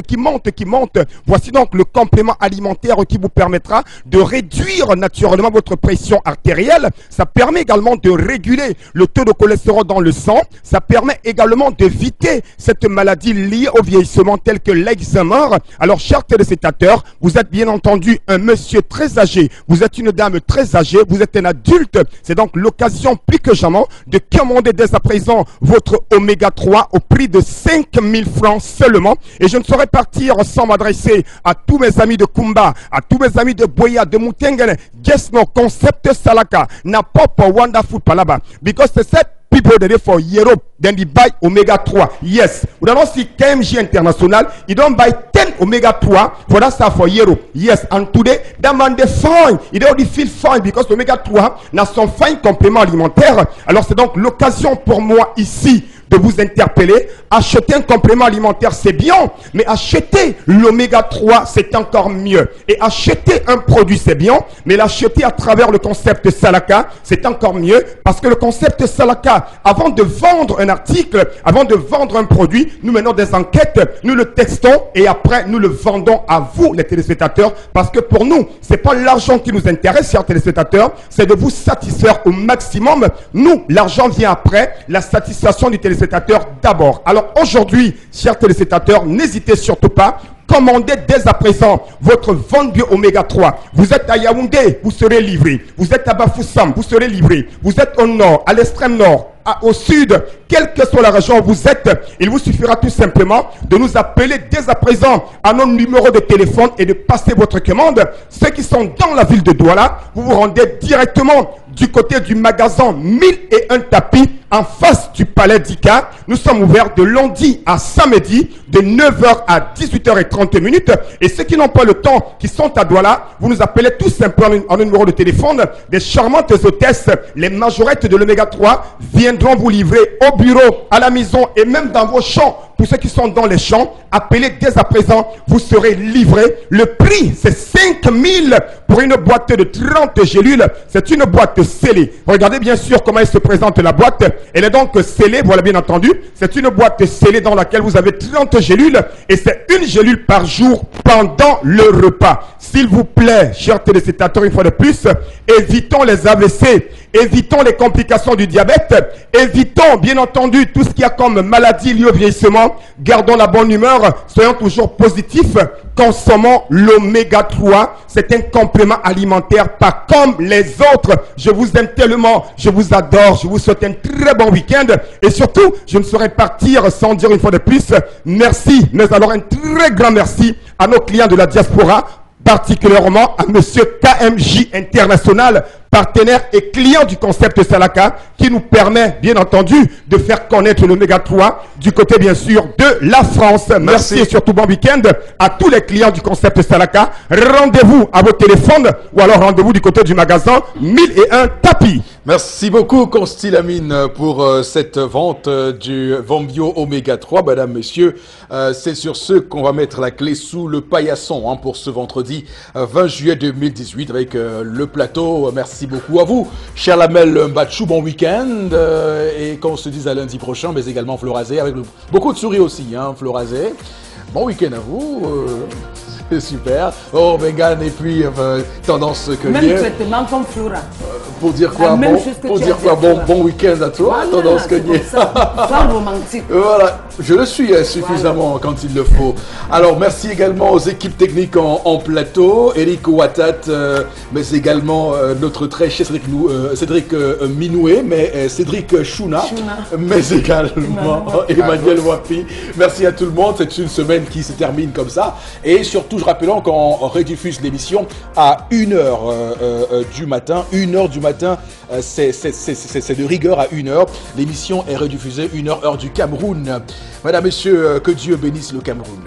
Voici donc le complément alimentaire qui vous permettra de réduire naturellement votre pression artérielle. Ça permet également de réguler le taux de cholestérol dans le sang. Ça permet également d'éviter cette maladie liée au vieillissement telle que l'Alzheimer. Alors, chers téléspectateurs, vous êtes bien entendu un monsieur très âgé, vous êtes une dame très âgée, vous êtes un adulte, c'est donc l'occasion plus que jamais de commander dès à présent votre Oméga 3 au prix de 5 000 francs seulement. Et je ne saurais partir sans m'adresser à tous mes amis de Kumba, à tous mes amis de Boya, de Mutengene, Gesno, Concept Salaka, na pop wonderful palaba, because the set people that for Europe, then they buy Omega 3. Yes. We don't see KMG International. You don't buy 10 Omega 3 for that stuff for Europe. Yes. And today, that man they fine. He already feel fine because Omega 3 n'a son fin complément alimentaire. Alors c'est donc l'occasion pour moi ici de vous interpeller. Acheter un complément alimentaire, c'est bien, mais acheter l'oméga 3, c'est encore mieux. Et acheter un produit, c'est bien, mais l'acheter à travers le concept Salaka, c'est encore mieux, parce que le concept Salaka, avant de vendre un article, avant de vendre un produit, nous menons des enquêtes, nous le textons, et après, nous le vendons à vous, les téléspectateurs, parce que pour nous, c'est pas l'argent qui nous intéresse, chers téléspectateurs, c'est de vous satisfaire au maximum. Nous, l'argent vient après, la satisfaction du téléspectateur d'abord. Alors aujourd'hui, chers téléspectateurs, n'hésitez surtout pas. Commandez dès à présent votre Venbio Oméga 3. Vous êtes à Yaoundé, vous serez livré. Vous êtes à Bafoussam, vous serez livré. Vous êtes au nord, à l'extrême nord, au sud, quelle que soit la région où vous êtes, il vous suffira tout simplement de nous appeler dès à présent à nos numéros de téléphone et de passer votre commande. Ceux qui sont dans la ville de Douala, vous vous rendez directement du côté du magasin 1001 tapis en face du palais d'Ika. Nous sommes ouverts de lundi à samedi de 9h à 18h30. Et ceux qui n'ont pas le temps, qui sont à Douala, vous nous appelez tout simplement en un numéro de téléphone. Des charmantes hôtesses, les majorettes de l'Oméga 3 viendront vous livrer au bureau, à la maison et même dans vos champs. Pour ceux qui sont dans les champs, appelez dès à présent, vous serez livrés. Le prix, c'est 5 000 pour une boîte de 30 gélules. C'est une boîte scellée. Regardez bien sûr comment elle se présente la boîte. Elle est donc scellée, voilà bien entendu. C'est une boîte scellée dans laquelle vous avez 30 gélules. Et c'est une gélule par jour pendant le repas. S'il vous plaît, chers téléspectateurs, une fois de plus, évitons les AVC. Évitons les complications du diabète. Évitons, bien entendu, tout ce qu'il y a comme maladie liée au vieillissement. Gardons la bonne humeur. Soyons toujours positifs. Consommons l'oméga 3. C'est un complément alimentaire pas comme les autres. Je vous aime tellement. Je vous adore. Je vous souhaite un très bon week-end. Et surtout, je ne saurais partir sans dire une fois de plus merci. Mais alors un très grand merci à nos clients de la diaspora, particulièrement à monsieur KMJ International, partenaire et client du concept Salaka, qui nous permet, bien entendu, de faire connaître l'Oméga 3 du côté, bien sûr, de la France. Merci et surtout bon week-end à tous les clients du concept Salaka. Rendez-vous à vos téléphones ou alors rendez-vous du côté du magasin 1001 tapis. Merci beaucoup, Constilamine, pour cette vente du Venbio Oméga 3. Madame, messieurs, c'est sur ce qu'on va mettre la clé sous le paillasson pour ce vendredi 20 juillet 2018 avec le plateau. Merci beaucoup à vous, cher Lamel Mbachou, bon week-end et qu'on se dise à lundi prochain, mais également Florazé avec beaucoup de souris aussi, Florazé. Bon week-end à vous. Super. Oh, vegan et puis tendance que Même traitement comme Flora. Pour dire quoi, bon week-end à toi, voilà, tendance que Pas romantique. Voilà, je le suis suffisamment quand il le faut. Alors, merci également aux équipes techniques en plateau, Eric Ouattat, mais également notre très cher Cédric Minoué, mais Cédric Chouna, mais également Emmanuel Wapi. Merci à tout le monde, c'est une semaine qui se termine comme ça. Et surtout, je rappelle qu'on rediffuse l'émission à 1h du matin. 1h du matin, c'est de rigueur à 1h. L'émission est rediffusée 1h heure du Cameroun. Madame, Messieurs, que Dieu bénisse le Cameroun.